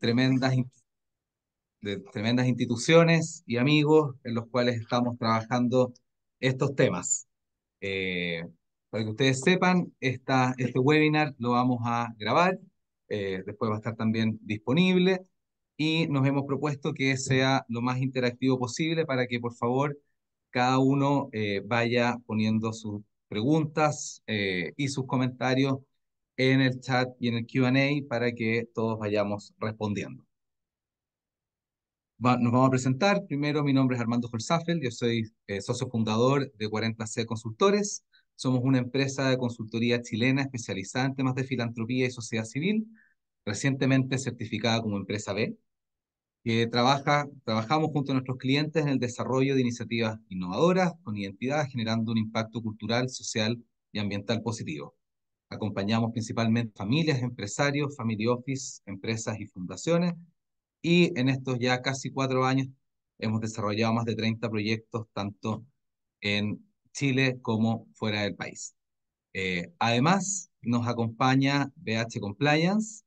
tremendas instituciones y amigos en los cuales estamos trabajando estos temas. Eh, para que ustedes sepan, este webinar lo vamos a grabar, después va a estar también disponible y nos hemos propuesto que sea lo más interactivo posible para que por favor cada uno vaya poniendo sus preguntas y sus comentarios en el chat y en el Q&A para que todos vayamos respondiendo. Nos vamos a presentar. Primero, mi nombre es Armando Holzapfel, yo soy socio fundador de 40C Consultores. Somos una empresa de consultoría chilena especializada en temas de filantropía y sociedad civil, recientemente certificada como empresa B, que trabajamos junto a nuestros clientes en el desarrollo de iniciativas innovadoras con identidad, generando un impacto cultural, social y ambiental positivo. Acompañamos principalmente familias, empresarios, family office, empresas y fundaciones y en estos ya casi 4 años hemos desarrollado más de 30 proyectos, tanto en Chile como fuera del país. Además, nos acompaña BH Compliance,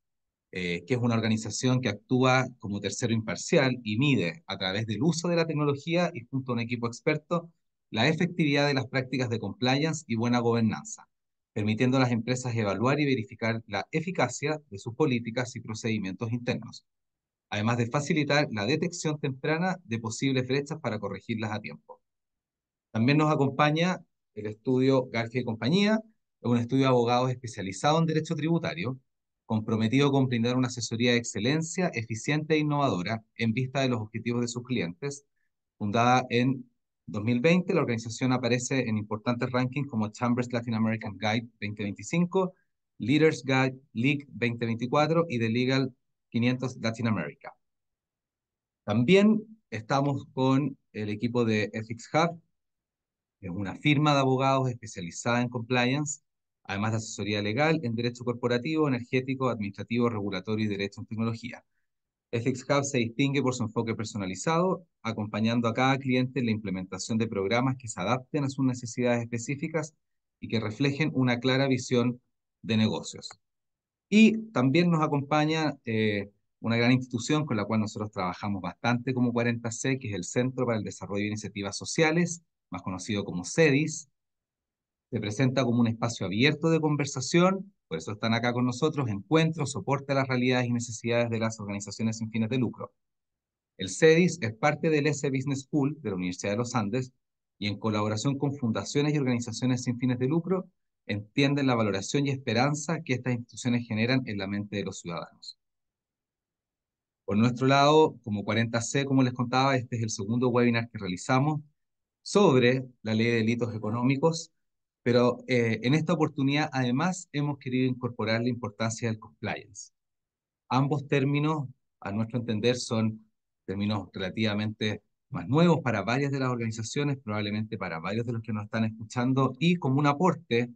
que es una organización que actúa como tercero imparcial y mide a través del uso de la tecnología y junto a un equipo experto la efectividad de las prácticas de compliance y buena gobernanza, permitiendo a las empresas evaluar y verificar la eficacia de sus políticas y procedimientos internos, además de facilitar la detección temprana de posibles brechas para corregirlas a tiempo. También nos acompaña el estudio García y Compañía, es un estudio de abogados especializado en derecho tributario, comprometido con brindar una asesoría de excelencia, eficiente e innovadora en vista de los objetivos de sus clientes. Fundada en 2020, la organización aparece en importantes rankings como Chambers Latin American Guide 2025, Leaders Guide League 2024 y The Legal 500 Latin America. También estamos con el equipo de Ethics Hub, es una firma de abogados especializada en compliance, además de asesoría legal en derecho corporativo, energético, administrativo, regulatorio y derecho en tecnología. Ethics Hub se distingue por su enfoque personalizado, acompañando a cada cliente en la implementación de programas que se adapten a sus necesidades específicas y que reflejen una clara visión de negocios. Y también nos acompaña una gran institución con la cual nosotros trabajamos bastante como 40C, que es el Centro para el Desarrollo de Iniciativas Sociales, más conocido como CEDIS. Se presenta como un espacio abierto de conversación, por eso están acá con nosotros, encuentros, soporte a las realidades y necesidades de las organizaciones sin fines de lucro. El CEDIS es parte del S Business School de la Universidad de los Andes y en colaboración con fundaciones y organizaciones sin fines de lucro, entienden la valoración y esperanza que estas instituciones generan en la mente de los ciudadanos. Por nuestro lado, como 40C, como les contaba, este es el segundo webinar que realizamos sobre la ley de delitos económicos, pero en esta oportunidad además hemos querido incorporar la importancia del compliance. Ambos términos, a nuestro entender, son términos relativamente más nuevos para varias de las organizaciones, probablemente para varios de los que nos están escuchando, y como un aporte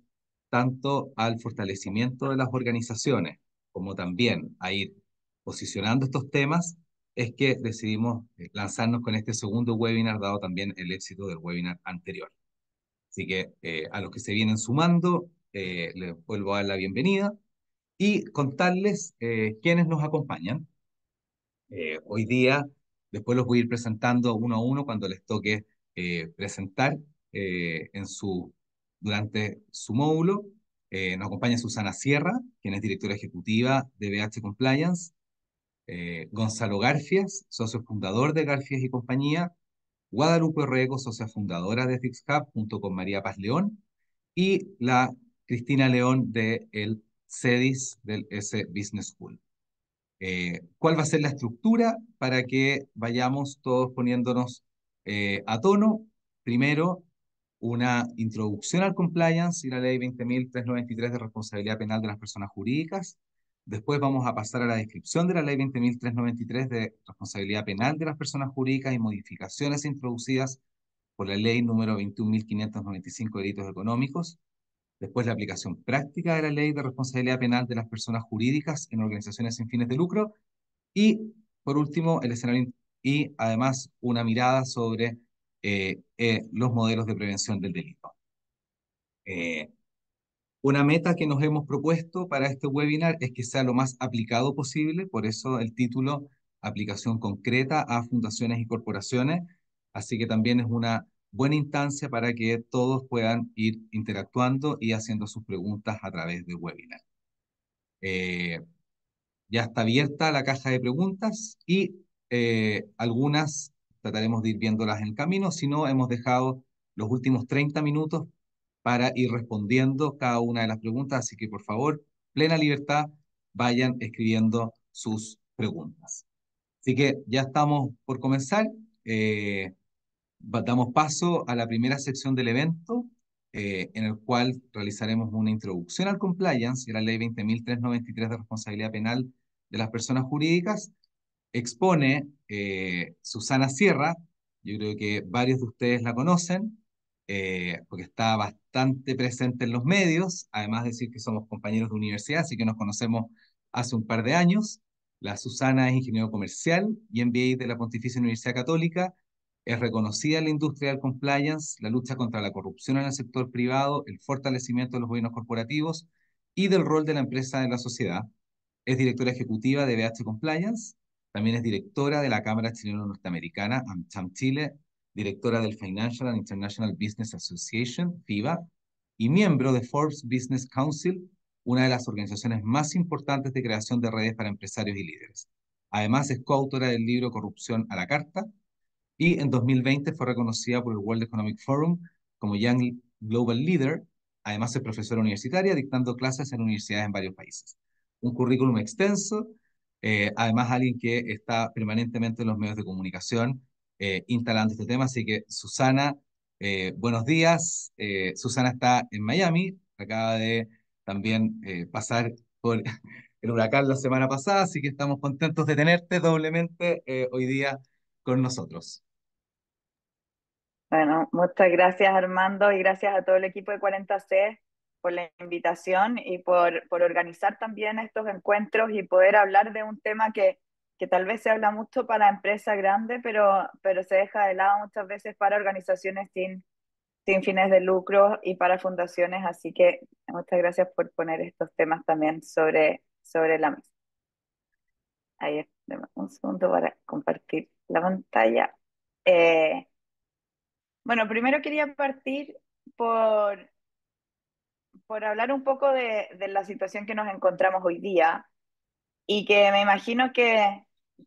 tanto al fortalecimiento de las organizaciones como también a ir posicionando estos temas, es que decidimos lanzarnos con este segundo webinar, dado también el éxito del webinar anterior. Así que a los que se vienen sumando, les vuelvo a dar la bienvenida y contarles quiénes nos acompañan. Hoy día, después los voy a ir presentando uno a uno cuando les toque presentar durante su módulo. Nos acompaña Susana Sierra, quien es directora ejecutiva de BH Compliance, Gonzalo Garfias, socio fundador de Garfias y Compañía, Guadalupe Rego, socia fundadora de Ethics Hub, junto con María Paz León, y la Cristina León de el CEDIS del S Business School. ¿Cuál va a ser la estructura para que vayamos todos poniéndonos a tono? Primero, una introducción al compliance y la ley 20.393 de responsabilidad penal de las personas jurídicas. Después vamos a pasar a la descripción de la ley 20.393 de responsabilidad penal de las personas jurídicas y modificaciones introducidas por la ley número 21.595 de delitos económicos. Después, la aplicación práctica de la ley de responsabilidad penal de las personas jurídicas en organizaciones sin fines de lucro. Y, por último, el escenario y además una mirada sobre los modelos de prevención del delito. Eh, Una meta que nos hemos propuesto para este webinar es que sea lo más aplicado posible, por eso el título, Aplicación concreta a fundaciones y corporaciones, así que también es una buena instancia para que todos puedan ir interactuando y haciendo sus preguntas a través del webinar. Eh, ya está abierta la caja de preguntas y algunas trataremos de ir viéndolas en el camino, si no, hemos dejado los últimos 30 minutos para ir respondiendo cada una de las preguntas, así que por favor, plena libertad, vayan escribiendo sus preguntas. Así que ya estamos por comenzar. Damos paso a la primera sección del evento, en el cual realizaremos una introducción al compliance y a la ley 20.393 de responsabilidad penal de las personas jurídicas. Expone Susana Sierra, yo creo que varios de ustedes la conocen, porque está bastante presente en los medios, además de decir que somos compañeros de universidad, así que nos conocemos hace un par de años. La Susana es ingeniero comercial y MBA de la Pontificia Universidad Católica, es reconocida en la industria del compliance, la lucha contra la corrupción en el sector privado, el fortalecimiento de los gobiernos corporativos y del rol de la empresa en la sociedad. Es directora ejecutiva de BH Compliance, también es directora de la Cámara Chileno-Norteamericana, AmCham Chile, directora del Financial and International Business Association, FIBA, y miembro de Forbes Business Council, una de las organizaciones más importantes de creación de redes para empresarios y líderes. Además, es coautora del libro Corrupción a la Carta, y en 2020 fue reconocida por el World Economic Forum como Young Global Leader. Además es profesora universitaria dictando clases en universidades en varios países. Un currículum extenso, además alguien que está permanentemente en los medios de comunicación instalando este tema. Así que Susana, buenos días. Susana está en Miami, acaba de también pasar por el huracán la semana pasada, así que estamos contentos de tenerte doblemente hoy día con nosotros. Bueno, muchas gracias Armando y gracias a todo el equipo de 40C por la invitación y por organizar también estos encuentros y poder hablar de un tema que tal vez se habla mucho para empresas grandes, pero se deja de lado muchas veces para organizaciones sin fines de lucro y para fundaciones. Así que muchas gracias por poner estos temas también sobre la mesa. Ahí, deme un segundo para compartir la pantalla. Eh, Bueno, primero quería partir por, por hablar un poco de la situación que nos encontramos hoy día y que me imagino que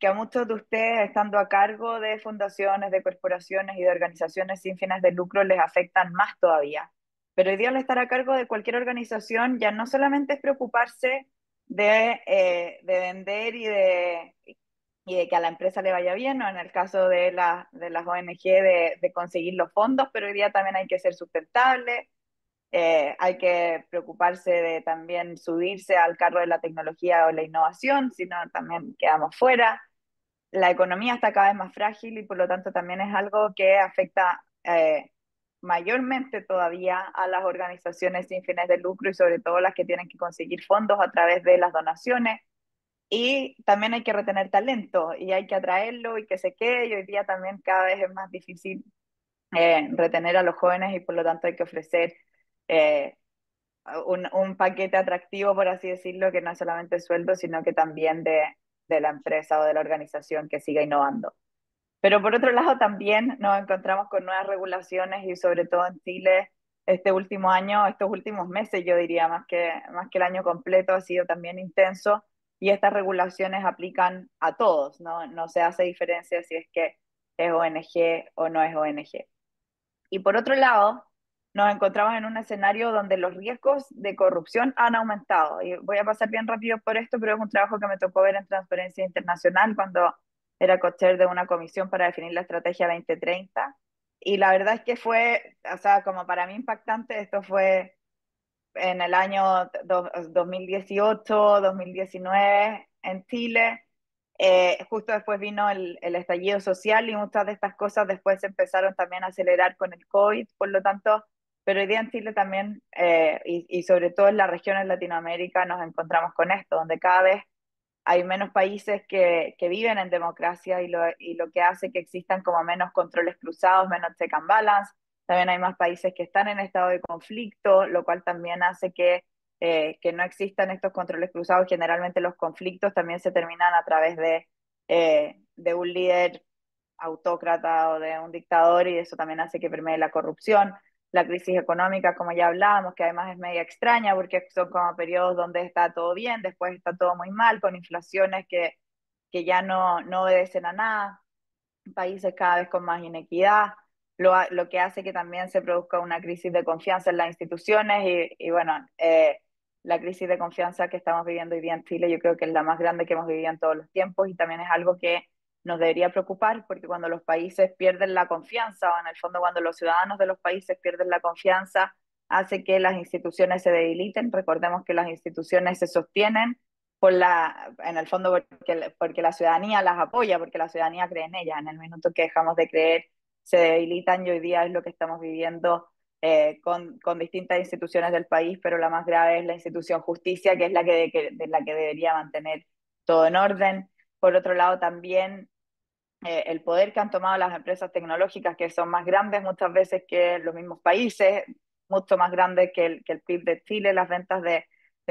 a muchos de ustedes, estando a cargo de fundaciones, de corporaciones y de organizaciones sin fines de lucro, les afectan más todavía. Pero hoy día al estar a cargo de cualquier organización ya no solamente es preocuparse de vender y de que a la empresa le vaya bien, o en el caso de las ONG de conseguir los fondos, pero hoy día también hay que ser sustentable, hay que preocuparse de también subirse al carro de la tecnología o la innovación, si no también quedamos fuera. La economía está cada vez más frágil y por lo tanto también es algo que afecta mayormente todavía a las organizaciones sin fines de lucro y sobre todo las que tienen que conseguir fondos a través de las donaciones. Y también hay que retener talento y hay que atraerlo y que se quede. Y hoy día también cada vez es más difícil retener a los jóvenes y por lo tanto hay que ofrecer eh, un paquete atractivo, por así decirlo, que no es solamente sueldo, sino que también de la empresa o de la organización que siga innovando. Pero por otro lado también nos encontramos con nuevas regulaciones y sobre todo en Chile este último año, estos últimos meses yo diría, más que el año completo ha sido también intenso y estas regulaciones aplican a todos, ¿no? No se hace diferencia si es que es ONG o no es ONG. Y por otro lado, nos encontramos en un escenario donde los riesgos de corrupción han aumentado. Y voy a pasar bien rápido por esto, pero es un trabajo que me tocó ver en Transparencia Internacional cuando era cochair de una comisión para definir la estrategia 2030. Y la verdad es que fue, o sea, como para mí impactante, esto fue en el año 2018, 2019 en Chile. Justo después vino el estallido social y muchas de estas cosas después se empezaron también a acelerar con el COVID, por lo tanto, pero hoy día en Chile también, y sobre todo en la región en Latinoamérica, nos encontramos con esto, donde cada vez hay menos países que viven en democracia y lo que hace que existan como menos controles cruzados, menos check and balance. También hay más países que están en estado de conflicto, lo cual también hace que que no existan estos controles cruzados. Generalmente los conflictos también se terminan a través de un líder autócrata o de un dictador, y eso también hace que permee la corrupción. La crisis económica, como ya hablábamos, que además es media extraña porque son como periodos donde está todo bien, después está todo muy mal, con inflaciones que ya no obedecen a nada, países cada vez con más inequidad, lo que hace que también se produzca una crisis de confianza en las instituciones y bueno, la crisis de confianza que estamos viviendo hoy día en Chile yo creo que es la más grande que hemos vivido en todos los tiempos y también es algo que nos debería preocupar porque cuando los países pierden la confianza o en el fondo cuando los ciudadanos de los países pierden la confianza hace que las instituciones se debiliten. Recordemos que las instituciones se sostienen en el fondo porque la ciudadanía las apoya, porque la ciudadanía cree en ellas. En el minuto que dejamos de creer, se debilitan y hoy día es lo que estamos viviendo con distintas instituciones del país, pero la más grave es la institución justicia, que es la que debería mantener todo en orden. Por otro lado, también el poder que han tomado las empresas tecnológicas, que son más grandes muchas veces que los mismos países, mucho más grandes que el PIB de Chile, las ventas de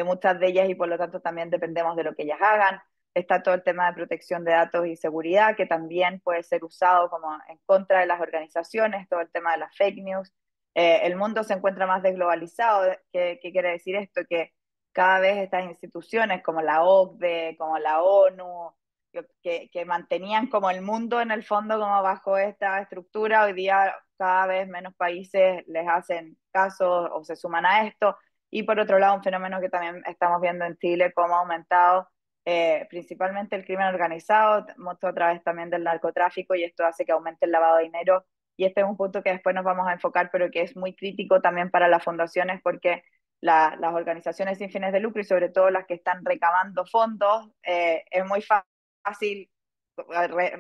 muchas de ellas y por lo tanto también dependemos de lo que ellas hagan. Está todo el tema de protección de datos y seguridad, que también puede ser usado como en contra de las organizaciones, todo el tema de las fake news. El mundo se encuentra más desglobalizado. ¿Qué quiere decir esto? Que cada vez estas instituciones como la OCDE, como la ONU, que mantenían como el mundo en el fondo como bajo esta estructura, hoy día cada vez menos países les hacen caso o se suman a esto. Y por otro lado, un fenómeno que también estamos viendo en Chile, cómo ha aumentado principalmente el crimen organizado, mucho a través también del narcotráfico, y esto hace que aumente el lavado de dinero. Y este es un punto que después nos vamos a enfocar, pero que es muy crítico también para las fundaciones, porque las organizaciones sin fines de lucro y sobre todo las que están recabando fondos, es muy fácil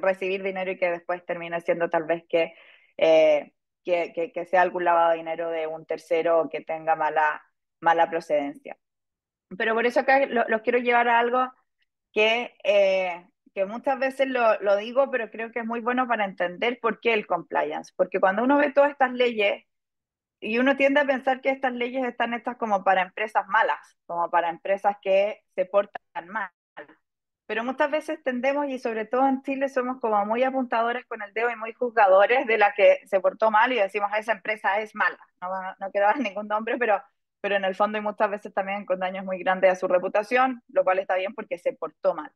recibir dinero y que después termine siendo tal vez que sea algún lavado de dinero de un tercero o que tenga mala procedencia. Pero por eso acá los quiero llevar a algo que muchas veces lo digo, pero creo que es muy bueno para entender por qué el compliance. Porque cuando uno ve todas estas leyes, y uno tiende a pensar que estas leyes están hechas como para empresas malas, como para empresas que se portan mal. Pero muchas veces tendemos, y sobre todo en Chile, somos como muy apuntadores con el dedo y muy juzgadores de la que se portó mal y decimos, esa empresa es mala. No quiero dar ningún nombre, pero en el fondo hay muchas veces también con daños muy grandes a su reputación, lo cual está bien porque se portó mal.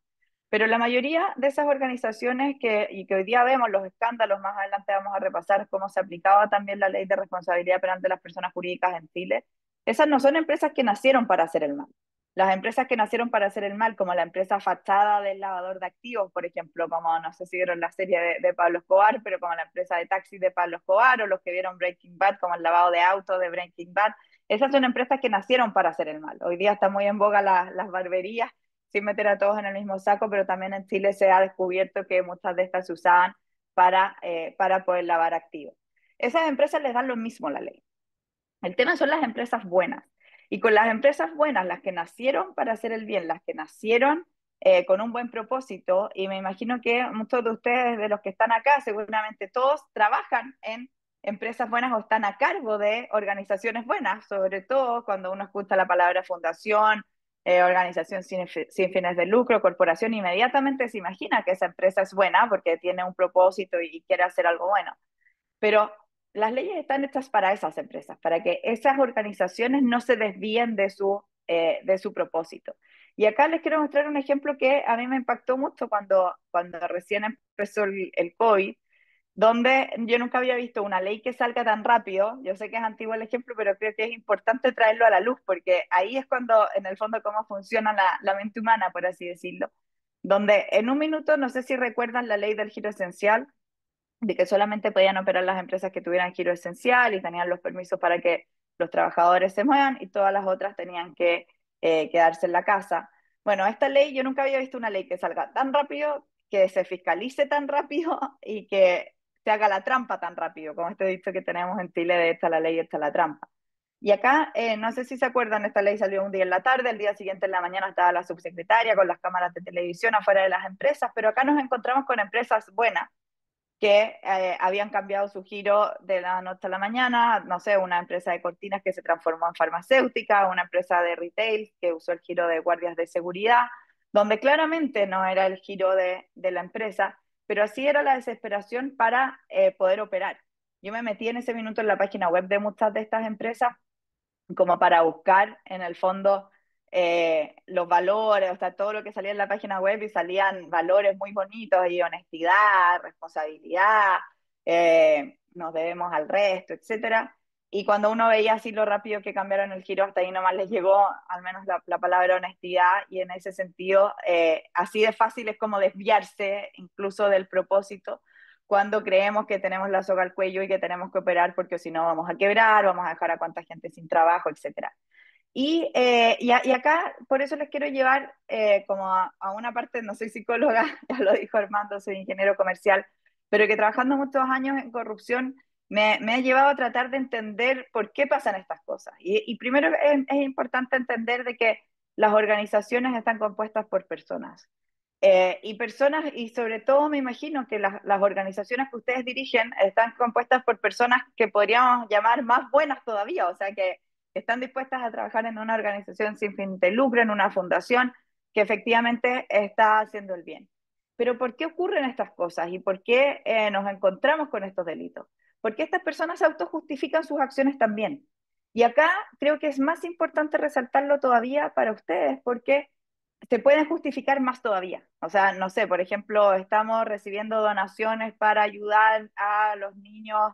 Pero la mayoría de esas organizaciones y que hoy día vemos los escándalos, más adelante vamos a repasar cómo se aplicaba también la ley de responsabilidad penal de las personas jurídicas en Chile, esas no son empresas que nacieron para hacer el mal. Las empresas que nacieron para hacer el mal, como la empresa fachada del lavador de activos, por ejemplo, como no sé si vieron la serie de Pablo Escobar, pero como la empresa de taxis de Pablo Escobar, o los que vieron Breaking Bad, como el lavado de autos de Breaking Bad, esas son empresas que nacieron para hacer el mal. Hoy día está muy en boga las barberías, sin meter a todos en el mismo saco, pero también en Chile se ha descubierto que muchas de estas se usaban para poder lavar activos. Esas empresas les dan lo mismo la ley. El tema son las empresas buenas. Y con las empresas buenas, las que nacieron para hacer el bien, las que nacieron con un buen propósito, y me imagino que muchos de ustedes, de los que están acá, seguramente todos trabajan en empresas buenas o están a cargo de organizaciones buenas, sobre todo cuando uno escucha la palabra fundación, organización sin fines de lucro, corporación, inmediatamente se imagina que esa empresa es buena porque tiene un propósito y quiere hacer algo bueno. Pero las leyes están hechas para esas empresas, para que esas organizaciones no se desvíen de su propósito. Y acá les quiero mostrar un ejemplo que a mí me impactó mucho cuando recién empezó el COVID, donde yo nunca había visto una ley que salga tan rápido. Yo sé que es antiguo el ejemplo, pero creo que es importante traerlo a la luz, porque ahí es cuando, en el fondo, cómo funciona la mente humana, por así decirlo. Donde en un minuto, no sé si recuerdan la ley del giro esencial, de que solamente podían operar las empresas que tuvieran giro esencial y tenían los permisos para que los trabajadores se muevan y todas las otras tenían que quedarse en la casa. Bueno, esta ley, yo nunca había visto una ley que salga tan rápido, que se fiscalice tan rápido y que se haga la trampa tan rápido, como este dicho que tenemos en Chile de esta la ley, esta la trampa. Y acá, no sé si se acuerdan, esta ley salió un día en la tarde, el día siguiente en la mañana estaba la subsecretaria con las cámaras de televisión afuera de las empresas, pero acá nos encontramos con empresas buenas que habían cambiado su giro de la noche a la mañana, no sé, una empresa de cortinas que se transformó en farmacéutica, una empresa de retail que usó el giro de guardias de seguridad, donde claramente no era el giro de la empresa, pero así era la desesperación para poder operar. Yo me metí en ese minuto en la página web de muchas de estas empresas como para buscar en el fondo los valores, o sea, todo lo que salía en la página web y salían valores muy bonitos y honestidad, responsabilidad, nos debemos al resto, etcétera. Y cuando uno veía así lo rápido que cambiaron el giro, hasta ahí nomás les llegó al menos la palabra honestidad y en ese sentido, así de fácil es como desviarse incluso del propósito cuando creemos que tenemos la soga al cuello y que tenemos que operar porque si no vamos a quebrar, vamos a dejar a cuánta gente sin trabajo, etcétera. Y acá, por eso les quiero llevar como a una parte, no soy psicóloga, ya lo dijo Armando, soy ingeniero comercial, pero que trabajando muchos años en corrupción me ha llevado a tratar de entender por qué pasan estas cosas. Y primero es importante entender de que las organizaciones están compuestas por personas. Y personas, y sobre todo me imagino que las organizaciones que ustedes dirigen están compuestas por personas que podríamos llamar más buenas todavía, o sea, que están dispuestas a trabajar en una organización sin fin de lucro, en una fundación que efectivamente está haciendo el bien. Pero ¿por qué ocurren estas cosas y por qué nos encontramos con estos delitos? Porque estas personas autojustifican sus acciones también. Y acá creo que es más importante resaltarlo todavía para ustedes, porque se pueden justificar más todavía. O sea, no sé, por ejemplo, estamos recibiendo donaciones para ayudar a los niños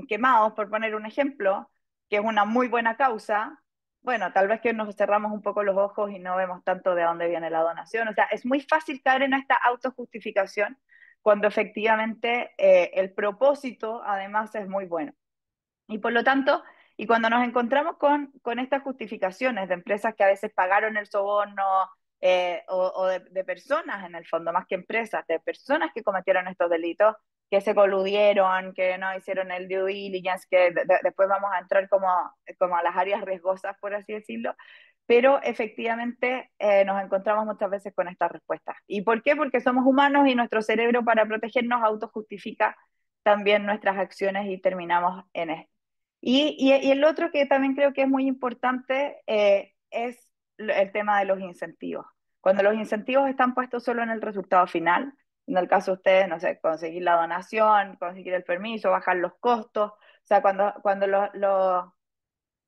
quemados, por poner un ejemplo, que es una muy buena causa. Bueno, tal vez que nos cerramos un poco los ojos y no vemos tanto de dónde viene la donación. O sea, es muy fácil caer en esta autojustificación cuando efectivamente el propósito además es muy bueno. Y por lo tanto, y cuando nos encontramos con estas justificaciones de empresas que a veces pagaron el soborno, o de personas en el fondo, más que empresas, de personas que cometieron estos delitos, que se coludieron, que no hicieron el due diligence, que después vamos a entrar como a las áreas riesgosas, por así decirlo, pero efectivamente nos encontramos muchas veces con estas respuestas. ¿Y por qué? Porque somos humanos y nuestro cerebro para protegernos autojustifica también nuestras acciones y terminamos en esto. Y el otro que también creo que es muy importante es el tema de los incentivos. Cuando los incentivos están puestos solo en el resultado final, en el caso de ustedes, no sé, conseguir la donación, conseguir el permiso, bajar los costos, o sea, cuando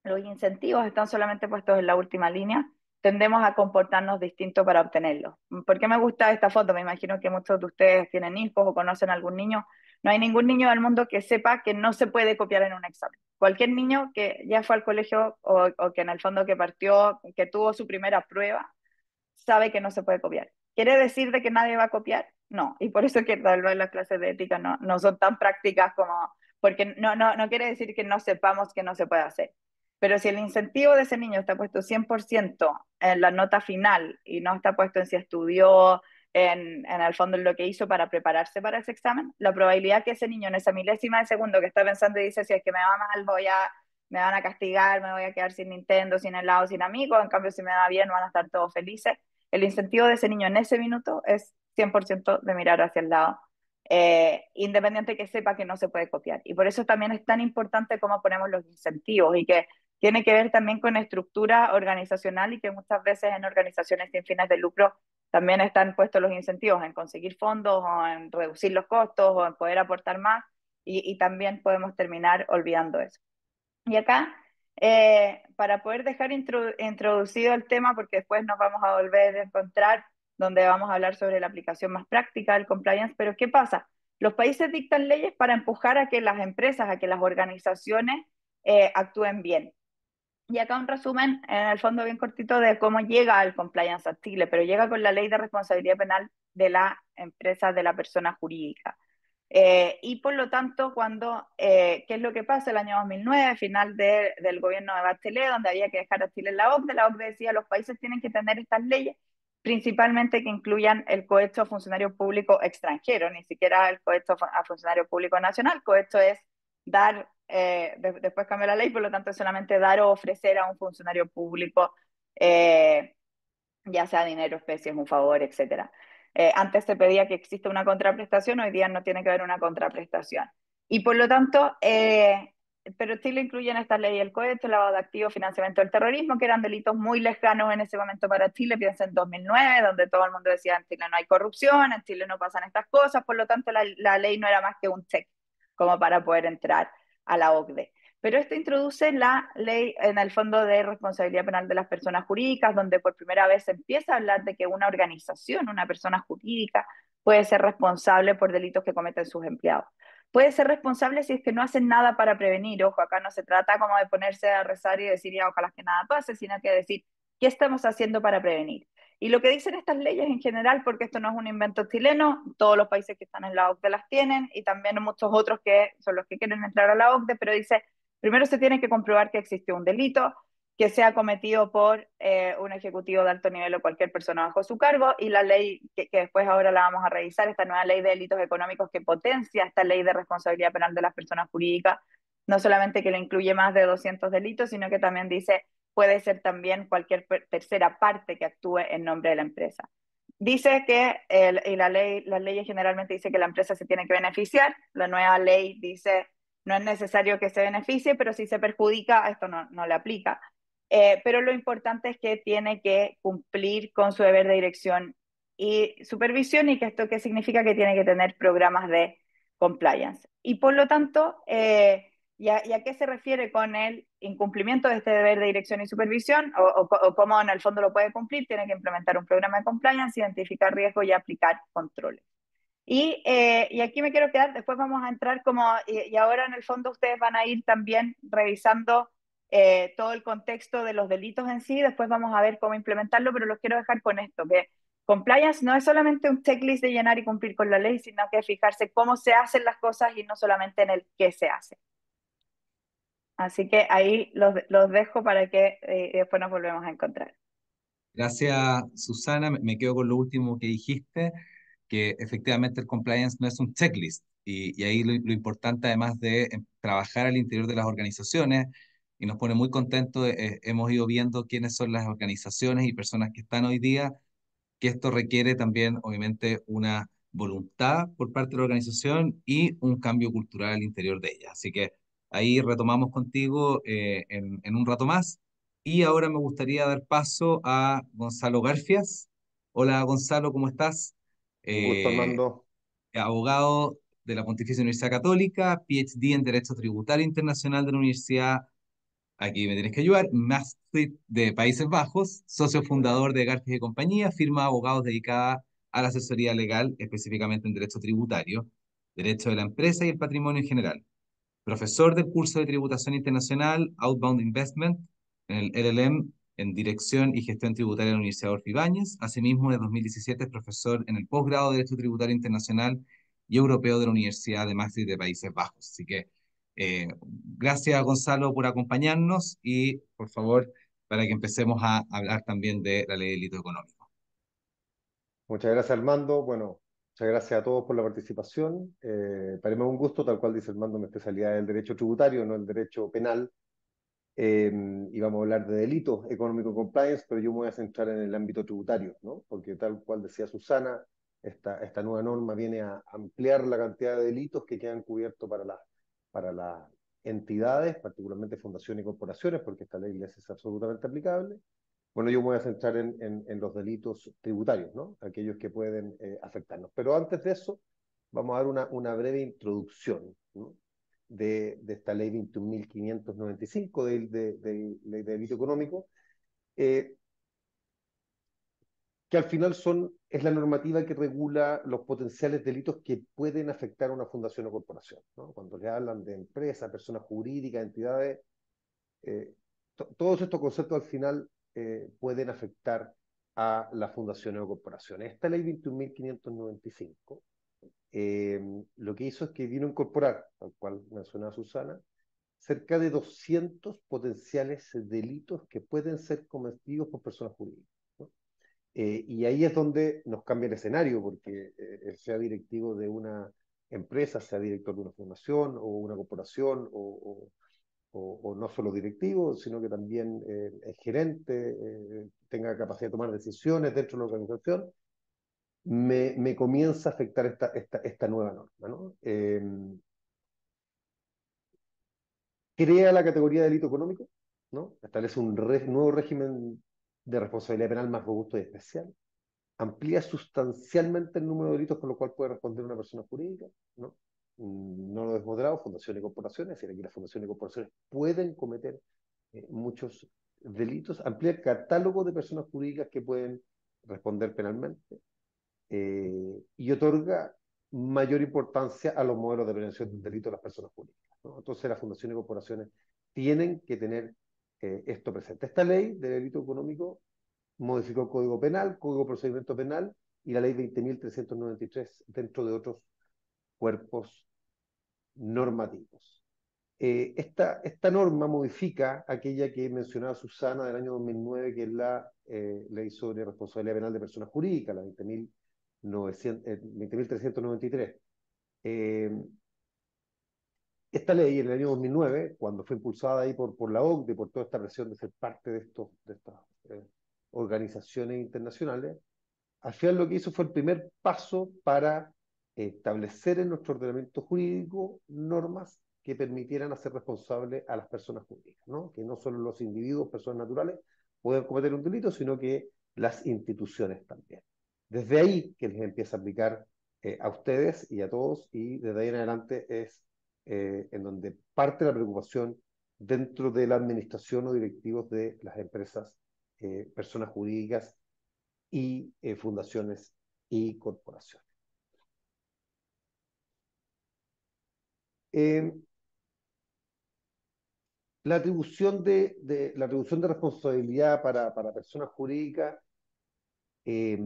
los incentivos están solamente puestos en la última línea, tendemos a comportarnos distinto para obtenerlos. ¿Por qué me gusta esta foto? Me imagino que muchos de ustedes tienen hijos o conocen a algún niño. No hay ningún niño del mundo que sepa que no se puede copiar en un examen. Cualquier niño que ya fue al colegio o que en el fondo que partió, que tuvo su primera prueba, sabe que no se puede copiar. ¿Quiere decir de que nadie va a copiar? No. Y por eso que tal vez las clases de ética no son tan prácticas como, porque no quiere decir que no sepamos que no se puede hacer. Pero si el incentivo de ese niño está puesto 100% en la nota final y no está puesto en si estudió, en el fondo en lo que hizo para prepararse para ese examen, la probabilidad que ese niño en esa milésima de segundo que está pensando y dice, si es que me va mal, me van a castigar, me voy a quedar sin Nintendo, sin helado, sin amigos, en cambio si me va bien van a estar todos felices. El incentivo de ese niño en ese minuto es 100% de mirar hacia el lado, independiente que sepa que no se puede copiar. Y por eso también es tan importante cómo ponemos los incentivos y que tiene que ver también con estructura organizacional y que muchas veces en organizaciones sin fines de lucro también están puestos los incentivos en conseguir fondos o en reducir los costos o en poder aportar más y también podemos terminar olvidando eso. Y acá, para poder dejar introducido el tema, porque después nos vamos a volver a encontrar donde vamos a hablar sobre la aplicación más práctica del compliance, pero ¿qué pasa? Los países dictan leyes para empujar a que las empresas, a que las organizaciones actúen bien. Y acá un resumen, en el fondo bien cortito, de cómo llega al compliance a Chile, pero llega con la ley de responsabilidad penal de la empresa, de la persona jurídica. Y por lo tanto, ¿qué es lo que pasa? El año 2009, final del gobierno de Bachelet, donde había que dejar a Chile en la OCDE decía los países tienen que tener estas leyes, principalmente que incluyan el cohecho a funcionario público extranjero, ni siquiera el cohecho a funcionario público nacional. Cohecho es dar, después cambia la ley, por lo tanto es solamente dar o ofrecer a un funcionario público, ya sea dinero, especies, un favor, etcétera. Antes se pedía que exista una contraprestación, hoy día no tiene que haber una contraprestación. Y por lo tanto, pero Chile incluye en esta ley el cohecho, lavado de activos, financiamiento del terrorismo, que eran delitos muy lejanos en ese momento para Chile. Piensa en 2009, donde todo el mundo decía en Chile no hay corrupción, en Chile no pasan estas cosas, por lo tanto la ley no era más que un check como para poder entrar a la OCDE. Pero esto introduce la ley en el Fondo de Responsabilidad Penal de las Personas Jurídicas, donde por primera vez se empieza a hablar de que una organización, una persona jurídica, puede ser responsable por delitos que cometen sus empleados. Puede ser responsable si es que no hacen nada para prevenir. Ojo, acá no se trata como de ponerse a rezar y decir, ya, ojalá que nada pase, sino que decir, ¿qué estamos haciendo para prevenir? Y lo que dicen estas leyes en general, porque esto no es un invento chileno, todos los países que están en la OCDE las tienen y también muchos otros que son los que quieren entrar a la OCDE, pero dice, primero se tiene que comprobar que existió un delito, que sea cometido por un ejecutivo de alto nivel o cualquier persona bajo su cargo, y la ley que después ahora la vamos a revisar, esta nueva ley de delitos económicos que potencia esta ley de responsabilidad penal de las personas jurídicas, no solamente que le incluye más de 200 delitos, sino que también dice puede ser también cualquier tercera parte que actúe en nombre de la empresa. Dice que, y las leyes generalmente dice que la empresa se tiene que beneficiar, la nueva ley dice no es necesario que se beneficie, pero si se perjudica, esto no le aplica. Pero lo importante es que tiene que cumplir con su deber de dirección y supervisión, y que esto qué significa que tiene que tener programas de compliance. Y por lo tanto, ¿y a qué se refiere con el incumplimiento de este deber de dirección y supervisión? O cómo en el fondo lo puede cumplir, tiene que implementar un programa de compliance, identificar riesgos y aplicar controles. Y aquí me quiero quedar, después vamos a entrar como, y ahora en el fondo ustedes van a ir también revisando todo el contexto de los delitos en sí, después vamos a ver cómo implementarlo, pero los quiero dejar con esto, que compliance no es solamente un checklist de llenar y cumplir con la ley, sino que fijarse cómo se hacen las cosas y no solamente en el qué se hace. Así que ahí los dejo para que después nos volvemos a encontrar. Gracias, Susana. Me quedo con lo último que dijiste, que efectivamente el compliance no es un checklist. Y ahí lo importante, además de trabajar al interior de las organizaciones, y nos pone muy contentos, hemos ido viendo quiénes son las organizaciones y personas que están hoy día, que esto requiere también, obviamente, una voluntad por parte de la organización y un cambio cultural al interior de ella. Así que ahí retomamos contigo en un rato más. Y ahora me gustaría dar paso a Gonzalo Garfias. Hola Gonzalo, ¿cómo estás? Un gusto, Eh, Armando. abogado de la Pontificia Universidad Católica, PhD en Derecho Tributario Internacional de la Universidad, aquí me tienes que ayudar, Maastricht de Países Bajos, socio fundador de Garfias y Compañía, firma de abogados dedicada a la asesoría legal, específicamente en derecho tributario, derecho de la empresa y el patrimonio en general. Profesor del curso de tributación internacional Outbound Investment en el LLM en Dirección y Gestión Tributaria de la Universidad Adolfo Ibáñez. Asimismo, en 2017 es profesor en el posgrado de Derecho Tributario Internacional y Europeo de la Universidad de Maastricht de Países Bajos. Así que gracias, Gonzalo, por acompañarnos y, por favor, para que empecemos a hablar también de la ley de delito económico. Muchas gracias, Armando. Bueno, muchas gracias a todos por la participación. Para mí es un gusto, tal cual dice Armando, mi especialidad es el derecho tributario, no el derecho penal. Y vamos a hablar de delitos económico compliance, pero yo me voy a centrar en el ámbito tributario, ¿no? Porque tal cual decía Susana, esta nueva norma viene a ampliar la cantidad de delitos que quedan cubiertos para las entidades, particularmente fundaciones y corporaciones, porque esta ley les es absolutamente aplicable. Bueno, yo me voy a centrar en los delitos tributarios, ¿no? Aquellos que pueden afectarnos. Pero antes de eso, vamos a dar una breve introducción, ¿no? De esta ley 21.595 de delito económico, eh, que al final es la normativa que regula los potenciales delitos que pueden afectar a una fundación o corporación, ¿no? Cuando le hablan de empresas, personas jurídicas, entidades, eh, todos estos conceptos al final pueden afectar a las fundaciones o corporaciones. Esta ley 21.595 lo que hizo es que vino a incorporar, tal cual mencionaba Susana, cerca de 200 potenciales delitos que pueden ser cometidos por personas jurídicas, ¿no? Y ahí es donde nos cambia el escenario, porque sea directivo de una empresa, sea director de una fundación o una corporación o no solo directivo, sino que también es gerente, tenga capacidad de tomar decisiones dentro de la organización, me comienza a afectar esta nueva norma, ¿no? Crea la categoría de delito económico, ¿no? Establece un nuevo régimen de responsabilidad penal más robusto y especial, amplía sustancialmente el número de delitos por lo cual puede responder una persona jurídica, ¿no? No lo desmoderado, fundaciones y corporaciones, es decir, aquí las fundaciones y corporaciones pueden cometer muchos delitos, amplía el catálogo de personas jurídicas que pueden responder penalmente, y otorga mayor importancia a los modelos de prevención del delito de las personas jurídicas, ¿no? Entonces las fundaciones y corporaciones tienen que tener esto presente. Esta ley de delito económico modificó el Código Penal, Código de Procedimiento Penal y la Ley 20.393 dentro de otros cuerpos normativos. Esta norma modifica aquella que mencionaba Susana del año 2009, que es la Ley sobre Responsabilidad Penal de Personas Jurídicas, la 20.393. Esta ley en el año 2009, cuando fue impulsada ahí por la OCDE, por toda esta presión de ser parte de estas organizaciones internacionales, al final lo que hizo fue el primer paso para establecer en nuestro ordenamiento jurídico normas que permitieran hacer responsables a las personas jurídicas, ¿no? Que no solo los individuos, personas naturales, pueden cometer un delito, sino que las instituciones también. Desde ahí que les empieza a aplicar a ustedes y a todos, y desde ahí en adelante es en donde parte la preocupación dentro de la administración o directivos de las empresas, personas jurídicas y fundaciones y corporaciones. Eh, la atribución de responsabilidad para personas jurídicas, eh,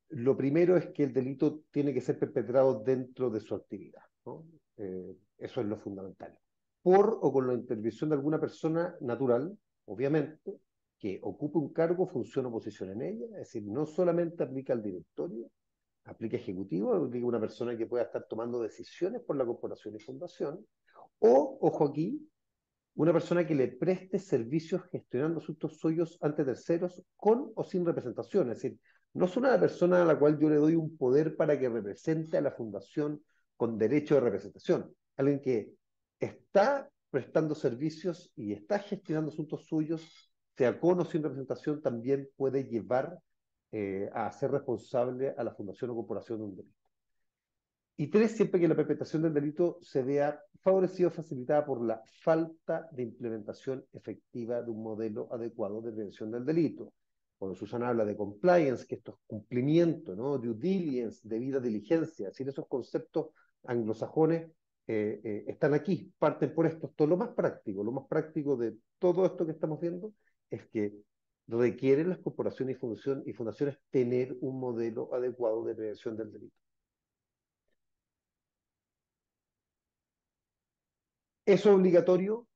lo primero es que el delito tiene que ser perpetrado dentro de su actividad, ¿no? Eso es lo fundamental. Por o con la intervención de alguna persona natural, obviamente, que ocupe un cargo, función o posición en ella, es decir, no solamente aplica al directorio, aplica ejecutivo, aplica una persona que pueda estar tomando decisiones por la corporación y fundación, o, ojo aquí, una persona que le preste servicios gestionando asuntos suyos ante terceros con o sin representación. Es decir, no es una persona a la cual yo le doy un poder para que represente a la fundación con derecho de representación. Alguien que está prestando servicios y está gestionando asuntos suyos, sea con o sin representación, también puede llevar a ser responsable a la fundación o corporación de un delito. Y tres, siempre que la perpetración del delito se vea favorecida o facilitada por la falta de implementación efectiva de un modelo adecuado de prevención del delito. Cuando Susana habla de compliance, que esto es cumplimiento, ¿no? Due diligence, debida diligencia, es decir, esos conceptos anglosajones están aquí, parten por esto. Esto es lo más práctico de todo esto que estamos viendo es que requieren las corporaciones y fundaciones tener un modelo adecuado de prevención del delito. ¿Es obligatorio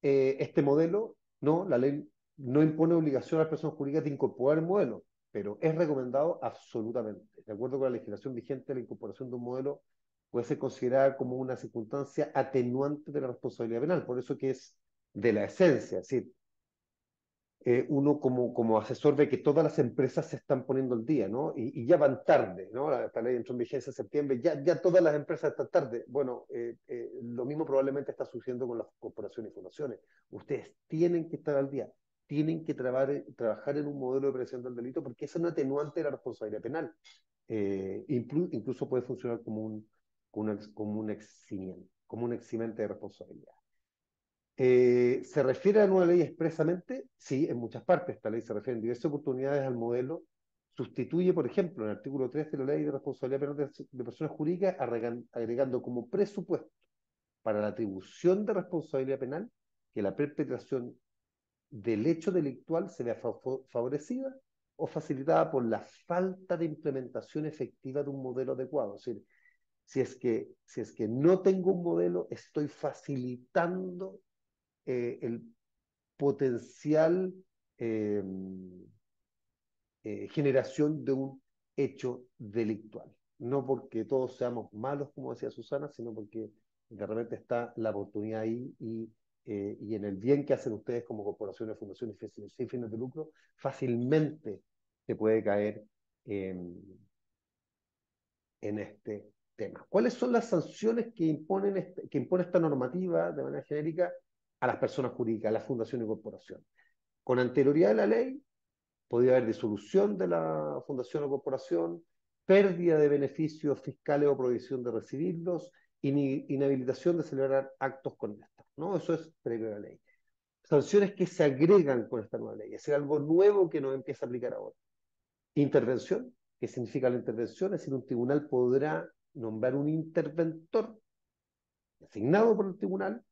este modelo? No, la ley no impone obligación a las personas jurídicas de incorporar el modelo, pero es recomendado absolutamente. De acuerdo con la legislación vigente, la incorporación de un modelo puede ser considerada como una circunstancia atenuante de la responsabilidad penal, por eso que es de la esencia, es decir, uno como asesor ve que todas las empresas se están poniendo al día, ¿no? Y ya van tarde, ¿no? Esta ley entró en vigencia en septiembre, ya todas las empresas están tarde. Bueno, lo mismo probablemente está sucediendo con las corporaciones y fundaciones. Ustedes tienen que estar al día, tienen que trabajar en un modelo de prevención del delito porque eso es un atenuante de la responsabilidad penal. Incluso puede funcionar como un eximente de responsabilidad. ¿Se refiere a la nueva ley expresamente? Sí, en muchas partes. Esta ley se refiere en diversas oportunidades al modelo. Sustituye, por ejemplo, en el artículo 3 de la Ley de Responsabilidad Penal de Personas Jurídicas, agregando como presupuesto para la atribución de responsabilidad penal que la perpetración del hecho delictual se vea favorecida o facilitada por la falta de implementación efectiva de un modelo adecuado. Es decir, si es que no tengo un modelo, estoy facilitando el potencial eh, generación de un hecho delictual. No porque todos seamos malos, como decía Susana, sino porque de repente está la oportunidad ahí y en el bien que hacen ustedes como corporaciones, fundaciones sin fines de lucro, fácilmente se puede caer en este tema. ¿Cuáles son las sanciones que impone esta normativa de manera genérica a las personas jurídicas, a la fundación y corporación? Con anterioridad de la ley, podría haber disolución de la fundación o corporación, pérdida de beneficios fiscales o prohibición de recibirlos, inhabilitación de celebrar actos con esta, ¿no? Eso es previo a la ley. Sanciones que se agregan con esta nueva ley, es decir, algo nuevo que nos empieza a aplicar ahora. Intervención, ¿qué significa la intervención? Es decir, un tribunal podrá nombrar un interventor asignado por el tribunal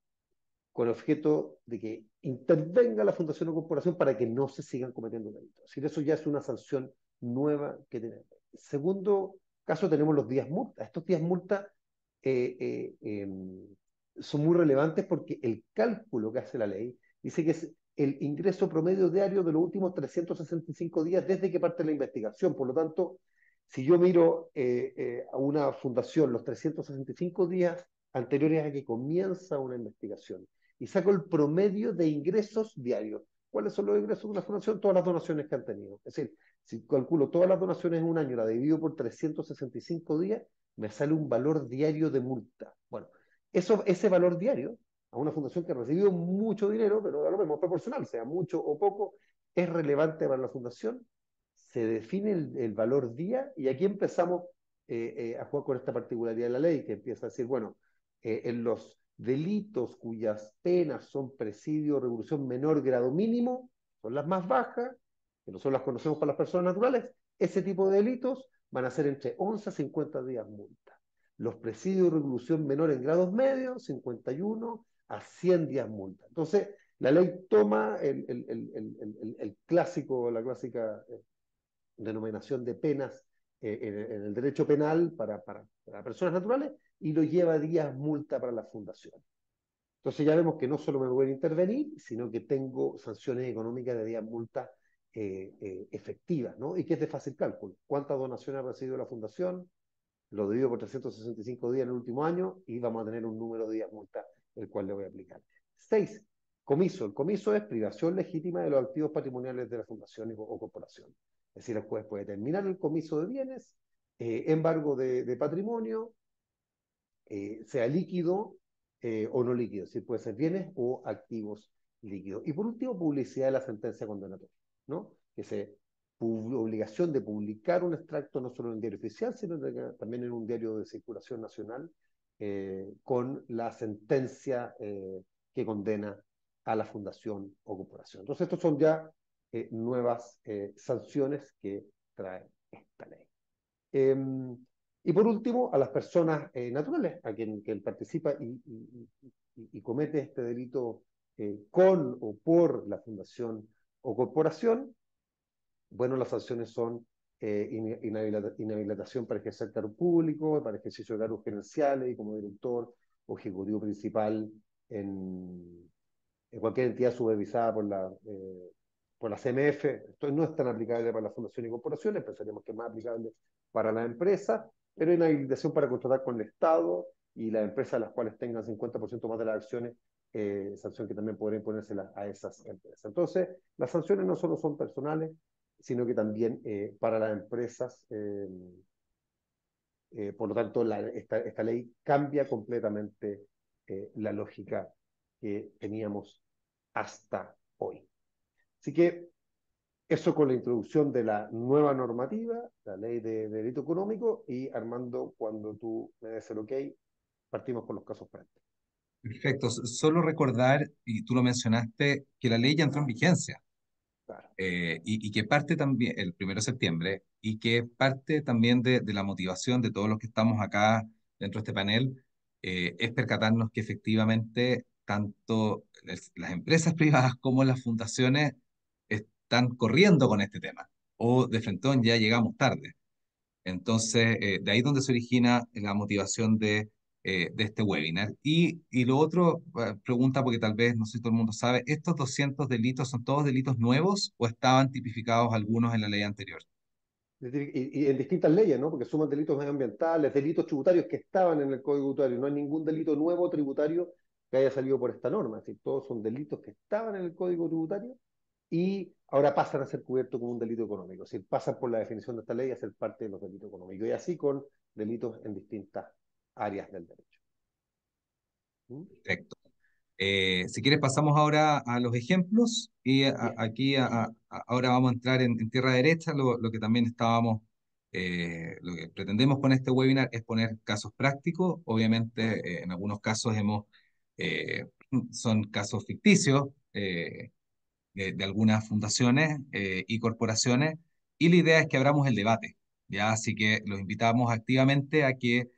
con el objeto de que intervenga la fundación o corporación para que no se sigan cometiendo delitos. Es decir, eso ya es una sanción nueva que tenemos. Segundo caso, tenemos los días multa. Estos días multa eh, eh, eh, son muy relevantes porque el cálculo que hace la ley dice que es el ingreso promedio diario de los últimos 365 días desde que parte la investigación. Por lo tanto, si yo miro a una fundación los 365 días anteriores a que comienza una investigación y saco el promedio de ingresos diarios. ¿Cuáles son los ingresos de una fundación? Todas las donaciones que han tenido. Es decir, si calculo todas las donaciones en un año, la divido por 365 días, me sale un valor diario de multa. Bueno, ese valor diario a una fundación que ha recibido mucho dinero, pero a lo mismo es proporcional, sea mucho o poco, es relevante para la fundación. Se define el valor día y aquí empezamos a jugar con esta particularidad de la ley que empieza a decir, bueno, en los delitos cuyas penas son presidio, revolución menor grado mínimo, son las más bajas, que nosotros las conocemos para las personas naturales, ese tipo de delitos van a ser entre 11 a 50 días multa. Los presidios de revolución menor en grados medios, 51 a 100 días multa. Entonces, la ley toma el clásico, la clásica denominación de penas en el derecho penal para personas naturales y lo lleva a días multa para la fundación. Entonces ya vemos que no solo me pueden intervenir, sino que tengo sanciones económicas de días multa efectivas, ¿no? Y que es de fácil cálculo. ¿Cuántas donaciones ha recibido la fundación? Lo divido por 365 días en el último año y vamos a tener un número de días multa el cual le voy a aplicar. 6. Comiso. El comiso es privación legítima de los activos patrimoniales de la fundación o corporación. Es decir, el juez puede terminar el comiso de bienes, embargo de patrimonio, sea líquido o no líquido, es decir, puede ser bienes o activos líquidos. Y por último, publicidad de la sentencia condenatoria, ¿no? Que se obligación de publicar un extracto no solo en el diario oficial, sino también en un diario de circulación nacional con la sentencia que condena a la fundación o corporación. Entonces, estos son ya nuevas sanciones que trae esta ley. Y por último, a las personas naturales, a quien participa y comete este delito con o por la fundación o corporación, bueno, las sanciones son inhabilitación para ejercer cargo público, para ejercicio de cargos gerenciales y como director o ejecutivo principal en cualquier entidad supervisada por la CMF. Esto no es tan aplicable para las fundaciones y corporaciones, pensaríamos que es más aplicable para las empresas, pero hay una habilitación para contratar con el Estado y las empresas las cuales tengan 50% más de las acciones, sanción que también podría imponerse a esas empresas. Entonces, las sanciones no solo son personales, sino que también para las empresas. Por lo tanto, esta ley cambia completamente la lógica que teníamos hasta hoy. Así que eso con la introducción de la nueva normativa, la ley de delito económico, y Armando, cuando tú me des el ok, partimos con los casos prácticos. Perfecto. Solo recordar, y tú lo mencionaste, que la ley ya entró en vigencia. Claro. Y que parte también, el 1 de septiembre, y que parte también de la motivación de todos los que estamos acá dentro de este panel, es percatarnos que efectivamente tanto las empresas privadas como las fundaciones están corriendo con este tema, o de frentón ya llegamos tarde. Entonces, de ahí donde se origina la motivación de este webinar. Y lo otro, pregunta porque tal vez no sé si todo el mundo sabe, ¿estos 200 delitos son todos delitos nuevos o estaban tipificados algunos en la ley anterior? Y en distintas leyes, ¿no? Porque suman delitos medioambientales, delitos tributarios que estaban en el Código Tributario. No hay ningún delito nuevo tributario que haya salido por esta norma. Es decir, todos son delitos que estaban en el Código Tributario y ahora pasan a ser cubiertos como un delito económico. Es decir, pasan por la definición de esta ley a ser parte de los delitos económicos. Y así con delitos en distintas áreas del derecho. ¿Mm? Perfecto. Si quieres pasamos ahora a los ejemplos y Bien. aquí ahora vamos a entrar en tierra derecha, lo que también estábamos, lo que pretendemos con este webinar es poner casos prácticos. Obviamente en algunos casos eh, son casos ficticios, de algunas fundaciones y corporaciones, y la idea es que abramos el debate, ¿ya? Así que los invitamos activamente a que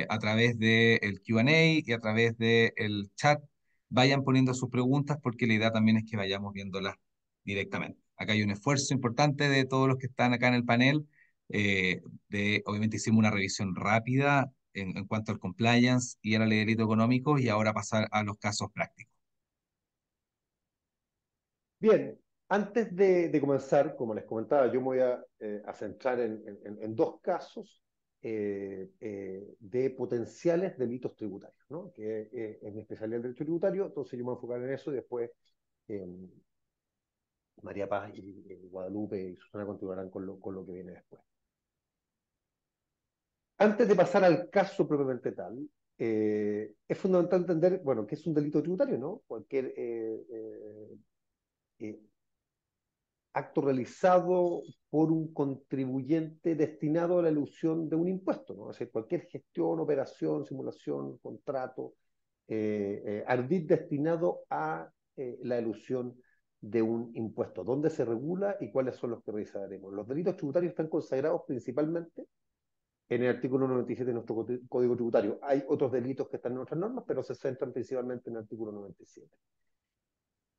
a través del Q&A y a través del chat vayan poniendo sus preguntas, porque la idea también es que vayamos viéndolas directamente. Acá hay un esfuerzo importante de todos los que están acá en el panel, obviamente hicimos una revisión rápida en cuanto al compliance y a la ley de delitos económicos, y ahora pasar a los casos prácticos. Bien, antes de comenzar, como les comentaba, yo me voy a centrar en dos casos de potenciales delitos tributarios, ¿no? Que es mi especialidad en derecho tributario, entonces yo me voy a enfocar en eso y después eh, María Paz y Guadalupe y Susana continuarán con lo que viene después. Antes de pasar al caso propiamente tal, es fundamental entender, bueno, qué es un delito tributario, ¿no? Cualquier eh, acto realizado por un contribuyente destinado a la elusión de un impuesto, ¿no? Es decir, cualquier gestión, operación, simulación, contrato, ardid destinado a la elusión de un impuesto. ¿Dónde se regula y cuáles son los que revisaremos? Los delitos tributarios están consagrados principalmente en el artículo 97 de nuestro Código Tributario. Hay otros delitos que están en otras normas, pero se centran principalmente en el artículo 97.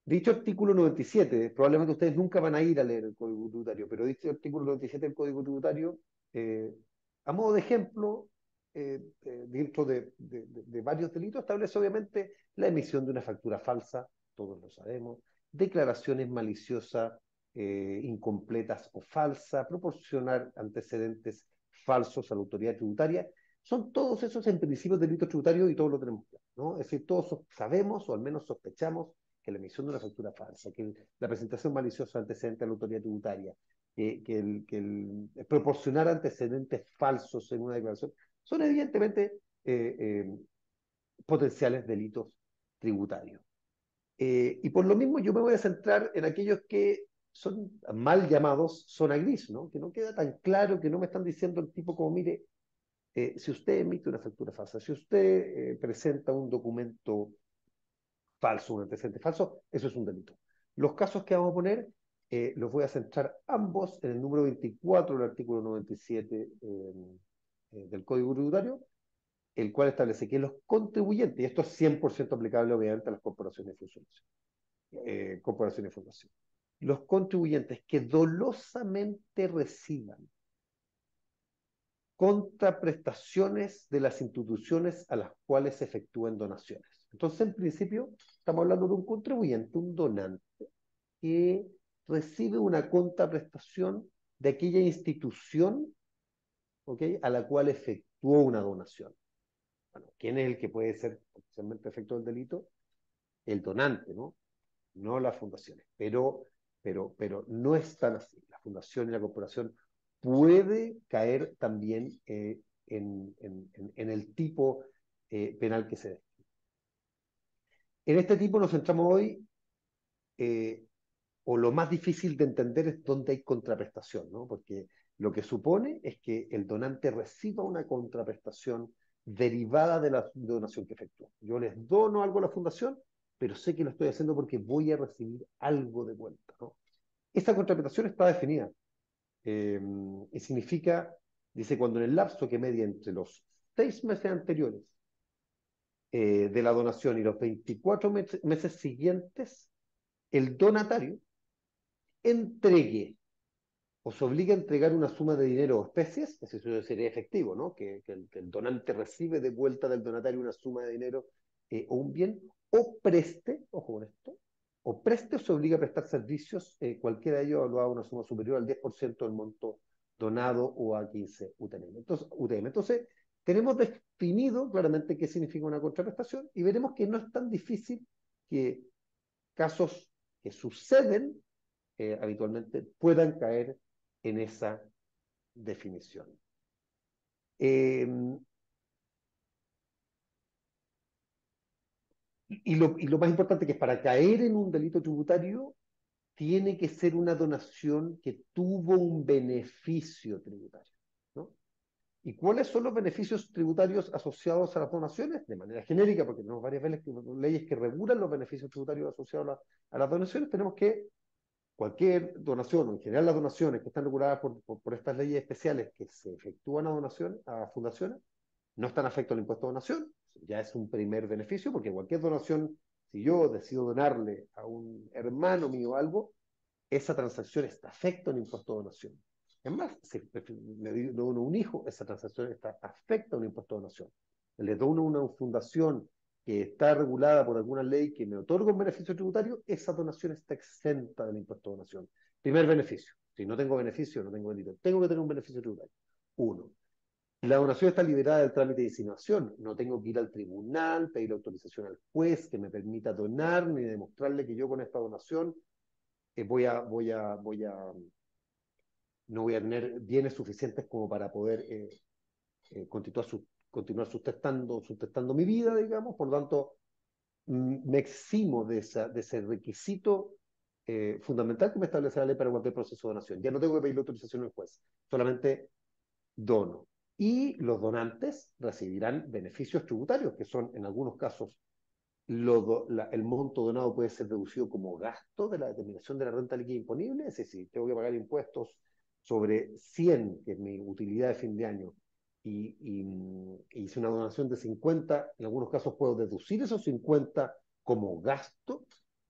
Dicho artículo 97, probablemente ustedes nunca van a ir a leer el Código Tributario, pero dicho artículo 97 del Código Tributario, eh, a modo de ejemplo, dentro de varios delitos, establece obviamente la emisión de una factura falsa, todos lo sabemos, declaraciones maliciosas, incompletas o falsas, proporcionar antecedentes falsos a la autoridad tributaria. Son todos esos en principio delitos tributarios y todos lo tenemos claro, ¿no? Es decir, todos sabemos o al menos sospechamos que la emisión de una factura falsa, que la presentación maliciosa de antecedentes a la autoridad tributaria, que el proporcionar antecedentes falsos en una declaración, son evidentemente potenciales delitos tributarios. Y por lo mismo yo me voy a centrar en aquellos que son mal llamados zona gris, ¿no? Que no queda tan claro, que no me están diciendo el tipo como, mire, si usted emite una factura falsa, si usted presenta un documento falso, un antecedente falso, eso es un delito. Los casos que vamos a poner los voy a centrar ambos en el número 24 del artículo 97 del Código Tributario, el cual establece que los contribuyentes, y esto es 100% aplicable obviamente a las corporaciones corporaciones de fundación, los contribuyentes que dolosamente reciban contraprestaciones de las instituciones a las cuales se efectúen donaciones. Entonces, en principio, estamos hablando de un contribuyente, un donante, que recibe una contraprestación de aquella institución, ¿okay?, a la cual efectuó una donación. Bueno, ¿quién es el que puede ser potencialmente efecto del delito? El donante, ¿no? No las fundaciones. Pero no es tan así. La fundación y la corporación puede caer también en el tipo penal que se dé. En este tipo nos centramos hoy, eh, o lo más difícil de entender es dónde hay contraprestación, ¿no? Porque lo que supone es que el donante reciba una contraprestación derivada de la donación que efectuó. Yo les dono algo a la fundación, pero sé que lo estoy haciendo porque voy a recibir algo de vuelta, ¿no? Esta contraprestación está definida y significa, dice, cuando en el lapso que media entre los 6 meses anteriores de la donación y los 24 meses siguientes, el donatario entregue o se obliga a entregar una suma de dinero o especies, eso sería efectivo, ¿no? Que el donante recibe de vuelta del donatario una suma de dinero o un bien, o preste, ojo con esto, o preste o se obliga a prestar servicios, cualquiera de ellos evaluado a una suma superior al 10% del monto donado o a 15 UTM. Entonces, tenemos definido claramente qué significa una contraprestación y veremos que no es tan difícil que casos que suceden habitualmente puedan caer en esa definición. Eh, y lo más importante que es para caer en un delito tributario, tiene que ser una donación que tuvo un beneficio tributario, ¿no? ¿Y cuáles son los beneficios tributarios asociados a las donaciones? De manera genérica, porque tenemos varias leyes que regulan los beneficios tributarios asociados a las donaciones, tenemos que cualquier donación, o en general las donaciones que están reguladas por estas leyes especiales que se efectúan a fundaciones, no están afectos al impuesto de donación. Ya es un primer beneficio, porque cualquier donación, si yo decido donarle a un hermano mío algo, esa transacción está afecta a un impuesto de donación. Es más, si le dono a un hijo, esa transacción está afecta a un impuesto de donación. Le dono a una fundación que está regulada por alguna ley que me otorga un beneficio tributario, esa donación está exenta del impuesto de donación. Primer beneficio. Si no tengo beneficio, no tengo delito. Tengo que tener un beneficio tributario. Uno. La donación está liberada del trámite de insinuación. No tengo que ir al tribunal, pedir autorización al juez que me permita donar, ni demostrarle que yo con esta donación no voy a tener bienes suficientes como para poder continuar sustentando mi vida, digamos. Por lo tanto, me eximo de ese requisito fundamental que me establece la ley para cualquier proceso de donación. Ya no tengo que pedir la autorización al juez, solamente dono. Y los donantes recibirán beneficios tributarios, que son en algunos casos el monto donado puede ser deducido como gasto de la determinación de la renta líquida imponible, es decir, tengo que pagar impuestos sobre 100, que es mi utilidad de fin de año, y hice una donación de 50, en algunos casos puedo deducir esos 50 como gasto,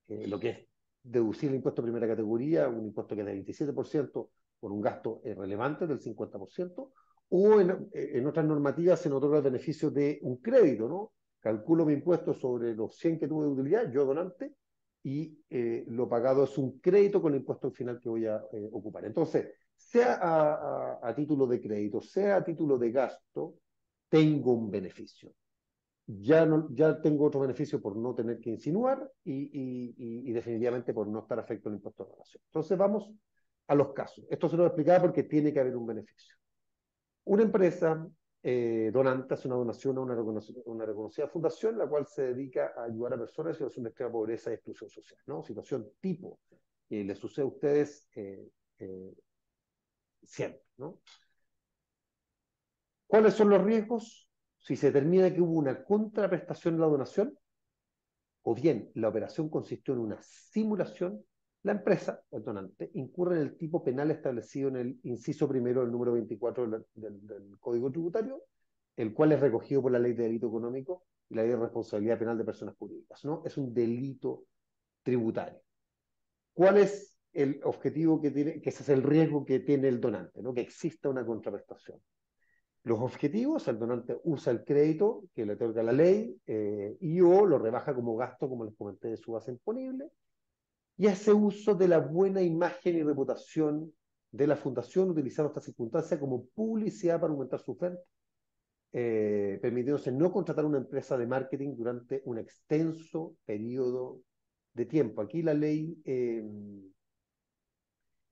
lo que es deducir el impuesto de primera categoría, un impuesto que es del 27%, por un gasto relevante del 50%, o en otras normativas se nos otorga el beneficio de un crédito, ¿no? Calculo mi impuesto sobre los 100 que tuve de utilidad, yo donante, y lo pagado es un crédito con el impuesto final que voy a ocupar. Entonces, sea a título de crédito, sea a título de gasto, tengo un beneficio. Ya tengo otro beneficio por no tener que insinuar y definitivamente por no estar afecto al impuesto de donación. Entonces vamos a los casos. Esto se lo voy a explicar porque tiene que haber un beneficio. Una empresa donante hace una donación a una reconocida fundación, la cual se dedica a ayudar a personas en situación de extrema pobreza y exclusión social, ¿no? Situación tipo que les sucede a ustedes siempre, ¿no? ¿Cuáles son los riesgos? Si se determina que hubo una contraprestación en la donación, o bien la operación consistió en una simulación, la empresa, el donante, incurre en el tipo penal establecido en el inciso primero del número 24 del Código Tributario, el cual es recogido por la Ley de Delito Económico y la Ley de Responsabilidad Penal de Personas Jurídicas, ¿no? Es un delito tributario. ¿Cuál es el objetivo que tiene? Que ese es el riesgo que tiene el donante, ¿no? Que exista una contraprestación. Los objetivos: el donante usa el crédito que le otorga la ley y o lo rebaja como gasto, como les comenté, de su base imponible, y hace uso de la buena imagen y reputación de la fundación, utilizando esta circunstancia como publicidad para aumentar su oferta, permitiéndose no contratar una empresa de marketing durante un extenso periodo de tiempo. Aquí la ley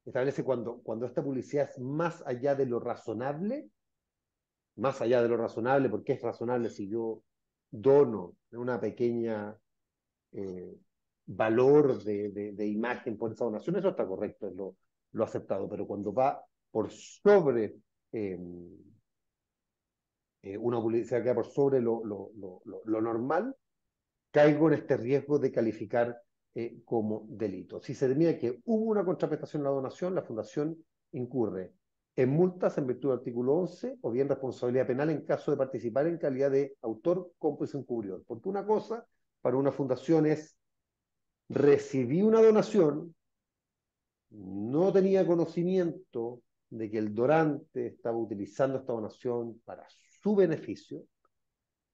establece cuando esta publicidad es más allá de lo razonable, porque es razonable si yo dono una pequeña eh, valor de imagen por esa donación, eso está correcto, es lo aceptado, pero cuando va por sobre eh, una publicidad que va por sobre lo normal, caigo en este riesgo de calificar como delito. Si se determina que hubo una contraprestación en la donación, la fundación incurre en multas en virtud del artículo 11 o bien responsabilidad penal en caso de participar en calidad de autor, cómplice o encubridor. Porque una cosa para una fundación es: recibí una donación, no tenía conocimiento de que el donante estaba utilizando esta donación para su beneficio,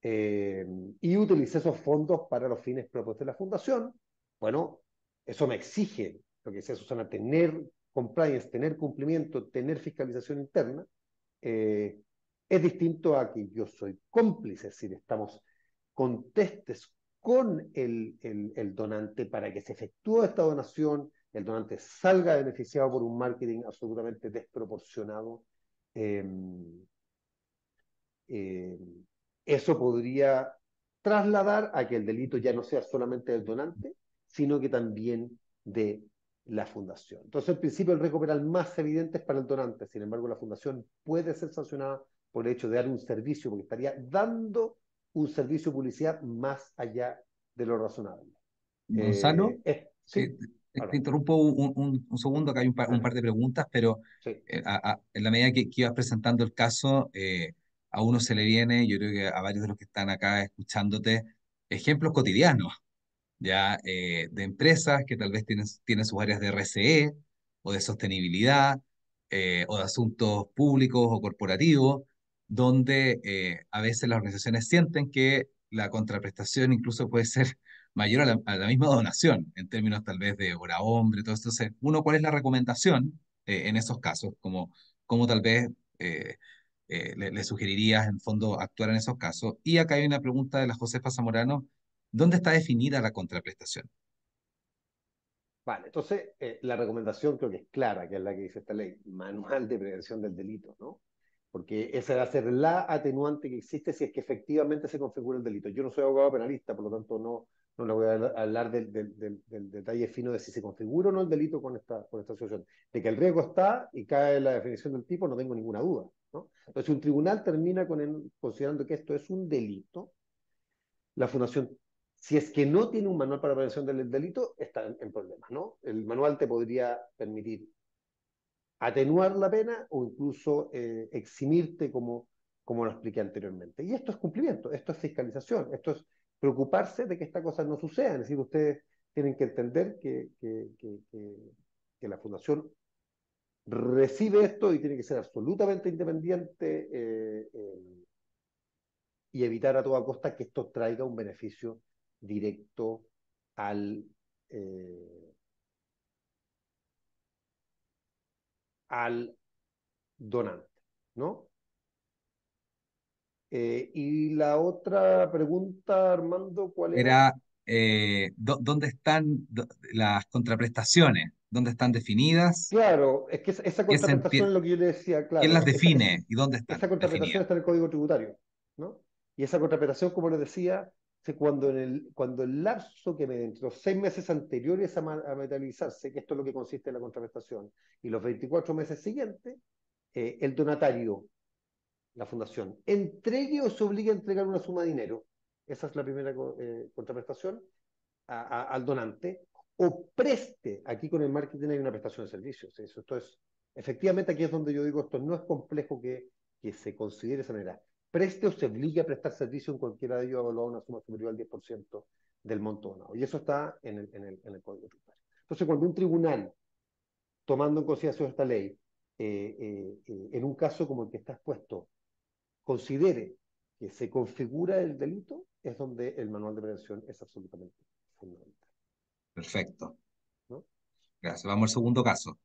y utilicé esos fondos para los fines propios de la fundación. Bueno, eso me exige, lo que decía Susana, tener compliance, tener cumplimiento, tener fiscalización interna. Eh, es distinto a que yo soy cómplice, es decir, estamos contestes con el donante para que se efectúe esta donación, el donante salga beneficiado por un marketing absolutamente desproporcionado. eh, eso podría trasladar a que el delito ya no sea solamente del donante, sino que también de la fundación. Entonces, el principio del riesgo penal más evidente es para el donante. Sin embargo, la fundación puede ser sancionada por el hecho de dar un servicio, porque estaría dando un servicio de publicidad más allá de lo razonable. Gonzalo, sí, Sí, te ahora, interrumpo un segundo, que hay un par dale, de preguntas, pero sí. en la medida que ibas presentando el caso, a uno se le viene, yo creo que a varios de los que están acá escuchándote, ejemplos cotidianos, ya de empresas que tal vez tienen sus áreas de RCE o de sostenibilidad o de asuntos públicos o corporativos, donde a veces las organizaciones sienten que la contraprestación incluso puede ser mayor a la misma donación, en términos tal vez de hora hombre, todo esto. Entonces, uno, ¿cuál es la recomendación en esos casos? ¿Cómo tal vez le sugerirías en fondo actuar en esos casos? Y acá hay una pregunta de la Josefa Zamorano. ¿Dónde está definida la contraprestación? Vale, entonces la recomendación creo que es clara, que es la que dice esta ley, manual de prevención del delito, ¿no? Porque esa va a ser la atenuante que existe si es que efectivamente se configura el delito. Yo no soy abogado penalista, por lo tanto no le voy a hablar del detalle fino de si se configura o no el delito con esta situación. De que el riesgo está y cae en la definición del tipo, no tengo ninguna duda, ¿no? Entonces, si un tribunal termina considerando que esto es un delito, la fundación, si es que no tiene un manual para prevención del delito, está en problemas, ¿no? El manual te podría permitir atenuar la pena o incluso eximirte como lo expliqué anteriormente. Y esto es cumplimiento, esto es fiscalización, esto es preocuparse de que estas cosas no sucedan. Es decir, ustedes tienen que entender que la fundación recibe esto y tiene que ser absolutamente independiente y evitar a toda costa que esto traiga un beneficio directo al, eh, al donante, ¿no? Y la otra pregunta, Armando, ¿cuál era? Era, ¿dónde están las contraprestaciones? ¿Dónde están definidas? Claro, es que esa ¿Qué se contraprestación es lo que yo le decía, ¿Quién las claro, define y dónde están esa contraprestación definidas? está en el Código Tributario, ¿no? Y esa contraprestación, como les decía, cuando el lapso que me entre los 6 meses anteriores a materializarse, que esto es lo que consiste en la contraprestación, y los 24 meses siguientes, el donatario, la fundación, entregue o se obligue a entregar una suma de dinero. Esa es la primera contraprestación al donante, o preste, aquí con el marketing hay una prestación de servicios. Eso, esto es, efectivamente aquí es donde yo digo, esto no es complejo que se considere de esa manera. Preste o se obligue a prestar servicio en cualquiera de ellos evaluado a una suma superior al 10% del monto donado. Y eso está en el Código Tributario. Entonces, cuando un tribunal, tomando en consideración esta ley, en un caso como el que está expuesto, considere que se configura el delito, es donde el manual de prevención es absolutamente fundamental, Perfecto. ¿no? Gracias. Vamos al segundo caso.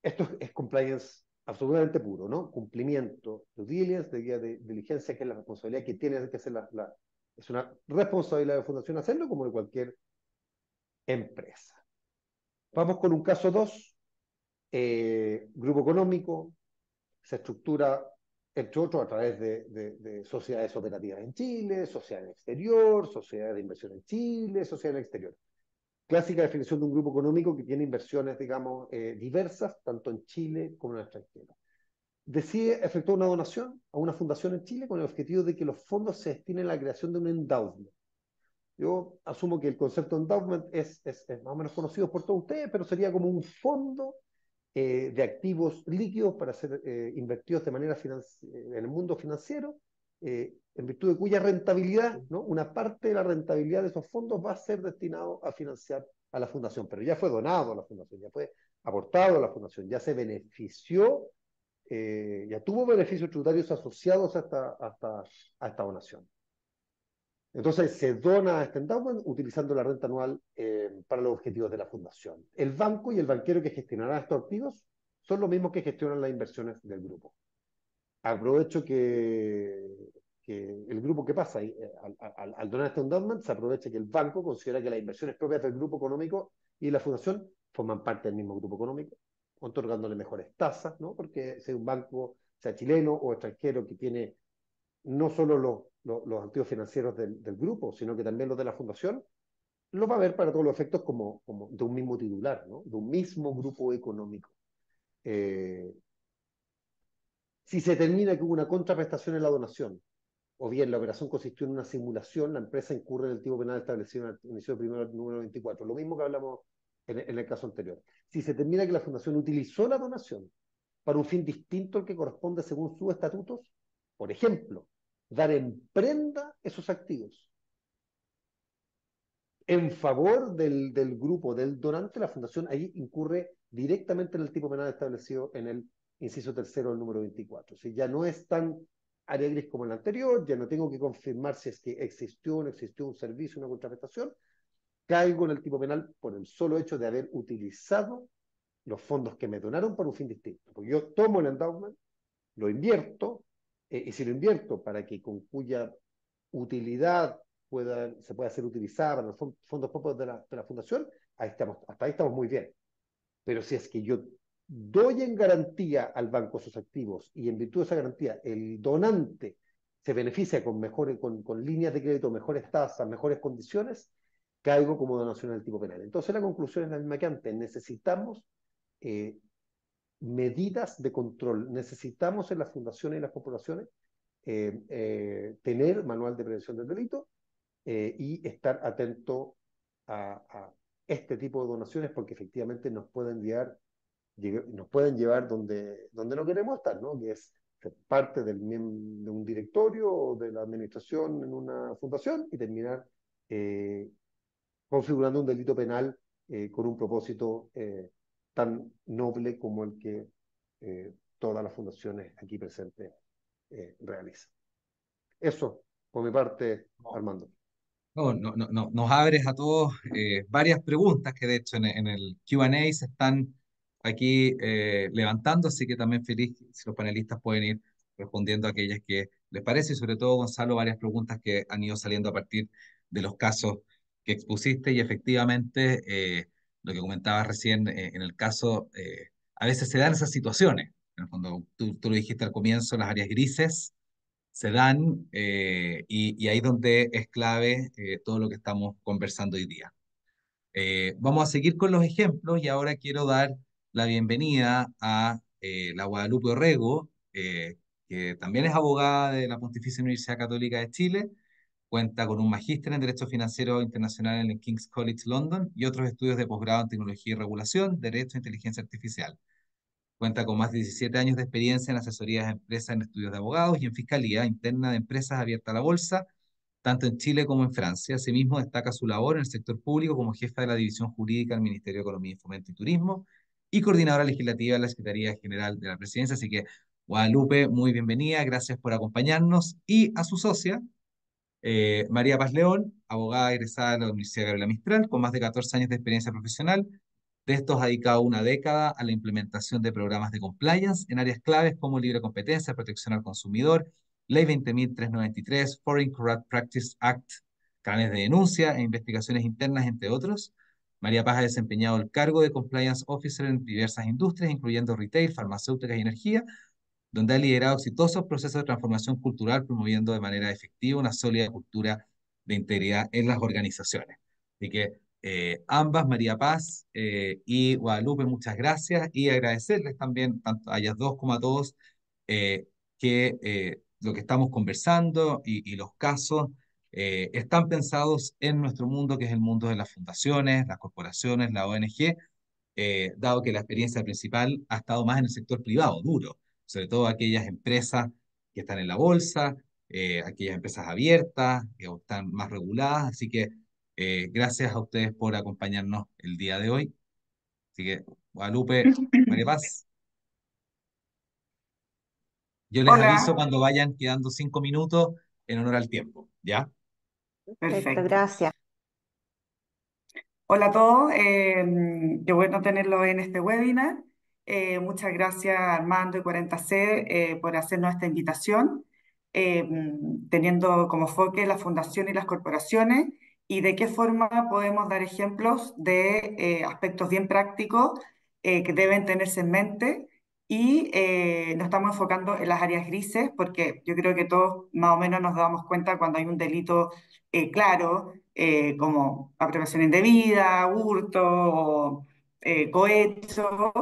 Esto es compliance absolutamente puro, ¿no? Cumplimiento, due diligence, de guía de diligencia, que es la responsabilidad que tiene que hacer es una responsabilidad de la fundación hacerlo, como de cualquier empresa. Vamos con un caso 2, grupo económico, se estructura, entre otros, a través de sociedades operativas en Chile, sociedades en el exterior, sociedades de inversión en Chile, sociedades en el exterior. Clásica definición de un grupo económico que tiene inversiones, digamos, diversas, tanto en Chile como en el extranjero. Decide efectuar una donación a una fundación en Chile con el objetivo de que los fondos se destinen a la creación de un endowment. Yo asumo que el concepto de endowment es más o menos conocido por todos ustedes, pero sería como un fondo de activos líquidos para ser invertidos de manera en el mundo financiero, en virtud de cuya rentabilidad, ¿no? Una parte de la rentabilidad de esos fondos va a ser destinado a financiar a la fundación, pero ya fue donado a la fundación, ya fue aportado a la fundación, ya se benefició, ya tuvo beneficios tributarios asociados a esta donación. Entonces se dona a este endowment utilizando la renta anual para los objetivos de la fundación. El banco y el banquero que gestionará estos activos son los mismos que gestionan las inversiones del grupo. Aprovecho que el grupo que pasa al donar este endowment, se aprovecha que el banco considera que las inversiones propias del grupo económico y la fundación forman parte del mismo grupo económico, otorgándole mejores tasas, ¿no? Porque si un banco, sea chileno o extranjero, que tiene no solo los activos financieros del grupo, sino que también los de la fundación, lo va a ver para todos los efectos como de un mismo titular, ¿no? De un mismo grupo económico. Eh, si se determina que hubo una contraprestación en la donación, o bien la operación consistió en una simulación, la empresa incurre en el tipo penal establecido en el inicio primero número 24, lo mismo que hablamos en el caso anterior. Si se determina que la fundación utilizó la donación para un fin distinto al que corresponde según sus estatutos, por ejemplo, dar en prenda esos activos en favor del grupo del donante, la fundación ahí incurre directamente en el tipo penal establecido en el inciso tercero del número 24. O sea, ya no es tan área gris como el anterior, ya no tengo que confirmar si es que existió o no existió un servicio, una contraprestación, caigo en el tipo penal por el solo hecho de haber utilizado los fondos que me donaron para un fin distinto. Porque yo tomo el endowment, lo invierto, y si lo invierto para que con cuya utilidad se pueda ser utilizada para los fondos propios de la fundación, hasta ahí estamos muy bien. Pero si es que yo doy en garantía al banco sus activos y en virtud de esa garantía el donante se beneficia con líneas de crédito, mejores tasas, mejores condiciones, caigo como donación del tipo penal. Entonces la conclusión es la misma que antes. Necesitamos eh, medidas de control. Necesitamos en las fundaciones y las corporaciones tener manual de prevención del delito y estar atento a este tipo de donaciones porque efectivamente nos pueden llevar donde no queremos estar, ¿no? Que es ser parte de un directorio o de la administración en una fundación y terminar eh, configurando un delito penal con un propósito tan noble como el que todas las fundaciones aquí presentes realizan. Eso, por mi parte, Armando. Nos abres a todos varias preguntas que de hecho en el Q&A se están aquí levantando, así que también feliz si los panelistas pueden ir respondiendo a aquellas que les parece y sobre todo, Gonzalo, varias preguntas que han ido saliendo a partir de los casos que expusiste y efectivamente lo que comentabas recién en el caso, a veces se dan esas situaciones. En el fondo, tú lo dijiste al comienzo, las áreas grises se dan y ahí es donde es clave todo lo que estamos conversando hoy día. Vamos a seguir con los ejemplos y ahora quiero dar la bienvenida a la Guadalupe Orrego, que también es abogada de la Pontificia Universidad Católica de Chile, cuenta con un magíster en Derecho Financiero Internacional en el King's College London y otros estudios de posgrado en Tecnología y Regulación, Derecho e Inteligencia Artificial. Cuenta con más de 17 años de experiencia en asesorías de empresas en estudios de abogados y en fiscalía interna de empresas abiertas a la bolsa, tanto en Chile como en Francia. Asimismo, destaca su labor en el sector público como jefa de la División Jurídica del Ministerio de Economía, Fomento y Turismo y coordinadora legislativa de la Secretaría General de la Presidencia. Así que, Guadalupe, muy bienvenida, gracias por acompañarnos. Y a su socia, María Paz León, abogada egresada de la Universidad Gabriela Mistral, con más de 14 años de experiencia profesional. De estos ha dedicado una década a la implementación de programas de compliance en áreas claves como libre competencia, protección al consumidor, Ley 20.393, Foreign Corrupt Practice Act, canales de denuncia e investigaciones internas, entre otros. María Paz ha desempeñado el cargo de Compliance Officer en diversas industrias, incluyendo retail, farmacéuticas y energía, donde ha liderado exitosos procesos de transformación cultural, promoviendo de manera efectiva una sólida cultura de integridad en las organizaciones. Así que ambas, María Paz y Guadalupe, muchas gracias y agradecerles también, tanto a ellas dos como a todos, que lo que estamos conversando y los casos están pensados en nuestro mundo, que es el mundo de las fundaciones, las corporaciones, la ONG, dado que la experiencia principal ha estado más en el sector privado, duro, sobre todo aquellas empresas que están en la bolsa, aquellas empresas abiertas, que están más reguladas. Así que gracias a ustedes por acompañarnos el día de hoy. Así que, Guadalupe, María Paz, yo les aviso Hola, cuando vayan quedando 5 minutos en honor al tiempo, ¿ya? Perfecto, perfecto. gracias. Hola a todos, qué bueno tenerlo en este webinar. Muchas gracias Armando y 40C por hacernos esta invitación, teniendo como enfoque la fundación y las corporaciones y de qué forma podemos dar ejemplos de aspectos bien prácticos que deben tenerse en mente y nos estamos enfocando en las áreas grises porque yo creo que todos más o menos nos damos cuenta cuando hay un delito claro, como apropiación indebida, hurto o cohecho,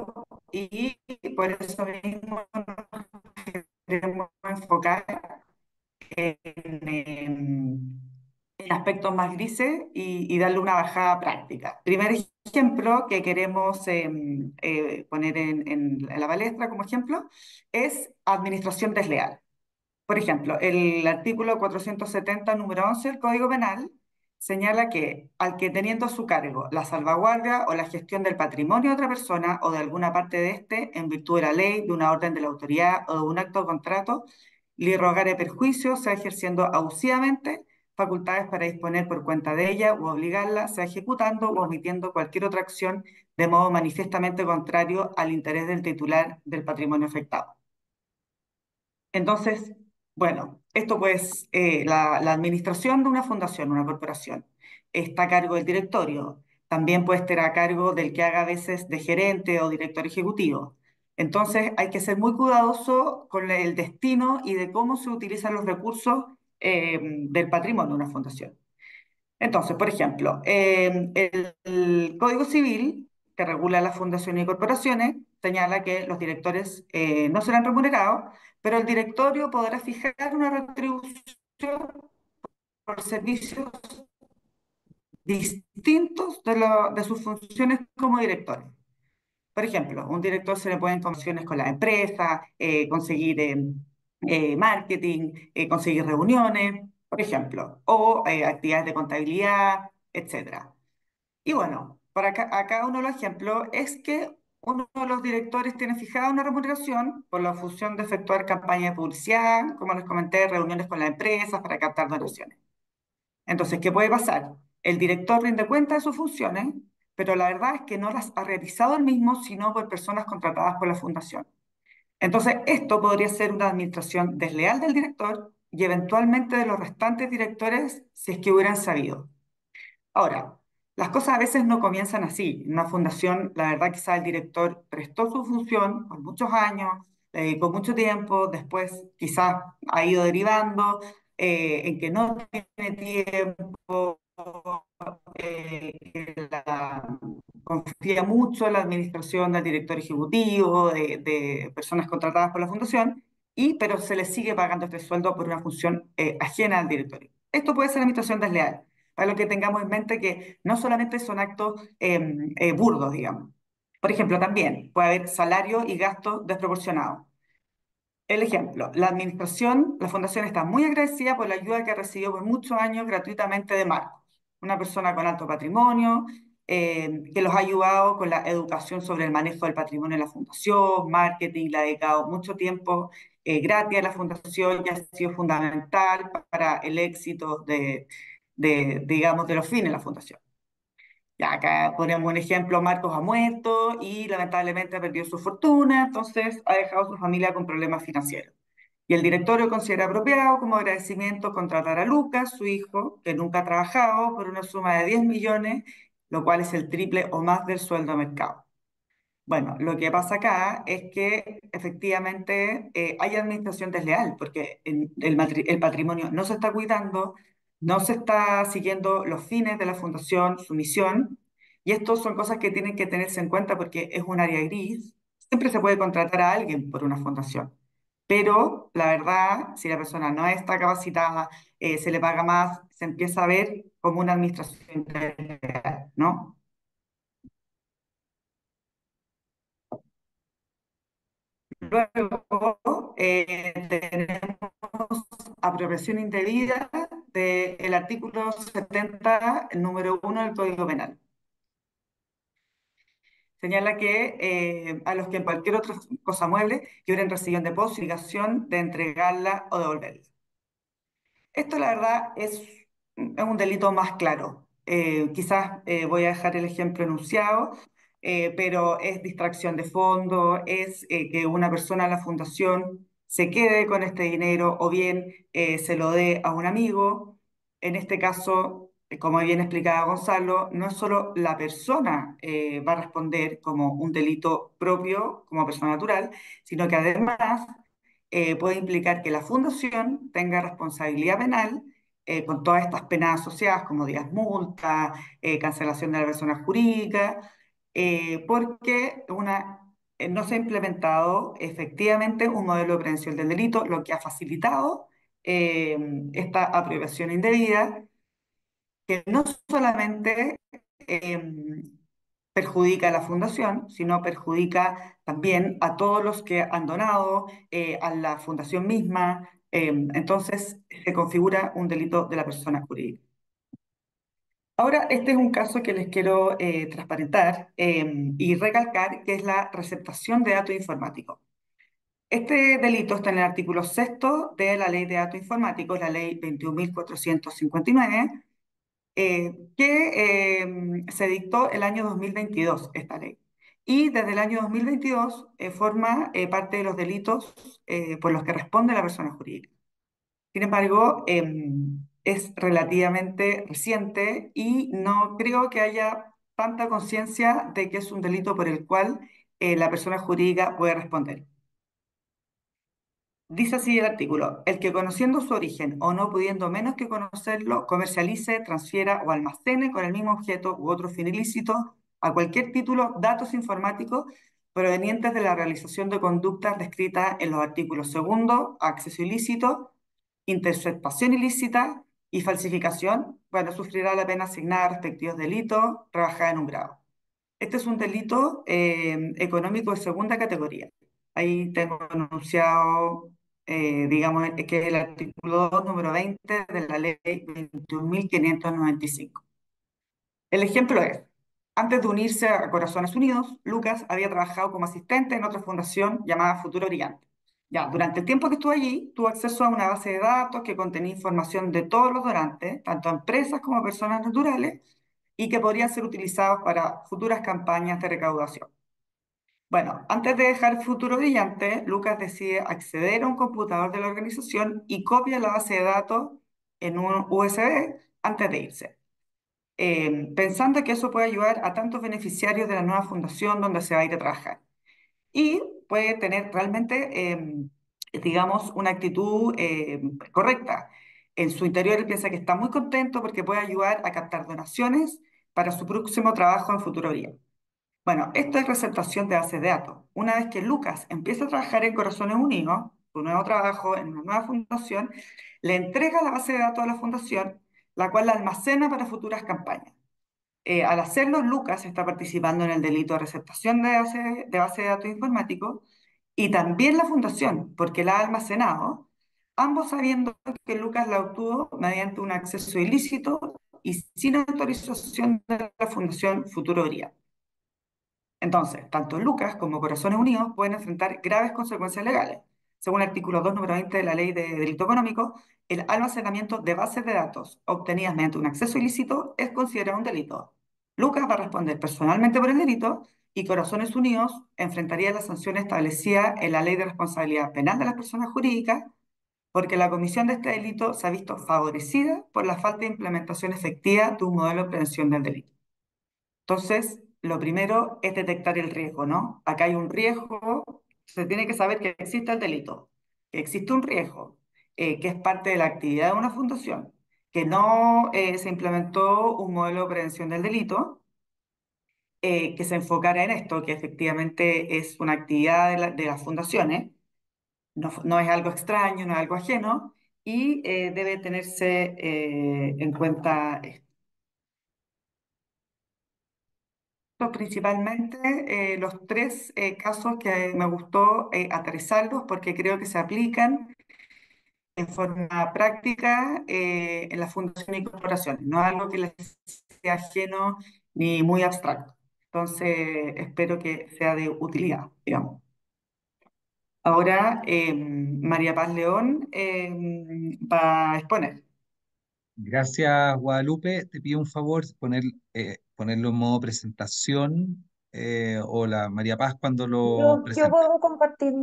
y por eso mismo nos queremos enfocar en aspectos más grises y darle una bajada práctica. Primer ejemplo que queremos poner en la palestra como ejemplo es administración desleal. Por ejemplo, el artículo 470, número 11 del Código Penal señala que al que teniendo a su cargo la salvaguardia o la gestión del patrimonio de otra persona o de alguna parte de éste, en virtud de la ley, de una orden de la autoridad o de un acto de contrato, le rogare perjuicio, sea ejerciendo abusivamente facultades para disponer por cuenta de ella o obligarla, sea ejecutando o omitiendo cualquier otra acción de modo manifiestamente contrario al interés del titular del patrimonio afectado. Entonces, bueno, esto pues, la administración de una fundación, una corporación, está a cargo del directorio. También puede estar a cargo del que haga a veces de gerente o director ejecutivo. Entonces, hay que ser muy cuidadoso con el destino y de cómo se utilizan los recursos del patrimonio de una fundación. Entonces, por ejemplo, el Código Civil, que regula las fundaciones y corporaciones, señala que los directores no serán remunerados, pero el directorio podrá fijar una retribución por servicios distintos de sus funciones como director. Por ejemplo, a un director se le pueden conexiones con la empresa, conseguir marketing, conseguir reuniones, por ejemplo, o actividades de contabilidad, etcétera. Y bueno, a cada uno de los ejemplos es que uno de los directores tiene fijada una remuneración por la función de efectuar campaña de publicidad, como les comenté, reuniones con las empresas para captar donaciones. Entonces, ¿qué puede pasar? El director rinde cuenta de sus funciones, pero la verdad es que no las ha realizado él mismo, sino por personas contratadas por la fundación. Entonces, esto podría ser una administración desleal del director y eventualmente de los restantes directores si es que hubieran sabido. Ahora, las cosas a veces no comienzan así. En una fundación, la verdad, quizá el director prestó su función por muchos años, le dedicó mucho tiempo, después quizás ha ido derivando en que no tiene tiempo, confía mucho en la administración del director ejecutivo, de personas contratadas por la fundación, pero se le sigue pagando este sueldo por una función ajena al directorio. Esto puede ser administración desleal, para lo que tengamos en mente que no solamente son actos burdos, digamos. Por ejemplo, también puede haber salario y gastos desproporcionados. El ejemplo, la fundación está muy agradecida por la ayuda que ha recibido por muchos años gratuitamente de Marcos, una persona con alto patrimonio, que los ha ayudado con la educación sobre el manejo del patrimonio de la fundación, marketing, le ha dedicado mucho tiempo gratis a la fundación y ha sido fundamental para el éxito digamos, de los fines de la fundación. Ya acá ponemos un ejemplo, Marcos ha muerto y lamentablemente ha perdido su fortuna, entonces ha dejado a su familia con problemas financieros. Y el directorio considera apropiado como agradecimiento contratar a Lucas, su hijo, que nunca ha trabajado, por una suma de 10 millones, lo cual es el triple o más del sueldo de mercado. Bueno, lo que pasa acá es que efectivamente hay administración desleal, porque el patrimonio no se está cuidando, no se está siguiendo los fines de la fundación, su misión, y esto son cosas que tienen que tenerse en cuenta porque es un área gris. Siempre se puede contratar a alguien por una fundación, pero la verdad, si la persona no está capacitada, se le paga más, se empieza a ver como una administración desleal, ¿no? Luego tenemos apropiación indebida del artículo 70, el número 1 del Código Penal. Señala que a los que en cualquier otra cosa mueble que hubieran recibido en depósito, obligación de entregarla o devolverla. Esto, la verdad, es un delito más claro. Quizás voy a dejar el ejemplo enunciado, pero es distracción de fondo, es que una persona de la fundación se quede con este dinero o bien se lo dé a un amigo. En este caso, como bien explicaba Gonzalo, no es solo la persona va a responder como un delito propio, como persona natural, sino que además puede implicar que la fundación tenga responsabilidad penal con todas estas penas asociadas, como días multa, cancelación de la persona jurídica, porque no se ha implementado efectivamente un modelo de prevención del delito, lo que ha facilitado eh, esta apropiación indebida que no solamente eh, perjudica a la fundación, sino perjudica también a todos los que han donado, a la fundación misma. Entonces, se configura un delito de la persona jurídica. Ahora, este es un caso que les quiero transparentar y recalcar, que es la receptación de datos informáticos. Este delito está en el artículo sexto de la Ley de Datos Informáticos, la Ley 21.459, que se dictó el año 2022 esta ley. Y desde el año 2022 forma parte de los delitos por los que responde la persona jurídica. Sin embargo, es relativamente reciente y no creo que haya tanta conciencia de que es un delito por el cual la persona jurídica puede responder. Dice así el artículo: el que conociendo su origen o no pudiendo menos que conocerlo, comercialice, transfiera o almacene con el mismo objeto u otro fin ilícito a cualquier título datos informáticos provenientes de la realización de conductas descritas en los artículos segundo, acceso ilícito, interceptación ilícita y falsificación, bueno, sufrirá la pena asignada a respectivos delitos, rebajada en un grado. Este es un delito económico de segunda categoría. Ahí tengo anunciado, digamos, que es el artículo 2, número 20 de la ley 21.595. El ejemplo es: antes de unirse a Corazones Unidos, Lucas había trabajado como asistente en otra fundación llamada Futuro Brillante. Ya, durante el tiempo que estuvo allí, tuvo acceso a una base de datos que contenía información de todos los donantes, tanto empresas como personas naturales, y que podrían ser utilizados para futuras campañas de recaudación. Bueno, antes de dejar Futuro Brillante, Lucas decide acceder a un computador de la organización y copia la base de datos en un USB antes de irse, pensando que eso puede ayudar a tantos beneficiarios de la nueva fundación donde se va a ir a trabajar. Y puede tener realmente, digamos, una actitud correcta. En su interior él piensa que está muy contento porque puede ayudar a captar donaciones para su próximo trabajo en Futuro Brillante. Bueno, esto es receptación de bases de datos. Una vez que Lucas empieza a trabajar en Corazones Unidos, su nuevo trabajo en una nueva fundación, le entrega la base de datos a la fundación, la cual la almacena para futuras campañas. Al hacerlo, Lucas está participando en el delito de receptación de base de datos informáticos y también la fundación, porque la ha almacenado, ambos sabiendo que Lucas la obtuvo mediante un acceso ilícito y sin autorización de la Fundación Futuro Brillante. Entonces, tanto Lucas como Corazones Unidos pueden enfrentar graves consecuencias legales. Según el artículo 2, número 20 de la Ley de Delito Económico, el almacenamiento de bases de datos obtenidas mediante un acceso ilícito es considerado un delito. Lucas va a responder personalmente por el delito y Corazones Unidos enfrentaría las sanciones establecidas en la Ley de Responsabilidad Penal de las Personas Jurídicas, porque la comisión de este delito se ha visto favorecida por la falta de implementación efectiva de un modelo de prevención del delito. Entonces, lo primero es detectar el riesgo, ¿no? Acá hay un riesgo, se tiene que saber que existe el delito, que existe un riesgo, que es parte de la actividad de una fundación, que no se implementó un modelo de prevención del delito, que se enfocara en esto, que efectivamente es una actividad de las fundaciones, no es algo extraño, no es algo ajeno, y debe tenerse en cuenta esto. Principalmente los tres casos que me gustó aterrizarlos porque creo que se aplican en forma práctica en las fundaciones y corporaciones, no es algo que les sea ajeno ni muy abstracto. Entonces, espero que sea de utilidad, digamos. Ahora, María Paz León va a exponer. Gracias, Guadalupe. Te pido un favor, ponerlo en modo presentación, o la María Paz cuando lo Yo presente. puedo compartir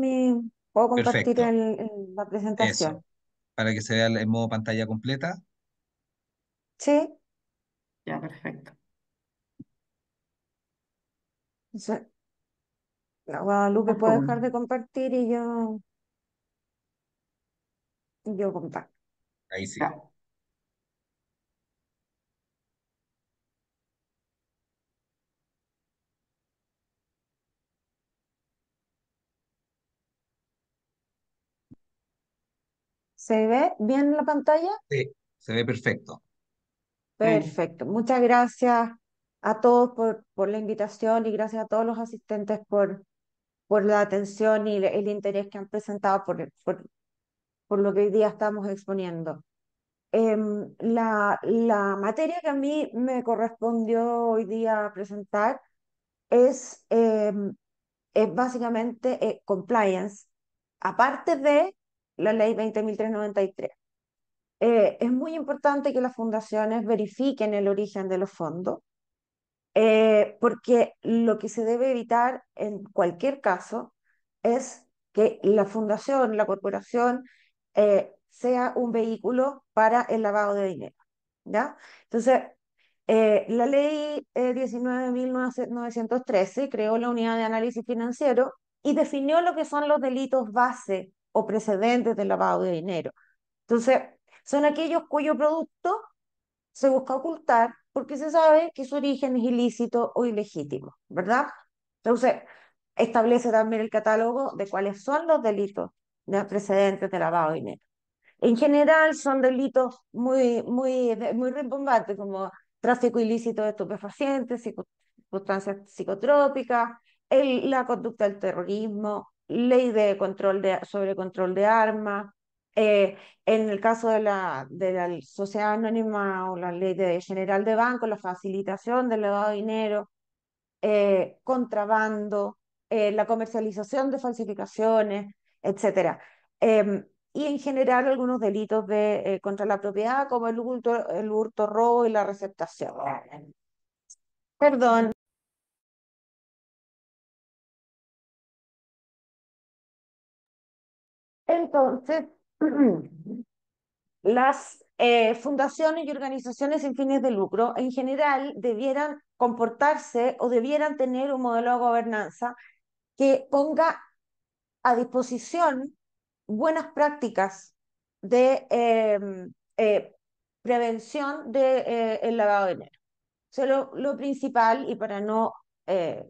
Perfecto, la eso, presentación. para que se vea en modo pantalla completa. ¿Sí? Ya, perfecto. Entonces, la Guadalupe puede dejar de compartir y yo comparto. Ahí sí. Ya. ¿Se ve bien la pantalla? Sí, se ve perfecto. Sí. Perfecto. Muchas gracias a todos por la invitación y gracias a todos los asistentes por la atención y el interés que han presentado por lo que hoy día estamos exponiendo. La materia que a mí me correspondió hoy día presentar es básicamente compliance, aparte de la ley 20.393. Es muy importante que las fundaciones verifiquen el origen de los fondos, porque lo que se debe evitar en cualquier caso es que la fundación, la corporación, sea un vehículo para el lavado de dinero, ¿ya? Entonces, la ley 19.913 creó la unidad de análisis financiero y definió lo que son los delitos base o precedentes del lavado de dinero. Entonces, son aquellos cuyo producto se busca ocultar porque se sabe que su origen es ilícito o ilegítimo, ¿verdad? Entonces, establece también el catálogo de cuáles son los delitos, ¿ya?, precedentes de lavado de dinero. En general son delitos muy rimbombantes, como tráfico ilícito de estupefacientes, sustancias psicotrópicas, la conducta del terrorismo, ley de sobre control de armas, eh, en el caso de la sociedad anónima o la ley general de banco, la facilitación del lavado de dinero, contrabando, la comercialización de falsificaciones, etcétera. Y en general algunos delitos contra la propiedad, como el hurto, robo y la receptación. Perdón. Entonces, las fundaciones y organizaciones sin fines de lucro en general debieran comportarse o debieran tener un modelo de gobernanza que ponga a disposición buenas prácticas de prevención del lavado de dinero. O sea, lo principal, y para no,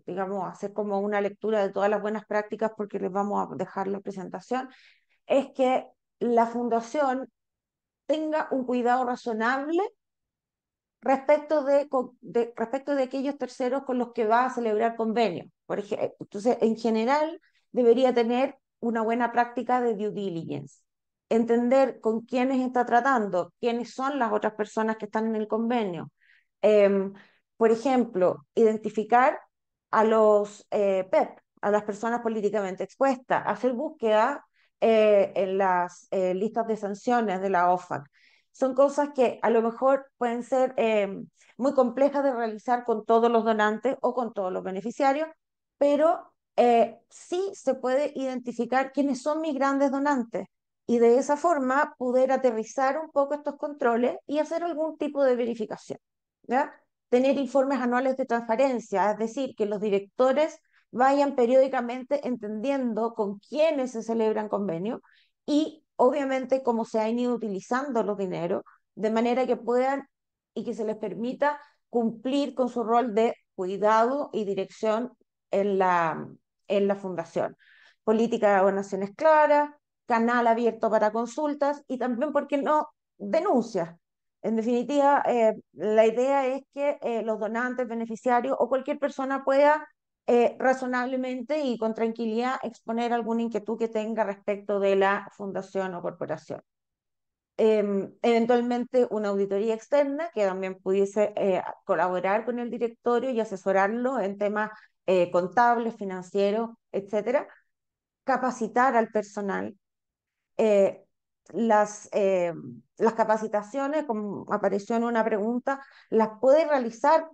digamos, hacer como una lectura de todas las buenas prácticas, porque les vamos a dejar la presentación, es que la fundación tenga un cuidado razonable respecto de aquellos terceros con los que va a celebrar convenios. Por ejemplo, entonces, en general, debería tener una buena práctica de due diligence, entender con quiénes está tratando, quiénes son las otras personas que están en el convenio. Em, por ejemplo, identificar a los PEP, a las personas políticamente expuestas, hacer búsqueda en las listas de sanciones de la OFAC. Son cosas que a lo mejor pueden ser muy complejas de realizar con todos los donantes o con todos los beneficiarios, pero sí se puede identificar quiénes son mis grandes donantes y de esa forma poder aterrizar un poco estos controles y hacer algún tipo de verificación, ¿ya? Tener informes anuales de transparencia, es decir, que los directores vayan periódicamente entendiendo con quiénes se celebran convenios y obviamente cómo se han ido utilizando los dineros, de manera que puedan y que se les permita cumplir con su rol de cuidado y dirección en la fundación. Política de donaciones clara, canal abierto para consultas y también, ¿por qué no?, denuncias. En definitiva, la idea es que los donantes, beneficiarios o cualquier persona pueda razonablemente y con tranquilidad exponer alguna inquietud que tenga respecto de la fundación o corporación. Eventualmente una auditoría externa que también pudiese colaborar con el directorio y asesorarlo en temas contables, financieros, etcétera. Capacitar al personal. eh, las capacitaciones, como apareció en una pregunta, las puede realizar,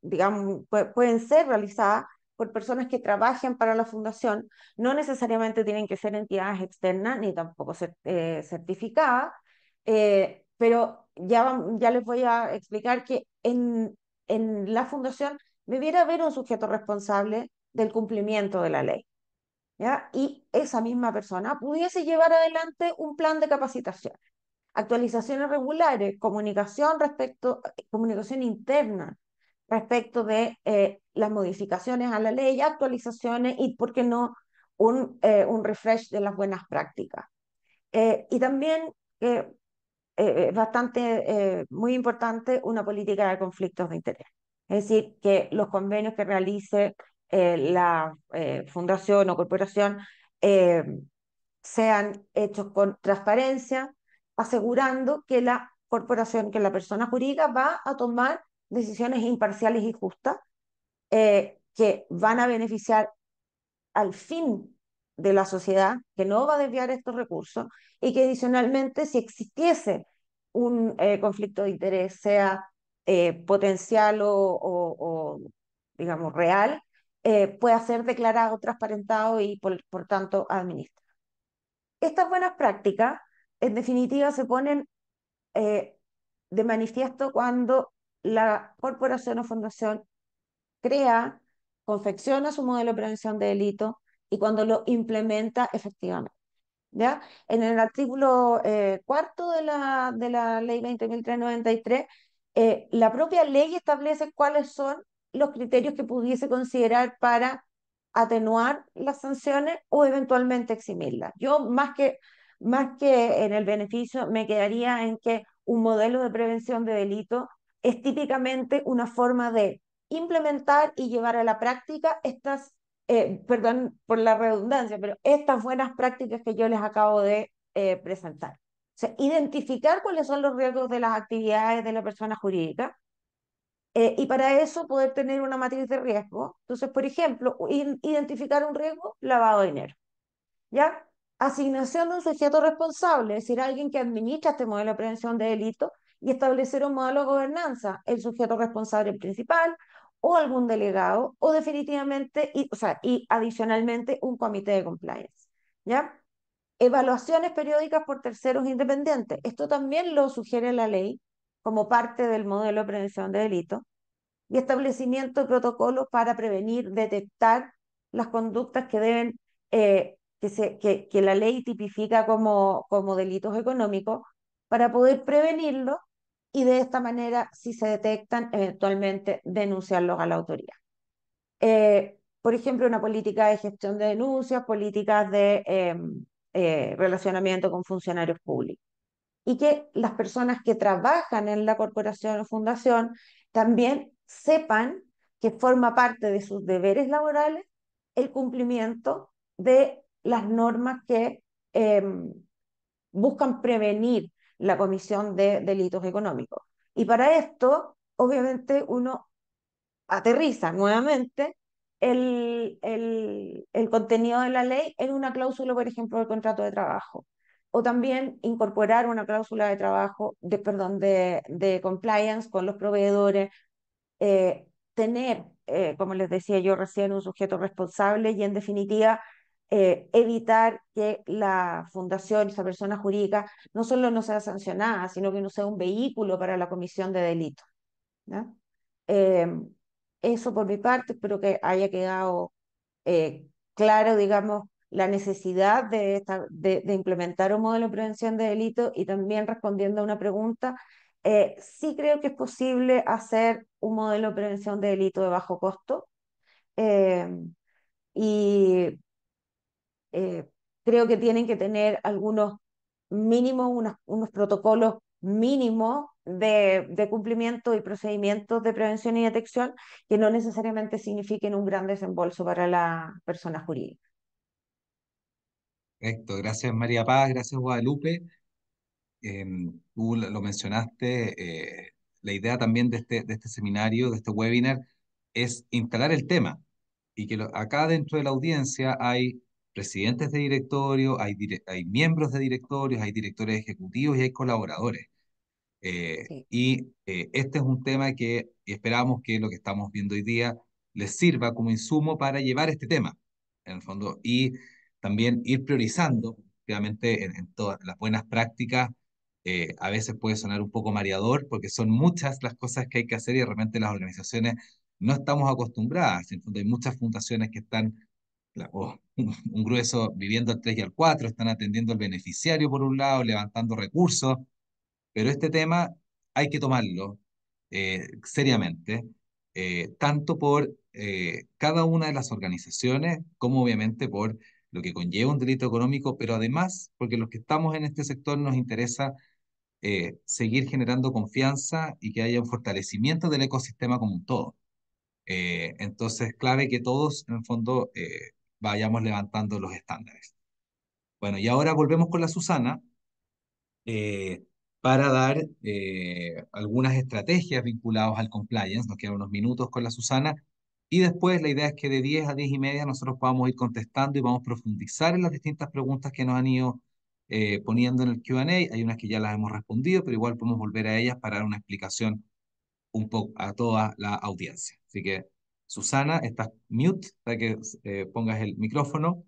digamos, pueden ser realizadas por personas que trabajen para la fundación, no necesariamente tienen que ser entidades externas ni tampoco certificadas, pero ya les voy a explicar que en la fundación debiera haber un sujeto responsable del cumplimiento de la ley, ¿ya? Y esa misma persona pudiese llevar adelante un plan de capacitación, actualizaciones regulares, comunicación interna respecto de las modificaciones a la ley, actualizaciones y, ¿por qué no?, un refresh de las buenas prácticas. Y también muy importante, una política de conflictos de interés. Es decir, que los convenios que realice la fundación o corporación eh, sean hechos con transparencia, asegurando que la corporación, que la persona jurídica va a tomar decisiones imparciales y justas que van a beneficiar al fin de la sociedad, que no va a desviar estos recursos y que adicionalmente, si existiese un conflicto de interés, sea potencial o, digamos, real, pueda ser declarado, transparentado y por tanto administrado. Estas buenas prácticas, en definitiva, se ponen eh, de manifiesto cuando la corporación o fundación crea, confecciona su modelo de prevención de delito y cuando lo implementa efectivamente. ¿Ya? En el artículo cuarto de la ley 20.393, la propia ley establece cuáles son los criterios que pudiese considerar para atenuar las sanciones o eventualmente eximirlas. Yo más que en el beneficio me quedaría en que un modelo de prevención de delito es típicamente una forma de implementar y llevar a la práctica perdón por la redundancia, pero estas buenas prácticas que yo les acabo de presentar. O sea, identificar cuáles son los riesgos de las actividades de la persona jurídica y para eso poder tener una matriz de riesgo. Entonces, por ejemplo, identificar un riesgo, lavado de dinero. ¿Ya? Asignación de un sujeto responsable, es decir, alguien que administra este modelo de prevención de delitos y establecer un modelo de gobernanza, el sujeto responsable principal o algún delegado o definitivamente, y adicionalmente un comité de compliance. ¿Ya? Evaluaciones periódicas por terceros independientes. Esto también lo sugiere la ley como parte del modelo de prevención de delitos y establecimiento de protocolos para prevenir, detectar las conductas que deben, que la ley tipifica como delitos económicos, para poder prevenirlos y de esta manera, si se detectan, eventualmente denunciarlos a la autoridad. Por ejemplo, una política de gestión de denuncias, políticas de relacionamiento con funcionarios públicos y que las personas que trabajan en la corporación o fundación también sepan que forma parte de sus deberes laborales el cumplimiento de las normas que eh, buscan prevenir la comisión de delitos económicos. Y para esto, obviamente, uno aterriza nuevamente el contenido de la ley en una cláusula, por ejemplo, del contrato de trabajo. O también incorporar una cláusula de trabajo, de compliance con los proveedores, tener, como les decía yo recién, un sujeto responsable y en definitiva evitar que la fundación, esa persona jurídica, no solo no sea sancionada, sino que no sea un vehículo para la comisión de delitos. ¿Ya? Eh, Eso por mi parte, espero que haya quedado claro, digamos, la necesidad de implementar un modelo de prevención de delitos y también respondiendo a una pregunta, sí creo que es posible hacer un modelo de prevención de delito de bajo costo eh, y creo que tienen que tener algunos mínimos, unos protocolos mínimos de cumplimiento y procedimientos de prevención y detección que no necesariamente signifiquen un gran desembolso para la persona jurídica. Correcto, gracias María Paz, gracias Guadalupe. Tú lo mencionaste, la idea también de este seminario, de este webinar, es instalar el tema y que acá dentro de la audiencia hay presidentes de directorio, hay miembros de directorios, hay directores ejecutivos y hay colaboradores. Sí. Este es un tema que y esperamos que lo que estamos viendo hoy día les sirva como insumo para llevar este tema, en el fondo, y también ir priorizando, obviamente, en todas las buenas prácticas A veces puede sonar un poco mareador porque son muchas las cosas que hay que hacer y de repente las organizaciones no estamos acostumbradas. En fondo hay muchas fundaciones que están, un grueso viviendo al 3 y al 4, están atendiendo al beneficiario por un lado, levantando recursos, pero este tema hay que tomarlo seriamente, tanto por cada una de las organizaciones, como obviamente por lo que conlleva un delito económico, pero además porque los que estamos en este sector nos interesa seguir generando confianza y que haya un fortalecimiento del ecosistema como un todo. Entonces, clave que todos, en el fondo, vayamos levantando los estándares. Bueno, y ahora volvemos con la Susana eh, para dar algunas estrategias vinculadas al compliance. Nos quedan unos minutos con la Susana. Y después la idea es que de 10 a 10 y media nosotros podamos ir contestando y vamos a profundizar en las distintas preguntas que nos han ido poniendo en el Q&A. Hay unas que ya las hemos respondido, pero igual podemos volver a ellas para dar una explicación un poco a toda la audiencia. Así que, Susana, estás mute para que pongas el micrófono.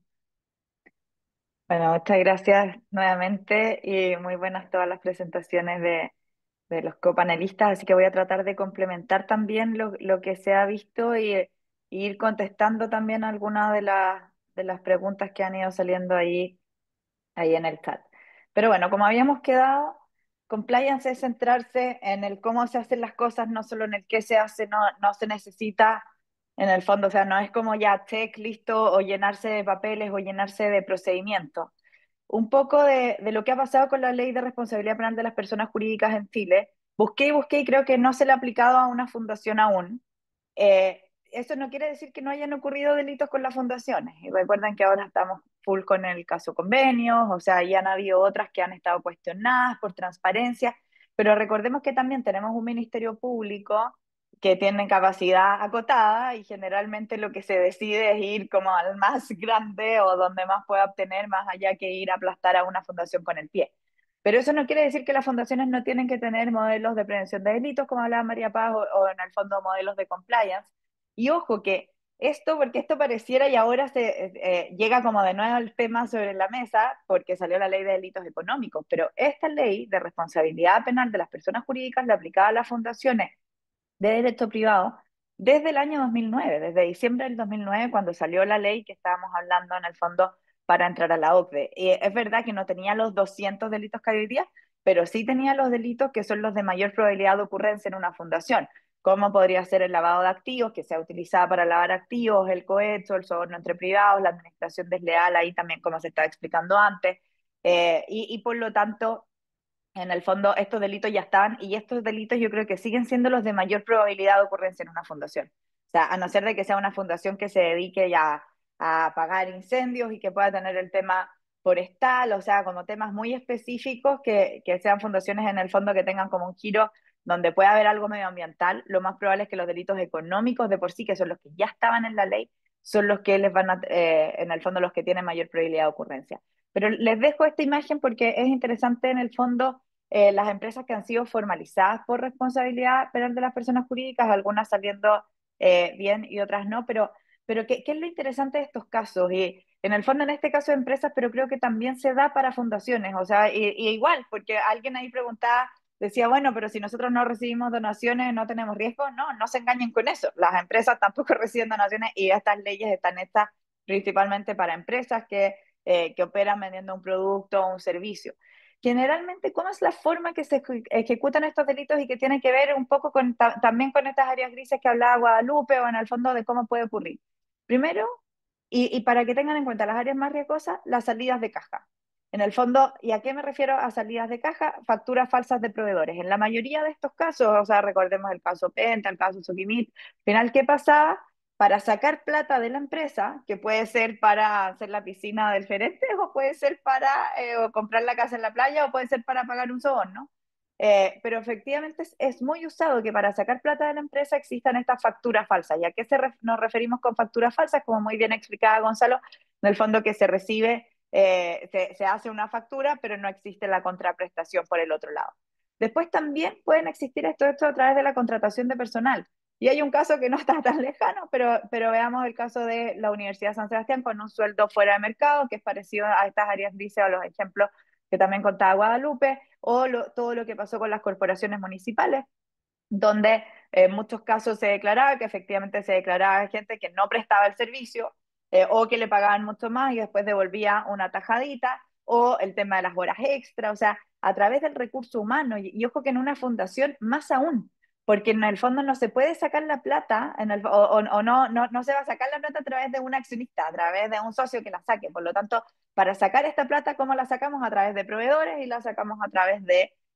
Bueno, muchas gracias nuevamente y muy buenas todas las presentaciones de los copanelistas, así que voy a tratar de complementar también lo que se ha visto y ir contestando también algunas de las preguntas que han ido saliendo ahí en el chat. Pero bueno, como habíamos quedado, compliance es centrarse en el cómo se hacen las cosas, no solo en el qué se hace, no se necesita en el fondo, o sea, no es como ya check, listo, o llenarse de papeles o llenarse de procedimientos. Un poco de lo que ha pasado con la ley de responsabilidad penal de las personas jurídicas en Chile. Busqué y busqué y creo que no se le ha aplicado a una fundación aún. Eso no quiere decir que no hayan ocurrido delitos con las fundaciones. Y recuerden que ahora estamos full con el caso convenios, o sea, ya han habido otras que han estado cuestionadas por transparencia, pero recordemos que también tenemos un ministerio público que tiene capacidad acotada y generalmente lo que se decide es ir como al más grande o donde más pueda obtener, más allá que ir a aplastar a una fundación con el pie. Pero eso no quiere decir que las fundaciones no tienen que tener modelos de prevención de delitos, como hablaba María Paz, o en el fondo modelos de compliance. Y ojo que esto, porque esto pareciera y ahora llega como de nuevo el tema sobre la mesa, porque salió la ley de delitos económicos, pero esta ley de responsabilidad penal de las personas jurídicas la aplicaba a las fundaciones de derecho privado desde el año 2009, desde diciembre del 2009, cuando salió la ley que estábamos hablando en el fondo para entrar a la OCDE. Y es verdad que no tenía los 200 delitos que hay hoy día, pero sí tenía los delitos que son los de mayor probabilidad de ocurrencia en una fundación, como podría ser el lavado de activos, que se ha utilizado para lavar activos, el cohecho, el soborno entre privados, la administración desleal, ahí también como se estaba explicando antes, y por lo tanto en el fondo estos delitos ya estaban y estos delitos yo creo que siguen siendo los de mayor probabilidad de ocurrencia en una fundación. O sea, a no ser de que sea una fundación que se dedique ya a apagar incendios y que pueda tener el tema forestal, o sea, como temas muy específicos que sean fundaciones en el fondo que tengan como un giro donde pueda haber algo medioambiental, lo más probable es que los delitos económicos de por sí, que son los que ya estaban en la ley, son los que les van a, en el fondo, los que tienen mayor probabilidad de ocurrencia. Pero les dejo esta imagen porque es interesante en el fondo las empresas que han sido formalizadas por responsabilidad penal de las personas jurídicas, algunas saliendo bien y otras no, pero ¿qué es lo interesante de estos casos? Y en el fondo en este caso de empresas, pero creo que también se da para fundaciones, o sea, y igual, porque alguien ahí preguntaba, decía, bueno, pero si nosotros no recibimos donaciones, no tenemos riesgo. No, no se engañen con eso. Las empresas tampoco reciben donaciones y estas leyes están hechas principalmente para empresas que operan vendiendo un producto o un servicio. Generalmente, ¿cómo es la forma que se ejecutan estos delitos y que tiene que ver un poco con, también con estas áreas grises que hablaba Guadalupe o en el fondo de cómo puede ocurrir? Primero, y para que tengan en cuenta las áreas más riesgosas, las salidas de caja. En el fondo, ¿y a qué me refiero a salidas de caja? Facturas falsas de proveedores. En la mayoría de estos casos, o sea, recordemos el caso Penta, el caso Sokimit, al final, ¿qué pasaba? Para sacar plata de la empresa, que puede ser para hacer la piscina del gerente, o puede ser para o comprar la casa en la playa, o puede ser para pagar un soborno. Pero efectivamente es muy usado que para sacar plata de la empresa existan estas facturas falsas. ¿Y a qué nos referimos con facturas falsas? Como muy bien explicaba Gonzalo, en el fondo que se recibe, se hace una factura, pero no existe la contraprestación por el otro lado. Después también pueden existir esto a través de la contratación de personal. Y hay un caso que no está tan lejano, pero veamos el caso de la Universidad de San Sebastián con un sueldo fuera de mercado, que es parecido a estas áreas grises, a los ejemplos que también contaba Guadalupe, o todo lo que pasó con las corporaciones municipales, donde en muchos casos se declaraba que efectivamente se declaraba gente que no prestaba el servicio, o que le pagaban mucho más y después devolvía una tajadita, o el tema de las horas extra, o sea, a través del recurso humano, y ojo que en una fundación más aún, porque en el fondo no se puede sacar la plata, o no se va a sacar la plata a través de un accionista, a través de un socio que la saque. Por lo tanto, para sacar esta plata, ¿cómo la sacamos? A través de proveedores y la sacamos a través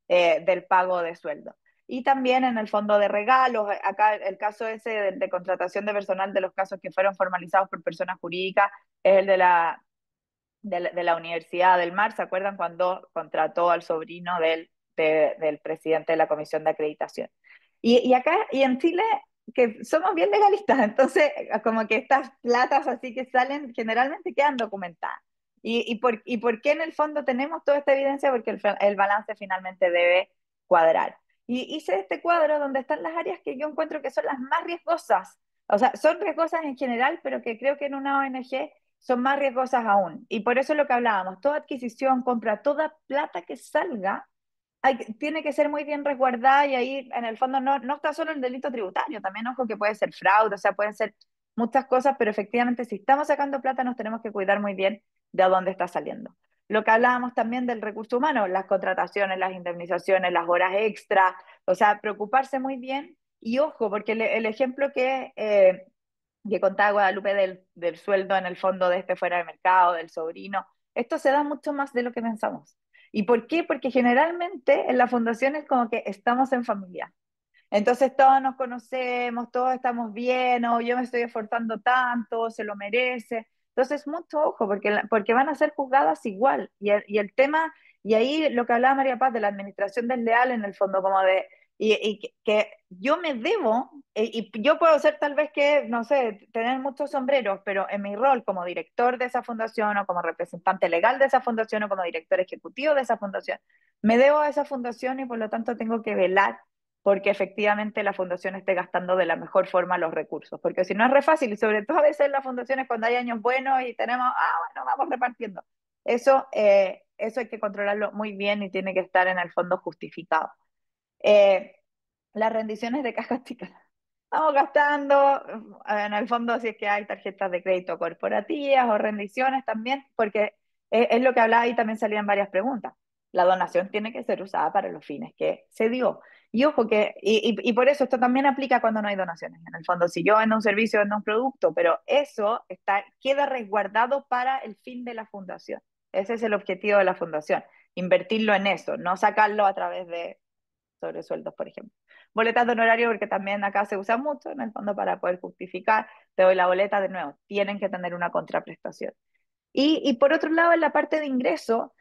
del pago de sueldo. Y también en el fondo de regalos, acá el caso ese de contratación de personal de los casos que fueron formalizados por personas jurídicas es el de la Universidad del Mar. ¿Se acuerdan cuando contrató al sobrino del presidente de la Comisión de Acreditación? Y acá, y en Chile, que somos bien legalistas, entonces como que estas platas así que salen generalmente quedan documentadas. ¿Y por qué en el fondo tenemos toda esta evidencia? Porque el balance finalmente debe cuadrar. Y hice este cuadro donde están las áreas que yo encuentro que son las más riesgosas. O sea, son riesgosas en general, pero que creo que en una ONG son más riesgosas aún. Y por eso es lo que hablábamos, toda adquisición, compra, toda plata que salga, tiene que ser muy bien resguardada, y ahí en el fondo no está solo el delito tributario, también ojo que puede ser fraude, o sea, pueden ser muchas cosas, pero efectivamente si estamos sacando plata nos tenemos que cuidar muy bien de a dónde está saliendo. Lo que hablábamos también del recurso humano, las contrataciones, las indemnizaciones, las horas extra, o sea, preocuparse muy bien. Y ojo, porque el ejemplo que contaba Guadalupe del sueldo en el fondo de este fuera de mercado, del sobrino, esto se da mucho más de lo que pensamos. ¿Y por qué? Porque generalmente en la fundación es como que estamos en familia. Entonces todos nos conocemos, todos estamos bien, o yo me estoy esforzando tanto, se lo merece. Entonces, mucho ojo, porque van a ser juzgadas igual. Y el tema, y ahí lo que hablaba María Paz de la administración desleal en el fondo, como de, y que yo me debo, y yo puedo ser tal vez que, no sé, tener muchos sombreros, pero en mi rol como director de esa fundación, o como representante legal de esa fundación, o como director ejecutivo de esa fundación, me debo a esa fundación, y por lo tanto tengo que velar porque efectivamente la fundación esté gastando de la mejor forma los recursos, porque si no es re fácil, y sobre todo a veces en las fundaciones cuando hay años buenos y tenemos, bueno, vamos repartiendo. Eso hay que controlarlo muy bien y tiene que estar en el fondo justificado. Eh, las rendiciones de cajas chicas. Estamos gastando, en el fondo, si es que hay tarjetas de crédito corporativas o rendiciones también, porque es lo que hablaba y también salían varias preguntas. La donación tiene que ser usada para los fines que se dio. Y ojo que, y por eso esto también aplica cuando no hay donaciones. En el fondo, si yo vendo un servicio, vendo un producto, pero eso queda resguardado para el fin de la fundación. Ese es el objetivo de la fundación, invertirlo en eso, no sacarlo a través de sobresueldos, por ejemplo. Boletas de honorario, porque también acá se usa mucho, en el fondo, para poder justificar, te doy la boleta de nuevo, tienen que tener una contraprestación. Y por otro lado, en la parte de ingreso,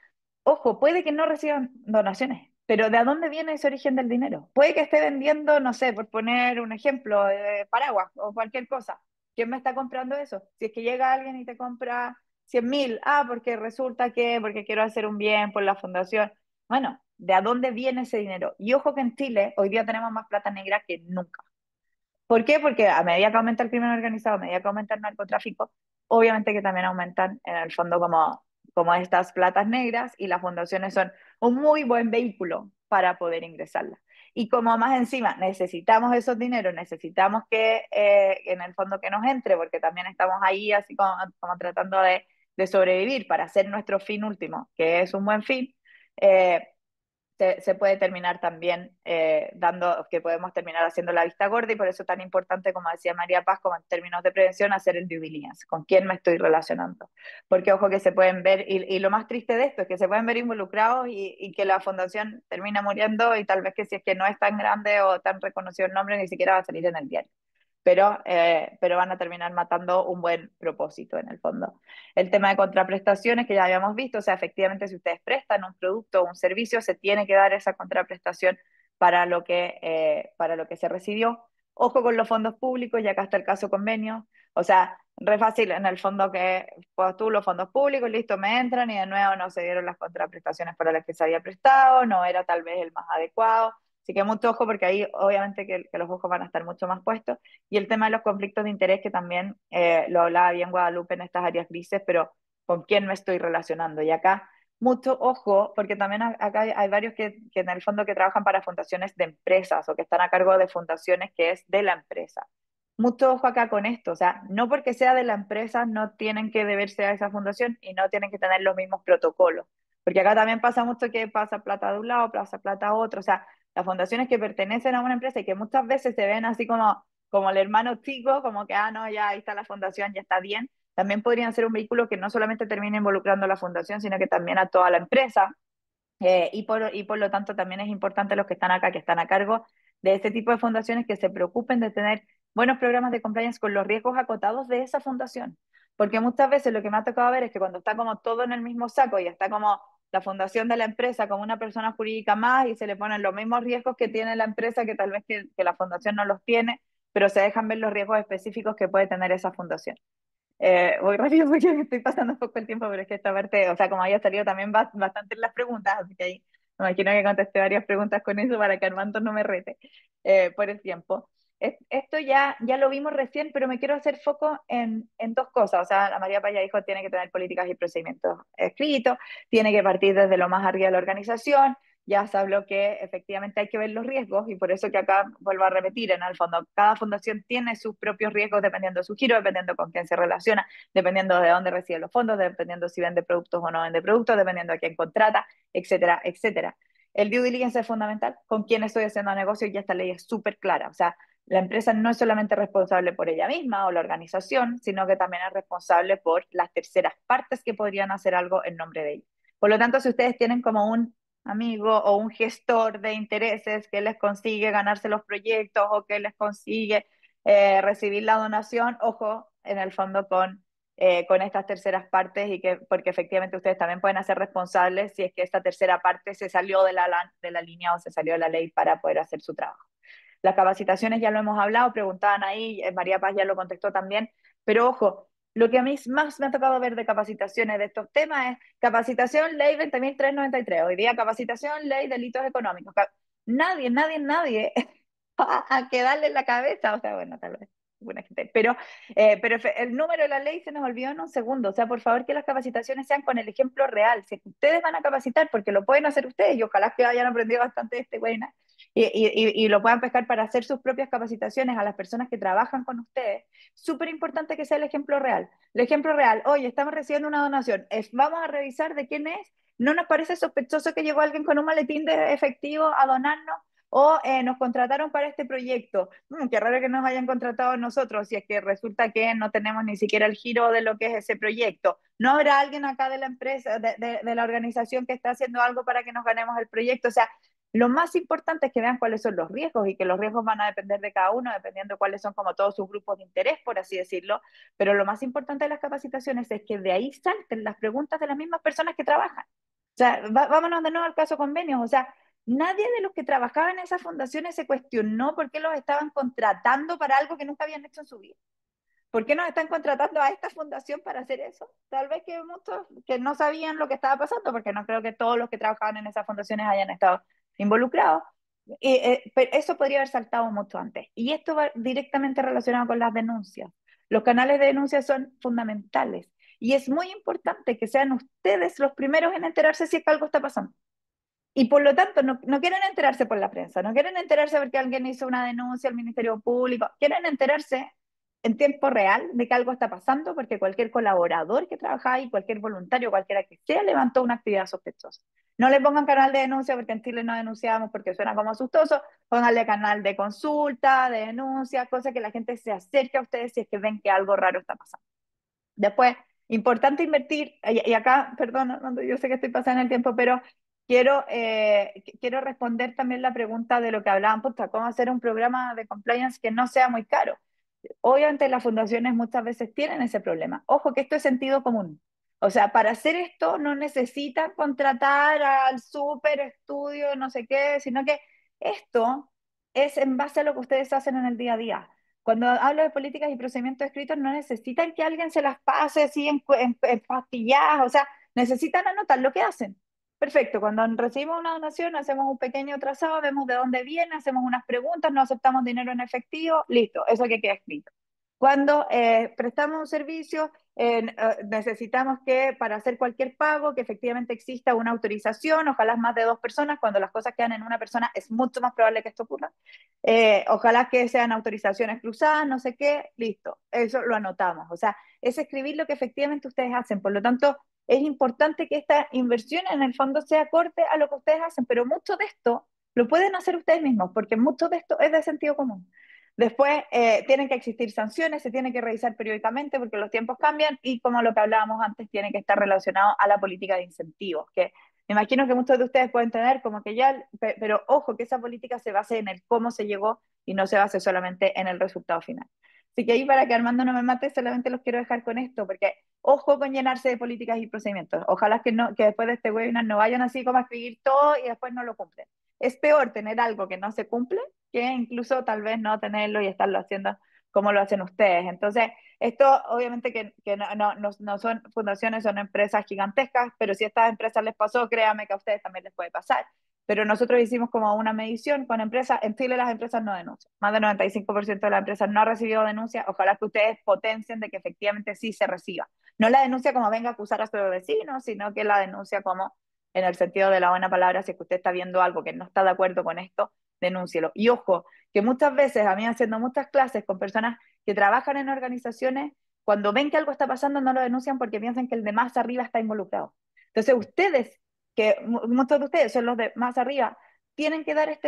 ojo, puede que no reciban donaciones, pero ¿de dónde viene ese origen del dinero? Puede que esté vendiendo, no sé, por poner un ejemplo, paraguas o cualquier cosa. ¿Quién me está comprando eso? Si es que llega alguien y te compra 100.000, porque resulta porque quiero hacer un bien por la fundación. Bueno, ¿de dónde viene ese dinero? Y ojo que en Chile hoy día tenemos más plata negra que nunca. ¿Por qué? Porque a medida que aumenta el crimen organizado, a medida que aumenta el narcotráfico, obviamente que también aumentan en el fondo como estas platas negras, y las fundaciones son un muy buen vehículo para poder ingresarlas. Y como más encima necesitamos esos dineros, necesitamos que en el fondo que nos entre, porque también estamos ahí así como tratando de sobrevivir para hacer nuestro fin último, que es un buen fin. Se puede terminar también dando, que podemos terminar haciendo la vista gorda, y por eso es tan importante, como decía María Paz, como en términos de prevención, hacer el due diligence, con quién me estoy relacionando. Porque ojo que se pueden ver, y lo más triste de esto es que se pueden ver involucrados y que la fundación termina muriendo, y tal vez que si es que no es tan grande o tan reconocido el nombre, ni siquiera va a salir en el diario. Pero van a terminar matando un buen propósito en el fondo. El tema de contraprestaciones que ya habíamos visto, o sea, efectivamente si ustedes prestan un producto o un servicio, se tiene que dar esa contraprestación para lo que se recibió. Ojo con los fondos públicos, y acá está el caso convenio, o sea, re fácil en el fondo que postulo los fondos públicos, listo, me entran y de nuevo no se dieron las contraprestaciones para las que se había prestado, no era tal vez el más adecuado. Así que mucho ojo, porque ahí obviamente que los ojos van a estar mucho más puestos. Y el tema de los conflictos de interés, que también lo hablaba bien Guadalupe en estas áreas grises, pero ¿con quién me estoy relacionando? Y acá mucho ojo, porque también acá hay varios que en el fondo que trabajan para fundaciones de empresas o que están a cargo de fundaciones que es de la empresa. Mucho ojo acá con esto, o sea, no porque sea de la empresa no tienen que deberse a esa fundación y no tienen que tener los mismos protocolos, porque acá también pasa mucho que pasa plata de un lado, pasa plata a otro, o sea, las fundaciones que pertenecen a una empresa y que muchas veces se ven así como el hermano chico, como que, ah, no, ya ahí está la fundación, ya está bien, también podrían ser un vehículo que no solamente termine involucrando a la fundación, sino que también a toda la empresa. Y por lo tanto también es importante los que están acá, que están a cargo de este tipo de fundaciones, que se preocupen de tener buenos programas de compliance con los riesgos acotados de esa fundación. Porque muchas veces lo que me ha tocado ver es que cuando está como todo en el mismo saco y está como la fundación de la empresa como una persona jurídica más y se le ponen los mismos riesgos que tiene la empresa que tal vez que la fundación no los tiene, pero se dejan ver los riesgos específicos que puede tener esa fundación. Voy rápido porque me estoy pasando un poco el tiempo, pero es que esta parte, o sea, como había salido también bastante en las preguntas, así que ahí me imagino que contesté varias preguntas con eso para que Armando no me rete por el tiempo. Esto ya lo vimos recién, pero me quiero hacer foco en dos cosas. O sea, la María Paya dijo tiene que tener políticas y procedimientos escritos, tiene que partir desde lo más arriba de la organización. Ya se habló que efectivamente hay que ver los riesgos y por eso que acá vuelvo a repetir, en el fondo, cada fundación tiene sus propios riesgos dependiendo de su giro, dependiendo con quién se relaciona, dependiendo de dónde recibe los fondos, dependiendo si vende productos o no vende productos, dependiendo de quién contrata, etcétera, etcétera. El due diligence es fundamental, con quién estoy haciendo negocio y esta ley es súper clara. O sea, la empresa no es solamente responsable por ella misma o la organización, sino que también es responsable por las terceras partes que podrían hacer algo en nombre de ella. Por lo tanto, si ustedes tienen como un amigo o un gestor de intereses que les consigue ganarse los proyectos o que les consigue recibir la donación, ojo, en el fondo con estas terceras partes porque efectivamente ustedes también pueden hacer responsables si es que esta tercera parte se salió de la línea o se salió de la ley para poder hacer su trabajo. Las capacitaciones ya lo hemos hablado, preguntaban ahí, María Paz ya lo contestó también, pero ojo, lo que a mí más me ha tocado ver de capacitaciones de estos temas es capacitación ley 20.393, hoy día capacitación ley delitos económicos. Nadie a quedarle en la cabeza, o sea, bueno, tal vez buena gente, pero el número de la ley se nos olvidó en un segundo, o sea, por favor que las capacitaciones sean con el ejemplo real, si ustedes van a capacitar, porque lo pueden hacer ustedes, y ojalá que hayan aprendido bastante de este webinar, y lo puedan pescar para hacer sus propias capacitaciones a las personas que trabajan con ustedes, súper importante que sea el ejemplo real. El ejemplo real, oye, estamos recibiendo una donación, vamos a revisar de quién es, no nos parece sospechoso que llegó alguien con un maletín de efectivo a donarnos, o nos contrataron para este proyecto. Qué raro que nos hayan contratado a nosotros, si es que resulta que no tenemos ni siquiera el giro de lo que es ese proyecto. ¿No habrá alguien acá de la empresa, de la organización que está haciendo algo para que nos ganemos el proyecto? O sea, lo más importante es que vean cuáles son los riesgos y que los riesgos van a depender de cada uno, dependiendo de cuáles son como todos sus grupos de interés, por así decirlo. Pero lo más importante de las capacitaciones es que de ahí salten las preguntas de las mismas personas que trabajan. O sea, vámonos de nuevo al caso convenios. O sea, nadie de los que trabajaban en esas fundaciones se cuestionó por qué los estaban contratando para algo que nunca habían hecho en su vida. ¿Por qué nos están contratando a esta fundación para hacer eso? Tal vez que muchos que no sabían lo que estaba pasando, porque no creo que todos los que trabajaban en esas fundaciones hayan estado involucrados. Pero eso podría haber saltado mucho antes. Y esto va directamente relacionado con las denuncias. Los canales de denuncia son fundamentales. Y es muy importante que sean ustedes los primeros en enterarse si es que algo está pasando. Y por lo tanto, no quieren enterarse por la prensa, no quieren enterarse porque alguien hizo una denuncia al Ministerio Público, quieren enterarse en tiempo real de que algo está pasando porque cualquier colaborador que trabaja ahí, cualquier voluntario, cualquiera que sea, levantó una actividad sospechosa. No le pongan canal de denuncia porque en Chile no denunciamos porque suena como asustoso, pónganle canal de consulta, de denuncia, cosa que la gente se acerque a ustedes si es que ven que algo raro está pasando. Después, importante invertir, y acá, perdón, yo sé que estoy pasando el tiempo, pero quiero responder también la pregunta de lo que hablaban, puta, cómo hacer un programa de compliance que no sea muy caro. Obviamente las fundaciones muchas veces tienen ese problema. Ojo que esto es sentido común. O sea, para hacer esto no necesitan contratar al super estudio, no sé qué, sino que esto es en base a lo que ustedes hacen en el día a día. Cuando hablo de políticas y procedimientos escritos, no necesitan que alguien se las pase así en pastilladas, o sea, necesitan anotar lo que hacen. Perfecto, cuando recibimos una donación hacemos un pequeño trazado, vemos de dónde viene, hacemos unas preguntas, no aceptamos dinero en efectivo, listo, eso que queda escrito. Cuando prestamos un servicio, necesitamos que para hacer cualquier pago, que efectivamente exista una autorización, ojalá más de 2 personas, cuando las cosas quedan en una persona es mucho más probable que esto ocurra. Ojalá que sean autorizaciones cruzadas, no sé qué, listo, eso lo anotamos. O sea, es escribir lo que efectivamente ustedes hacen. Por lo tanto, es importante que esta inversión en el fondo sea acorde a lo que ustedes hacen, pero mucho de esto lo pueden hacer ustedes mismos, porque mucho de esto es de sentido común. Después tienen que existir sanciones, se tiene que revisar periódicamente porque los tiempos cambian y como lo que hablábamos antes, tiene que estar relacionado a la política de incentivos, que me imagino que muchos de ustedes pueden tener como que ya, pero ojo que esa política se base en el cómo se llegó y no se base solamente en el resultado final. Así que ahí para que Armando no me mate, solamente los quiero dejar con esto, porque ojo con llenarse de políticas y procedimientos. Ojalá que, no, que después de este webinar no vayan así como a escribir todo y después no lo cumplen. Es peor tener algo que no se cumple que incluso tal vez no tenerlo y estarlo haciendo como lo hacen ustedes. Entonces, esto obviamente que no son fundaciones, son empresas gigantescas, pero si a estas empresas les pasó, créanme que a ustedes también les puede pasar. Pero nosotros hicimos como una medición con empresas, en Chile las empresas no denuncian, más del 95% de las empresas no ha recibido denuncia, ojalá que ustedes potencien de que efectivamente sí se reciba. No la denuncia como venga a acusar a su vecino, sino que la denuncia como en el sentido de la buena palabra, si es que usted está viendo algo que no está de acuerdo con esto, denúncielo. Y ojo, que muchas veces, a mí haciendo muchas clases con personas que trabajan en organizaciones, cuando ven que algo está pasando no lo denuncian porque piensan que el de más arriba está involucrado. Entonces ustedes, que muchos de ustedes son los de más arriba, tienen que dar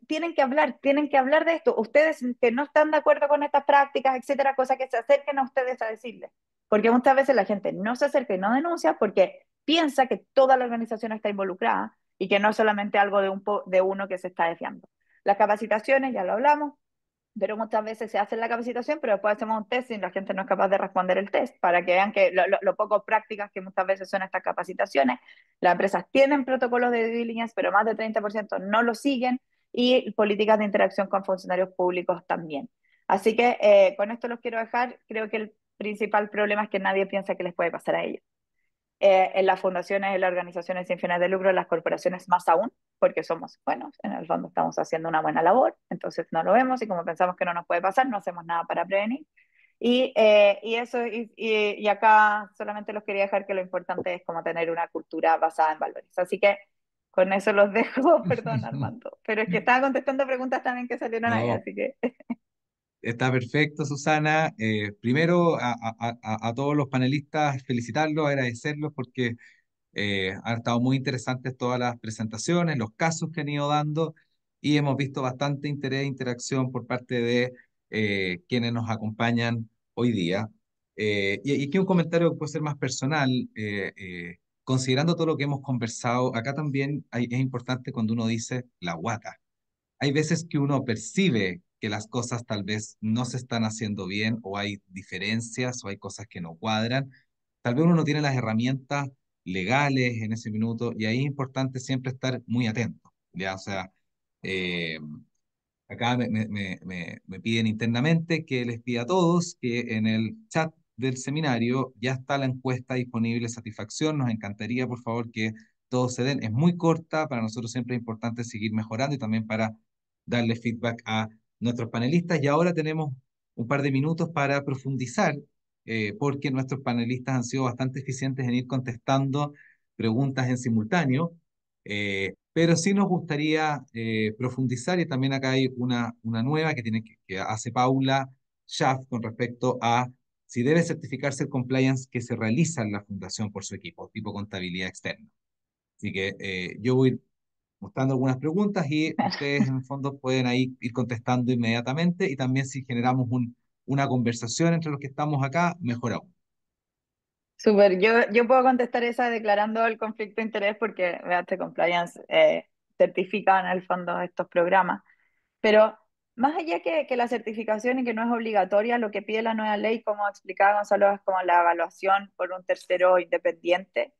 tienen que hablar de esto. Ustedes que no están de acuerdo con estas prácticas, etcétera, cosas que se acerquen a ustedes a decirles. Porque muchas veces la gente no se acerca y no denuncia porque piensa que toda la organización está involucrada y que no es solamente algo de uno que se está desviando. Las capacitaciones, ya lo hablamos, pero muchas veces se hace la capacitación, pero después hacemos un test y la gente no es capaz de responder el test, para que vean que lo poco prácticas que muchas veces son estas capacitaciones. Las empresas tienen protocolos de due diligence, pero más del 30% no lo siguen, y políticas de interacción con funcionarios públicos también. Así que con esto los quiero dejar. Creo que el principal problema es que nadie piensa que les puede pasar a ellos. En las fundaciones, en las organizaciones sin fines de lucro, en las corporaciones más aún, porque somos buenos, en el fondo estamos haciendo una buena labor, entonces no lo vemos y como pensamos que no nos puede pasar, no hacemos nada para prevenir. Y eso, y acá solamente los quería dejar que lo importante es como tener una cultura basada en valores. Así que con eso los dejo, perdón Armando, pero es que estaba contestando preguntas también que salieron ahí, No, así que está perfecto, Susana. Primero, a todos los panelistas, felicitarlos, agradecerlos porque han estado muy interesantes todas las presentaciones, los casos que han ido dando y hemos visto bastante interés e interacción por parte de quienes nos acompañan hoy día. Y aquí un comentario que puede ser más personal. Considerando todo lo que hemos conversado, acá también es importante cuando uno dice la guata. Hay veces que uno percibe que las cosas tal vez no se están haciendo bien o hay diferencias o hay cosas que no cuadran. Tal vez uno no tiene las herramientas legales en ese minuto y ahí es importante siempre estar muy atento, ¿ya? O sea, eh, acá me piden internamente que les pida a todos que en el chat del seminario ya está la encuesta disponible de satisfacción. Nos encantaría, por favor, que todos se den. Es muy corta, para nosotros siempre es importante seguir mejorando y también para darle feedback a nuestros panelistas. Y ahora tenemos un par de minutos para profundizar, porque nuestros panelistas han sido bastante eficientes en ir contestando preguntas en simultáneo. Pero sí nos gustaría profundizar y también acá hay una nueva que hace Paula Schaff con respecto a si debe certificarse el compliance que se realiza en la fundación por su equipo, tipo contabilidad externa. Así que yo voy mostrando algunas preguntas y ustedes en el fondo pueden ahí ir contestando inmediatamente y también si generamos una conversación entre los que estamos acá, mejor aún. súper, yo puedo contestar esa declarando el conflicto de interés porque VH Compliance certifica en el fondo estos programas. Pero más allá que la certificación y que no es obligatoria, lo que pide la nueva ley, como explicaba Gonzalo, es como la evaluación por un tercero independiente.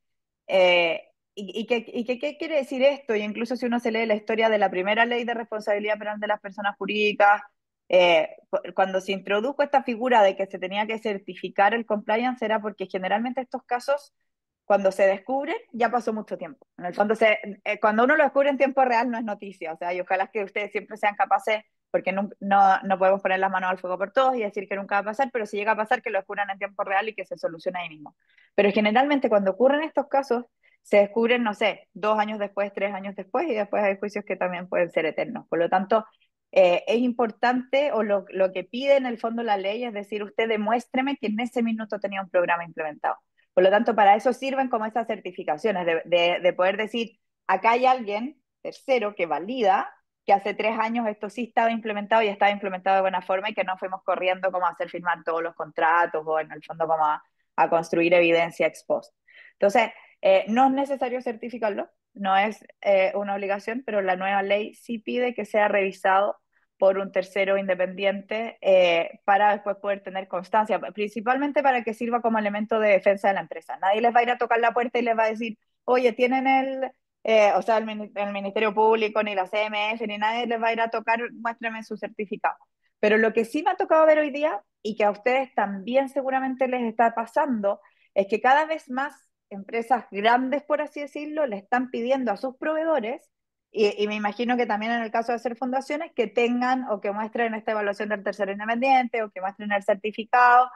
¿Qué quiere decir esto? Y incluso si uno se lee la historia de la primera ley de responsabilidad penal de las personas jurídicas, cuando se introdujo esta figura de que se tenía que certificar el compliance era porque generalmente estos casos, cuando se descubren, ya pasó mucho tiempo. En el fondo, cuando uno lo descubre en tiempo real no es noticia, o sea, y ojalá que ustedes siempre sean capaces porque no podemos poner las manos al fuego por todos y decir que nunca va a pasar, pero si llega a pasar, que lo descubran en tiempo real y que se solucione ahí mismo. Pero generalmente cuando ocurren estos casos, se descubren, no sé, 2 años después, 3 años después, y después hay juicios que también pueden ser eternos. Por lo tanto, es importante, o lo que pide en el fondo la ley es decir, usted demuéstreme que en ese minuto tenía un programa implementado. Por lo tanto, para eso sirven como esas certificaciones, de poder decir, acá hay alguien tercero que valida que hace 3 años esto sí estaba implementado y estaba implementado de buena forma y que no fuimos corriendo como a hacer firmar todos los contratos o en el fondo como a construir evidencia ex post. Entonces, no es necesario certificarlo, no es una obligación, pero la nueva ley sí pide que sea revisado por un tercero independiente para después poder tener constancia, principalmente para que sirva como elemento de defensa de la empresa. Nadie les va a ir a tocar la puerta y les va a decir, oye, tienen o sea, el Ministerio Público, ni la CMF, ni nadie les va a ir a tocar, muéstrame su certificado. Pero lo que sí me ha tocado ver hoy día, y que a ustedes también seguramente les está pasando, es que cada vez más empresas grandes, por así decirlo, le están pidiendo a sus proveedores, y me imagino que también en el caso de hacer fundaciones, que tengan o que muestren esta evaluación del tercero independiente o que muestren el certificado.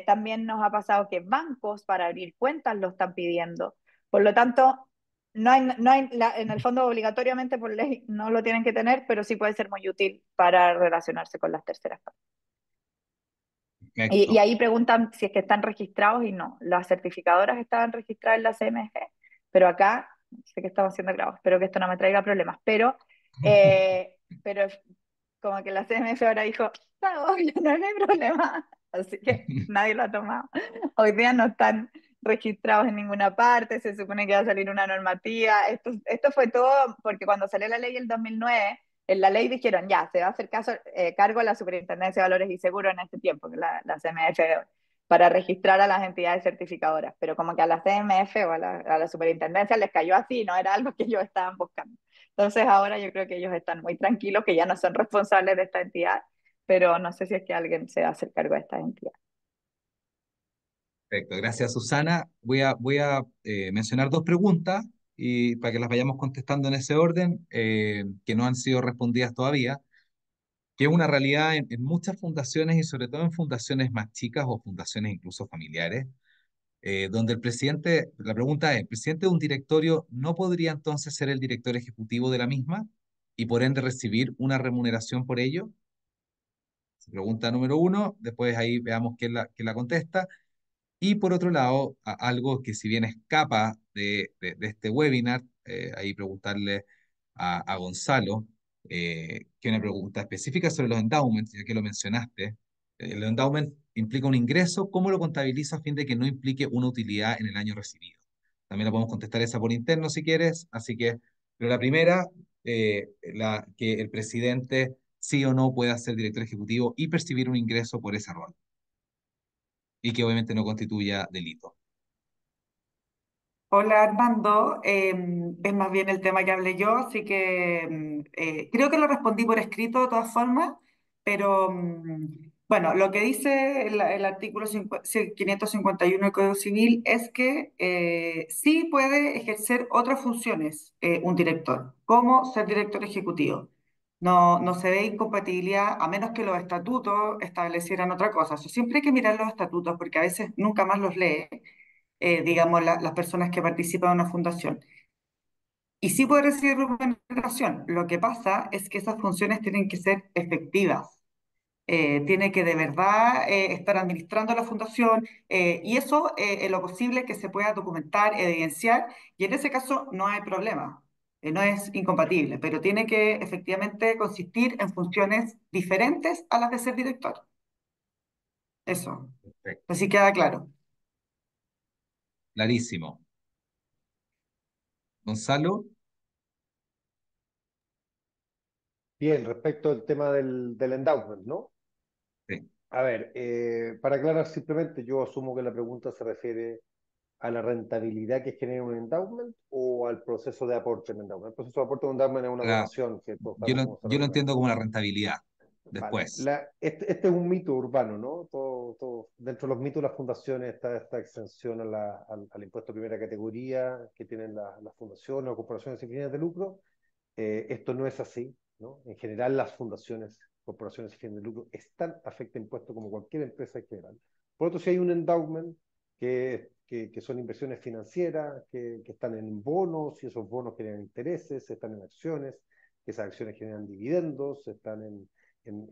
También nos ha pasado que bancos para abrir cuentas lo están pidiendo. Por lo tanto, en el fondo obligatoriamente por ley no lo tienen que tener, pero sí puede ser muy útil para relacionarse con las terceras partes. Y Perfecto. ahí preguntan si es que están registrados y no. Las certificadoras estaban registradas en la CMG, pero acá, sé que estamos haciendo grabos, espero que esto no me traiga problemas, pero como que la CMF ahora dijo, no, ya no hay problema, así que nadie lo ha tomado. Hoy día no están registrados en ninguna parte, se supone que va a salir una normativa. Esto fue todo porque cuando salió la ley el 2009, en la ley dijeron, ya, se va a hacer cargo a la Superintendencia de Valores y Seguros en este tiempo, que la CMF, para registrar a las entidades certificadoras, pero como que a la CMF o a la Superintendencia les cayó así, no era algo que ellos estaban buscando. Entonces ahora yo creo que ellos están muy tranquilos, que ya no son responsables de esta entidad, pero no sé si es que alguien se va a hacer cargo de esta entidad. Perfecto, gracias Susana. Voy a mencionar dos preguntas y para que las vayamos contestando en ese orden, que no han sido respondidas todavía, que es una realidad en muchas fundaciones y sobre todo en fundaciones más chicas o fundaciones incluso familiares, donde la pregunta es, ¿el presidente de un directorio no podría entonces ser el director ejecutivo de la misma y por ende recibir una remuneración por ello? Pregunta número uno, después ahí veamos quién la contesta. Y por otro lado, algo que si bien escapa de este webinar, ahí preguntarle a Gonzalo, que una pregunta específica sobre los endowments, ya que lo mencionaste. El endowment implica un ingreso, ¿cómo lo contabiliza a fin de que no implique una utilidad en el año recibido? También la podemos contestar esa por interno si quieres, así que, pero la primera, que el presidente sí o no pueda ser director ejecutivo y percibir un ingreso por ese rol y que obviamente no constituya delito. Hola Armando, es más bien el tema que hablé yo, así que creo que lo respondí por escrito de todas formas, pero bueno, lo que dice el artículo 551 del Código Civil es que sí puede ejercer otras funciones un director, como ser director ejecutivo. No se ve incompatibilidad a menos que los estatutos establecieran otra cosa. O sea, siempre hay que mirar los estatutos porque a veces nunca más los lee digamos, las personas que participan en una fundación. Y sí puede recibir remuneración. Lo que pasa es que esas funciones tienen que ser efectivas. Tiene que de verdad estar administrando la fundación y eso en lo posible que se pueda documentar, evidenciar y en ese caso no hay problema, no es incompatible, pero tiene que efectivamente consistir en funciones diferentes a las de ser director. Eso, Perfecto. así queda claro. Clarísimo. Gonzalo, Bien, respecto al tema del endowment, ¿no? sí. A ver, para aclarar simplemente, yo asumo que la pregunta se refiere a la rentabilidad que genera un endowment o al proceso de aporte en endowment. El proceso de aporte en endowment es una La- donación que todos yo sabemos lo, cómo se yo lo regula. entiendo como la rentabilidad Vale. después. Este es un mito urbano, ¿no? Dentro de los mitos de las fundaciones está esta exención al impuesto de primera categoría que tienen las fundaciones o corporaciones sin fines de lucro. Esto no es así. ¿no? En general, las fundaciones, corporaciones sin fines de lucro están afecta a impuestos como cualquier empresa en general. Por otro, si hay un endowment que son inversiones financieras, que están en bonos, y esos bonos generan intereses, están en acciones, que esas acciones generan dividendos, están en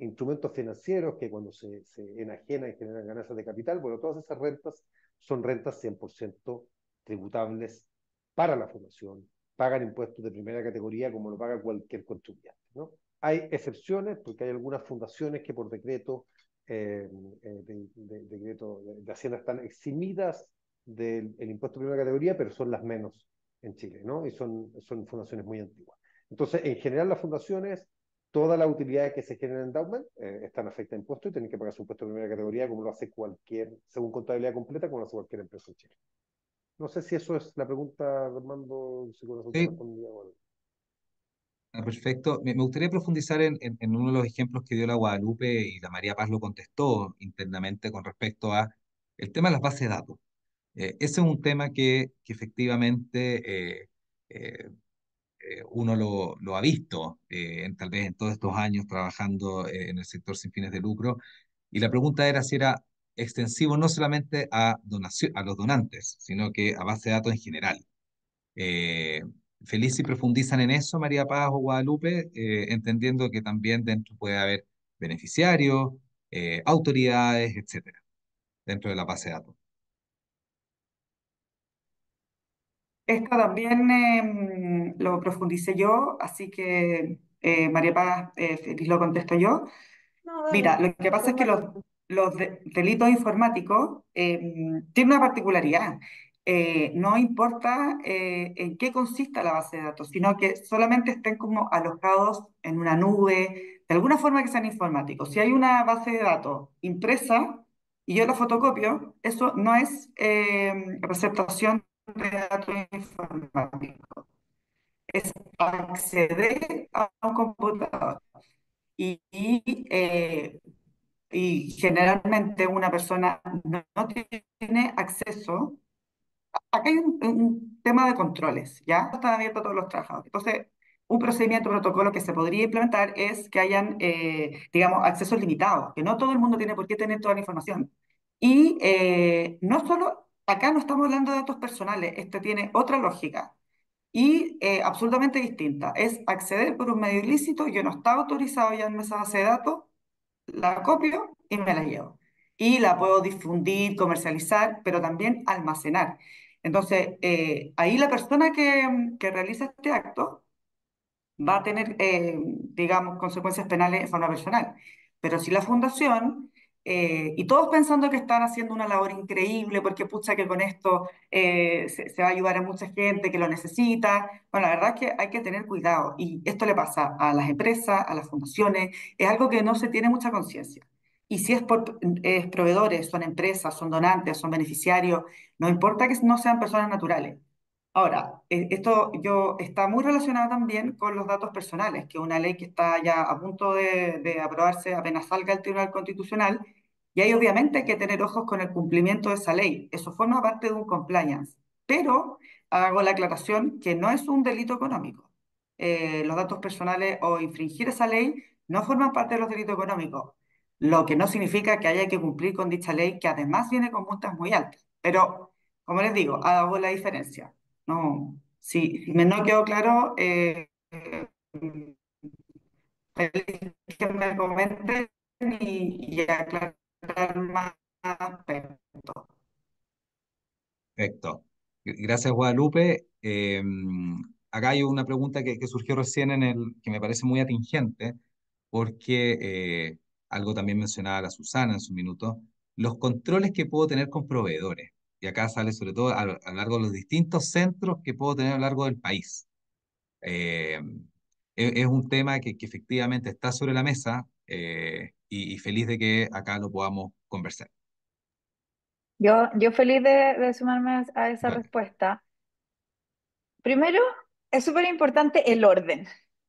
instrumentos financieros que cuando se enajenan y generan ganancias de capital, bueno, todas esas rentas son rentas 100% tributables para la fundación, pagan impuestos de primera categoría como lo paga cualquier contribuyente, ¿no? Hay excepciones porque hay algunas fundaciones que por decreto decreto de Hacienda están eximidas del impuesto de primera categoría, pero son las menos en Chile, ¿no? Y son fundaciones muy antiguas. Entonces, en general, las fundaciones, todas las utilidades que se generan en endowment están afectadas a impuestos y tienen que pagar su impuesto de primera categoría como lo hace cualquier, según contabilidad completa, como lo hace cualquier empresa en Chile. No sé si eso es la pregunta, Armando, si con eso te Sí, respondía. Bueno. perfecto. Me gustaría profundizar en uno de los ejemplos que dio la Guadalupe y la María Paz lo contestó internamente con respecto a el tema de las bases de datos. Ese es un tema que efectivamente eh, uno lo ha visto tal vez en todos estos años trabajando en el sector sin fines de lucro. Y la pregunta era si era extensivo no solamente a los donantes, sino que a base de datos en general. Eh, Feliz si profundizan en eso, María Paz o Guadalupe, entendiendo que también dentro puede haber beneficiarios, autoridades, etcétera, dentro de la base de datos. Esto también lo profundicé yo, así que María Paz, feliz lo contesto yo. No, Mira, dale, lo que pasa es que forma los, parte. delitos informáticos tienen una particularidad. No importa en qué consista la base de datos, sino que solamente estén como alojados en una nube, de alguna forma que sean informáticos. Si hay una base de datos impresa y yo la fotocopio, eso no es representación de datos informáticos, es acceder a un computador. Y generalmente una persona no tiene acceso. Acá hay un tema de controles, ¿ya? Están abiertos a todos los trabajadores. Entonces, un procedimiento, protocolo que se podría implementar es que hayan, digamos, accesos limitados, que no todo el mundo tiene por qué tener toda la información. Y no solo, acá no estamos hablando de datos personales, esto tiene otra lógica y absolutamente distinta. Es acceder por un medio ilícito, yo no estaba autorizado ya en esa base de datos, la copio y me la llevo. Y la puedo difundir, comercializar, pero también almacenar. Entonces, ahí la persona que realiza este acto va a tener, digamos, consecuencias penales de forma personal. Pero si la fundación, y todos pensando que están haciendo una labor increíble, porque pucha que con esto se va a ayudar a mucha gente que lo necesita, bueno, la verdad es que hay que tener cuidado. Y esto le pasa a las empresas, a las fundaciones, es algo que no se tiene mucha conciencia. Y si es proveedores, son empresas, son donantes, son beneficiarios, no importa que no sean personas naturales. Ahora, esto está muy relacionado también con los datos personales, que es una ley que está ya a punto de aprobarse apenas salga el Tribunal Constitucional, y ahí obviamente hay que tener ojos con el cumplimiento de esa ley. Eso forma parte de un compliance, pero hago la aclaración que no es un delito económico. Los datos personales o infringir esa ley no forman parte de los delitos económicos, lo que no significa que haya que cumplir con dicha ley, que además viene con multas muy altas. Pero, como les digo, hago la diferencia. No, si no quedó claro, que me comenten y aclarar más aspectos. Perfecto. Gracias, Guadalupe. Acá hay una pregunta que surgió recién que me parece muy atingente, porque algo también mencionaba la Susana en su minuto, los controles que puedo tener con proveedores. Y acá sale sobre todo a lo largo de los distintos centros que puedo tener a lo largo del país. Eh, es un tema que efectivamente está sobre la mesa y feliz de que acá lo podamos conversar. Yo feliz de sumarme a esa Vale. respuesta. Primero, es súper importante el orden,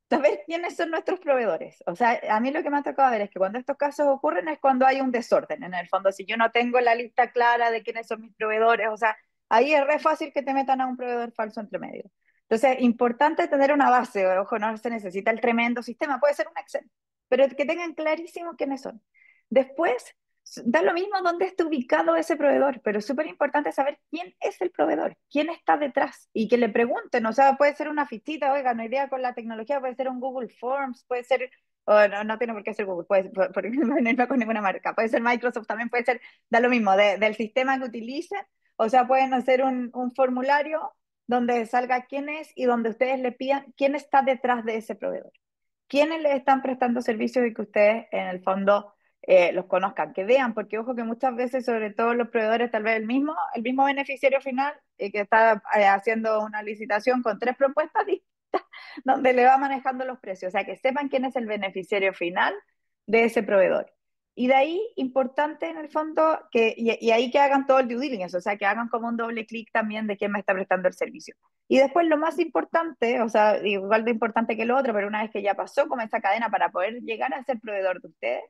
saber quiénes son nuestros proveedores. O sea, a mí lo que me ha tocado ver es que cuando estos casos ocurren es cuando hay un desorden. En el fondo, si yo no tengo la lista clara de quiénes son mis proveedores, o sea, ahí es re fácil que te metan a un proveedor falso entre medio. Entonces, importante tener una base, ojo, no se necesita el tremendo sistema, puede ser un Excel, pero que tengan clarísimo quiénes son. Después, da lo mismo dónde esté ubicado ese proveedor, pero es súper importante saber quién es el proveedor, quién está detrás y que le pregunten, o sea, puede ser una fichita, oiga, no hay idea con la tecnología, puede ser un Google Forms, puede ser, o no, no tiene por qué ser Google, puede, porque no va con ninguna marca, puede ser Microsoft, también puede ser, da lo mismo, del sistema que utilicen, o sea, pueden hacer un formulario donde salga quién es y donde ustedes le pidan quién está detrás de ese proveedor. ¿Quiénes les están prestando servicios y que ustedes en el fondo los conozcan, que vean, porque ojo que muchas veces, sobre todo los proveedores, tal vez el mismo beneficiario final que está haciendo una licitación con 3 propuestas distintas, donde le va manejando los precios, o sea, que sepan quién es el beneficiario final de ese proveedor. Y de ahí, importante en el fondo, y ahí que hagan todo el due diligence, o sea, que hagan como un doble clic también de quién me está prestando el servicio. Y después lo más importante, o sea, igual de importante que lo otro, pero una vez que ya pasó como esta cadena para poder llegar a ser proveedor de ustedes,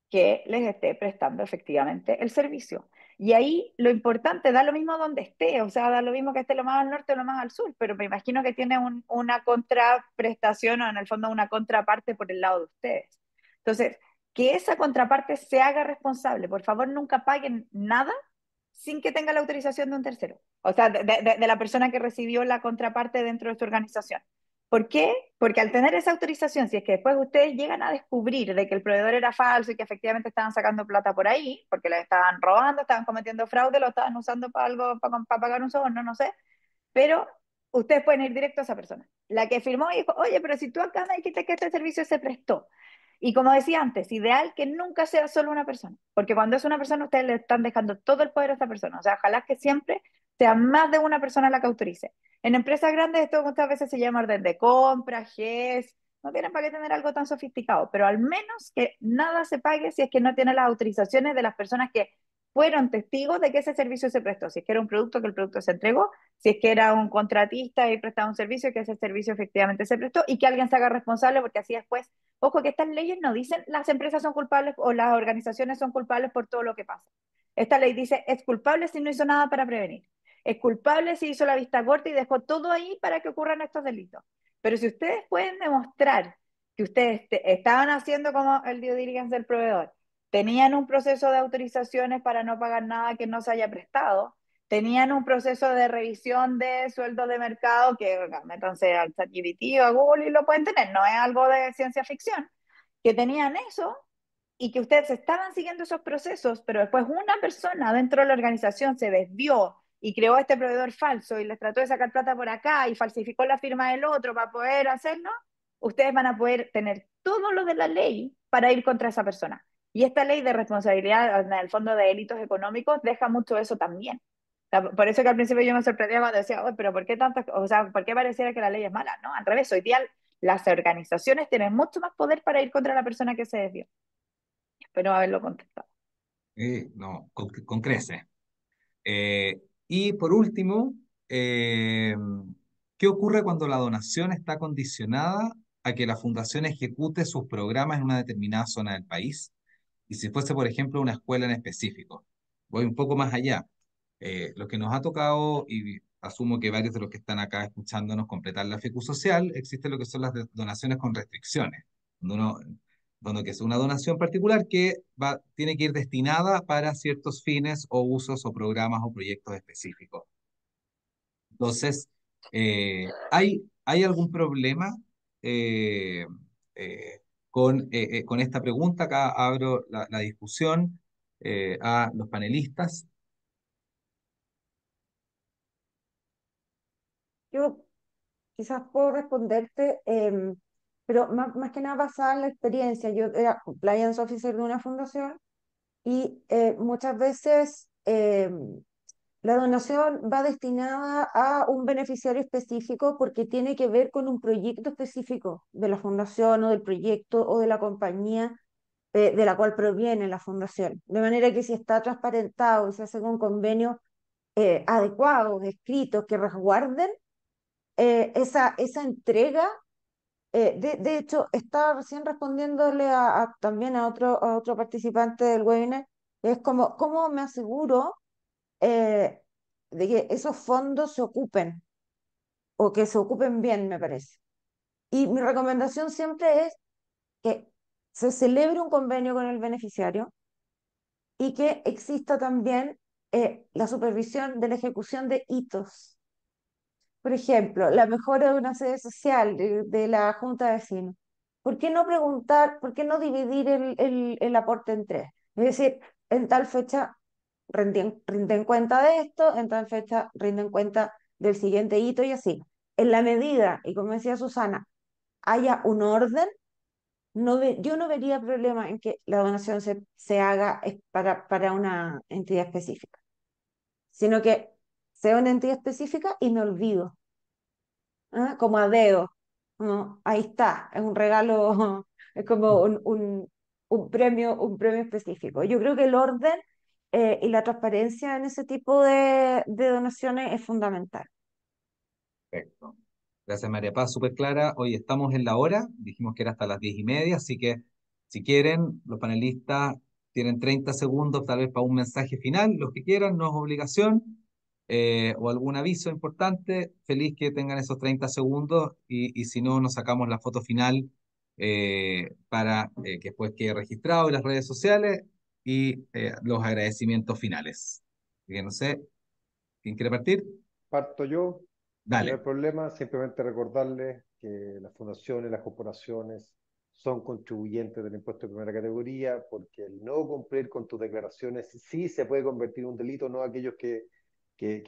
que les esté prestando efectivamente el servicio. Y ahí lo importante, da lo mismo donde esté, o sea, da lo mismo que esté lo más al norte o lo más al sur, pero me imagino que tiene una contraprestación o en el fondo una contraparte por el lado de ustedes. Entonces, que esa contraparte se haga responsable. Por favor, nunca paguen nada sin que tenga la autorización de un tercero, o sea, de la persona que recibió la contraparte dentro de su organización. ¿Por qué? Porque al tener esa autorización, si es que después ustedes llegan a descubrir de que el proveedor era falso y que efectivamente estaban sacando plata por ahí, porque le estaban robando, estaban cometiendo fraude, lo estaban usando para algo, para pagar un soborno, no sé, pero ustedes pueden ir directo a esa persona. La que firmó y dijo, oye, pero si tú acá me dijiste que este servicio se prestó. Y como decía antes, ideal que nunca sea solo una persona, porque cuando es una persona ustedes le están dejando todo el poder a esa persona. O sea, ojalá que siempre sea más de una persona la que autorice. En empresas grandes esto muchas veces se llama orden de compra, GES, no tienen para qué tener algo tan sofisticado, pero al menos que nada se pague si es que no tiene las autorizaciones de las personas que fueron testigos de que ese servicio se prestó, si es que era un producto, que el producto se entregó, si es que era un contratista y prestaba un servicio, que ese servicio efectivamente se prestó y que alguien se haga responsable, porque así después, ojo que estas leyes no dicen las empresas son culpables o las organizaciones son culpables por todo lo que pasa. Esta ley dice es culpable si no hizo nada para prevenir, es culpable si hizo la vista corta y dejó todo ahí para que ocurran estos delitos. Pero si ustedes pueden demostrar que ustedes estaban haciendo como el due diligence del proveedor, tenían un proceso de autorizaciones para no pagar nada que no se haya prestado, tenían un proceso de revisión de sueldos de mercado que, oiga, métanse al ChatGPT o a Google y lo pueden tener, no es algo de ciencia ficción, que tenían eso y que ustedes estaban siguiendo esos procesos, pero después una persona dentro de la organización se desvió y creó este proveedor falso y les trató de sacar plata por acá y falsificó la firma del otro para poder hacerlo, ustedes van a poder tener todo lo de la ley para ir contra esa persona. Y esta ley de responsabilidad, en el fondo de delitos económicos, deja mucho eso también. Sea, por eso que al principio yo me sorprendía cuando decía, "Oye, pero ¿por qué tantas, o sea, por qué pareciera que la ley es mala?" No, al revés, hoy día las organizaciones tienen mucho más poder para ir contra la persona que se desvió. Espero haberlo contestado. No, con creces. Y por último, ¿qué ocurre cuando la donación está condicionada a que la fundación ejecute sus programas en una determinada zona del país? Y si fuese, por ejemplo, una escuela en específico. Voy un poco más allá. Lo que nos ha tocado, y asumo que varios de los que están acá escuchándonos completar la FECU social, existe lo que son las donaciones con restricciones, donde que es una donación particular que tiene que ir destinada para ciertos fines o usos o programas o proyectos específicos. Entonces, ¿hay algún problema eh, con esta pregunta? Acá abro la discusión a los panelistas. Yo quizás puedo responderte, pero más que nada basada en la experiencia. Yo era compliance officer de una fundación y muchas veces la donación va destinada a un beneficiario específico porque tiene que ver con un proyecto específico de la fundación o del proyecto o de la compañía de la cual proviene la fundación. De manera que si está transparentado y se hace con convenios adecuados, escritos, que resguarden esa entrega. De hecho, estaba recién respondiéndole también a otro participante del webinar, es como, ¿cómo me aseguro de que esos fondos se ocupen? o que se ocupen bien, me parece. Y mi recomendación siempre es que se celebre un convenio con el beneficiario y que exista también la supervisión de la ejecución de hitos. Por ejemplo, la mejora de una sede social de la Junta de Vecinos. ¿Por qué no preguntar, por qué no dividir el aporte en tres? Es decir, en tal fecha rinden cuenta de esto, en tal fecha rinden cuenta del siguiente hito y así. En la medida, y como decía Susana, haya un orden, yo no vería problema en que la donación se haga para una entidad específica, sino que sea una entidad específica y me olvido. ¿Ah? Como a dedo. ¿No? Ahí está, es un regalo, es como un premio específico. Yo creo que el orden y la transparencia en ese tipo de donaciones es fundamental. Perfecto. Gracias, María Paz, súper clara. Hoy estamos en la hora, dijimos que era hasta las 10:30, así que si quieren, los panelistas tienen 30 segundos tal vez para un mensaje final, los que quieran, no es obligación, o algún aviso importante. Feliz que tengan esos 30 segundos y si no, nos sacamos la foto final para que después quede registrado en las redes sociales y los agradecimientos finales. Así que no sé, ¿quién quiere partir? Parto yo, no hay Dale. problema, simplemente recordarles que las fundaciones, las corporaciones son contribuyentes del impuesto de primera categoría, porque el no cumplir con tus declaraciones sí se puede convertir en un delito, no aquellos que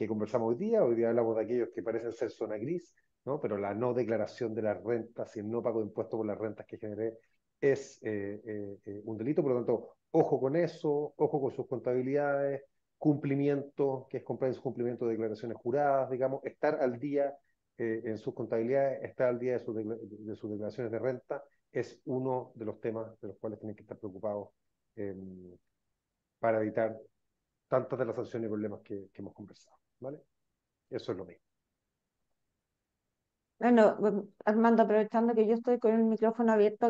conversamos hoy día hablamos de aquellos que parecen ser zona gris, ¿no? Pero la no declaración de las rentas y el no pago de impuestos por las rentas que generé es un delito, por lo tanto, ojo con eso, ojo con sus contabilidades, cumplimiento, que es compliance, cumplimiento de declaraciones juradas, digamos, estar al día en sus contabilidades, estar al día de sus declaraciones de renta, es uno de los temas de los cuales tienen que estar preocupados eh, para evitar tantas de las sanciones y problemas que hemos conversado, ¿vale? Eso es lo mismo. Bueno, Armando, aprovechando que yo estoy con el micrófono abierto,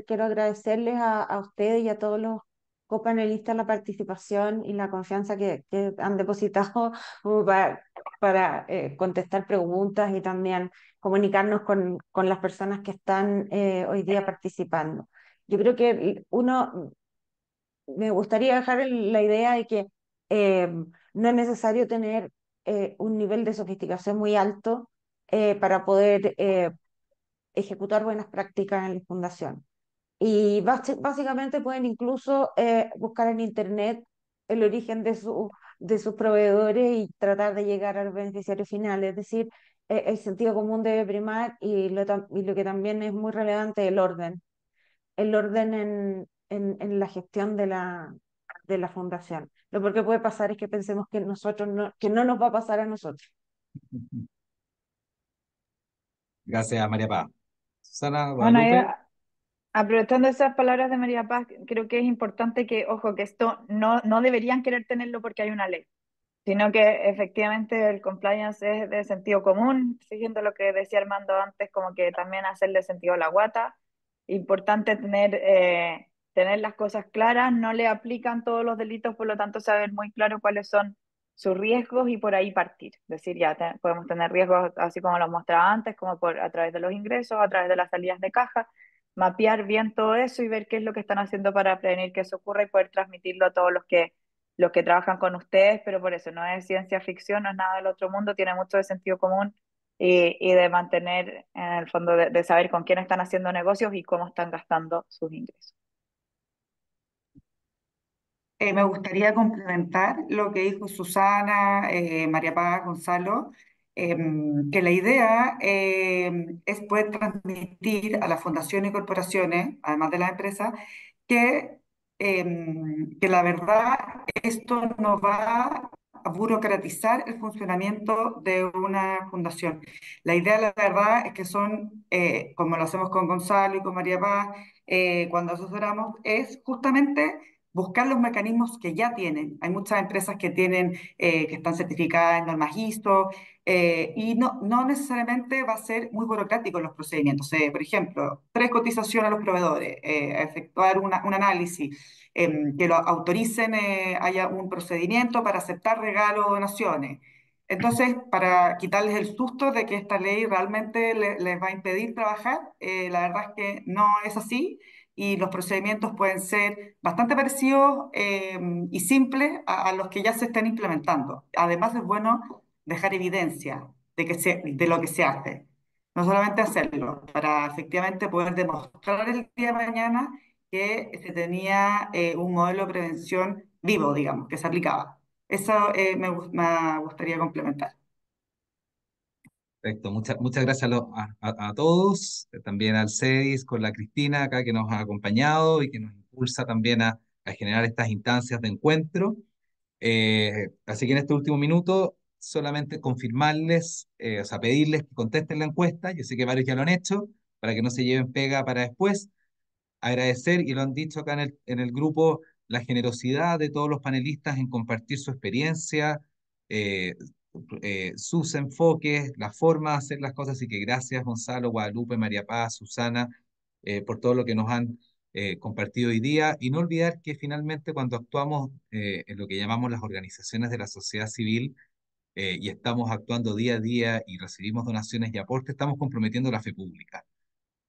quiero agradecerles a ustedes y a todos los copanelistas la participación y la confianza que han depositado como para contestar preguntas y también comunicarnos con las personas que están hoy día participando. Yo creo que me gustaría dejar la idea de que eh, no es necesario tener un nivel de sofisticación muy alto para poder ejecutar buenas prácticas en la fundación. Y básicamente pueden incluso buscar en Internet el origen de sus proveedores y tratar de llegar al beneficiario final. Es decir, el sentido común debe primar y lo que también es muy relevante, el orden en la gestión de la fundación. Lo peor que puede pasar es que pensemos que no nos va a pasar a nosotros. Gracias, María Paz. Susana Bueno, Guadalupe. aprovechando esas palabras de María Paz, creo que es importante que, ojo, que esto no deberían querer tenerlo porque hay una ley, sino que efectivamente el compliance es de sentido común, siguiendo lo que decía Armando antes, como que también hacerle sentido a la guata. Importante tener las cosas claras, no le aplican todos los delitos, por lo tanto saber muy claro cuáles son sus riesgos y por ahí partir. Es decir, ya podemos tener riesgos así como lo mostraba antes, como a través de los ingresos, a través de las salidas de caja, mapear bien todo eso y ver qué es lo que están haciendo para prevenir que eso ocurra y poder transmitirlo a todos los que trabajan con ustedes, pero por eso no es ciencia ficción, no es nada del otro mundo, tiene mucho de sentido común y de mantener, en el fondo, de saber con quién están haciendo negocios y cómo están gastando sus ingresos. Me gustaría complementar lo que dijo Susana, María Paz, Gonzalo, que la idea es poder transmitir a las fundaciones y corporaciones, además de las empresas, que, que la verdad esto no va a burocratizar el funcionamiento de una fundación. La idea, la verdad, es que son, como lo hacemos con Gonzalo y con María Paz, cuando asesoramos, es justamente buscar los mecanismos que ya tienen. Hay muchas empresas que tienen, que están certificadas en normas ISO, y no necesariamente va a ser muy burocrático los procedimientos. Por ejemplo, cotizaciones a los proveedores, efectuar un análisis, que lo autoricen, haya un procedimiento para aceptar regalos o donaciones. Entonces, para quitarles el susto de que esta ley realmente les va a impedir trabajar, la verdad es que no es así y los procedimientos pueden ser bastante parecidos y simples a los que ya se están implementando. Además, es bueno dejar evidencia de lo que se hace, no solamente hacerlo, para efectivamente poder demostrar el día de mañana que se tenía un modelo de prevención vivo, digamos, que se aplicaba. Eso me gustaría complementar. Perfecto, muchas gracias a todos, también al CEDIS con la Cristina acá que nos ha acompañado y que nos impulsa también a generar estas instancias de encuentro. Así que en este último minuto, solamente confirmarles, o sea, pedirles que contesten la encuesta. Yo sé que varios ya lo han hecho, para que no se lleven pega para después. Agradecer, y lo han dicho acá en el grupo, la generosidad de todos los panelistas en compartir su experiencia, eh, sus enfoques, la forma de hacer las cosas. Así que gracias, Gonzalo, Guadalupe, María Paz, Susana, por todo lo que nos han compartido hoy día. Y no olvidar que finalmente cuando actuamos en lo que llamamos las organizaciones de la sociedad civil, y estamos actuando día a día y recibimos donaciones y aportes, estamos comprometiendo la fe pública.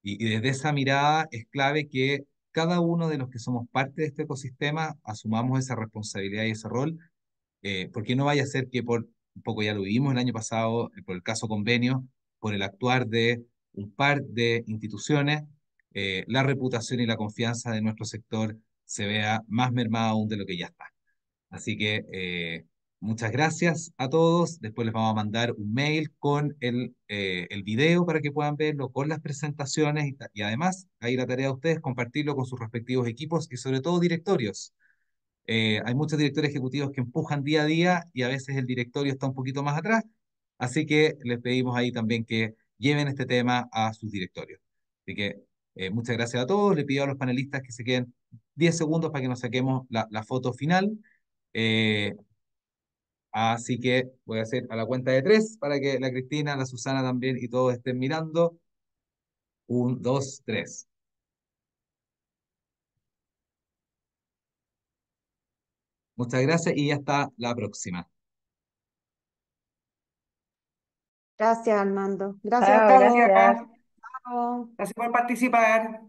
Y desde esa mirada es clave que cada uno de los que somos parte de este ecosistema asumamos esa responsabilidad y ese rol, porque no vaya a ser que un poco ya lo vivimos el año pasado, por el caso convenio, por el actuar de un par de instituciones, la reputación y la confianza de nuestro sector se vea más mermada aún de lo que ya está. Así que muchas gracias a todos. Después les vamos a mandar un mail con el video para que puedan verlo, con las presentaciones y además, ahí la tarea de ustedes, compartirlo con sus respectivos equipos y sobre todo directorios. Hay muchos directores ejecutivos que empujan día a día y a veces el directorio está un poquito más atrás. Así que les pedimos ahí también que lleven este tema a sus directorios. Así que muchas gracias a todos. Le pido a los panelistas que se queden 10 segundos para que nos saquemos la foto final. Eh, Así que voy a hacer a la cuenta de tres para que la Cristina, la Susana también y todos estén mirando. Un, dos, tres. Muchas gracias y hasta la próxima. Gracias, Armando. Gracias a Chao, todos. gracias. Gracias, Chao. gracias por participar.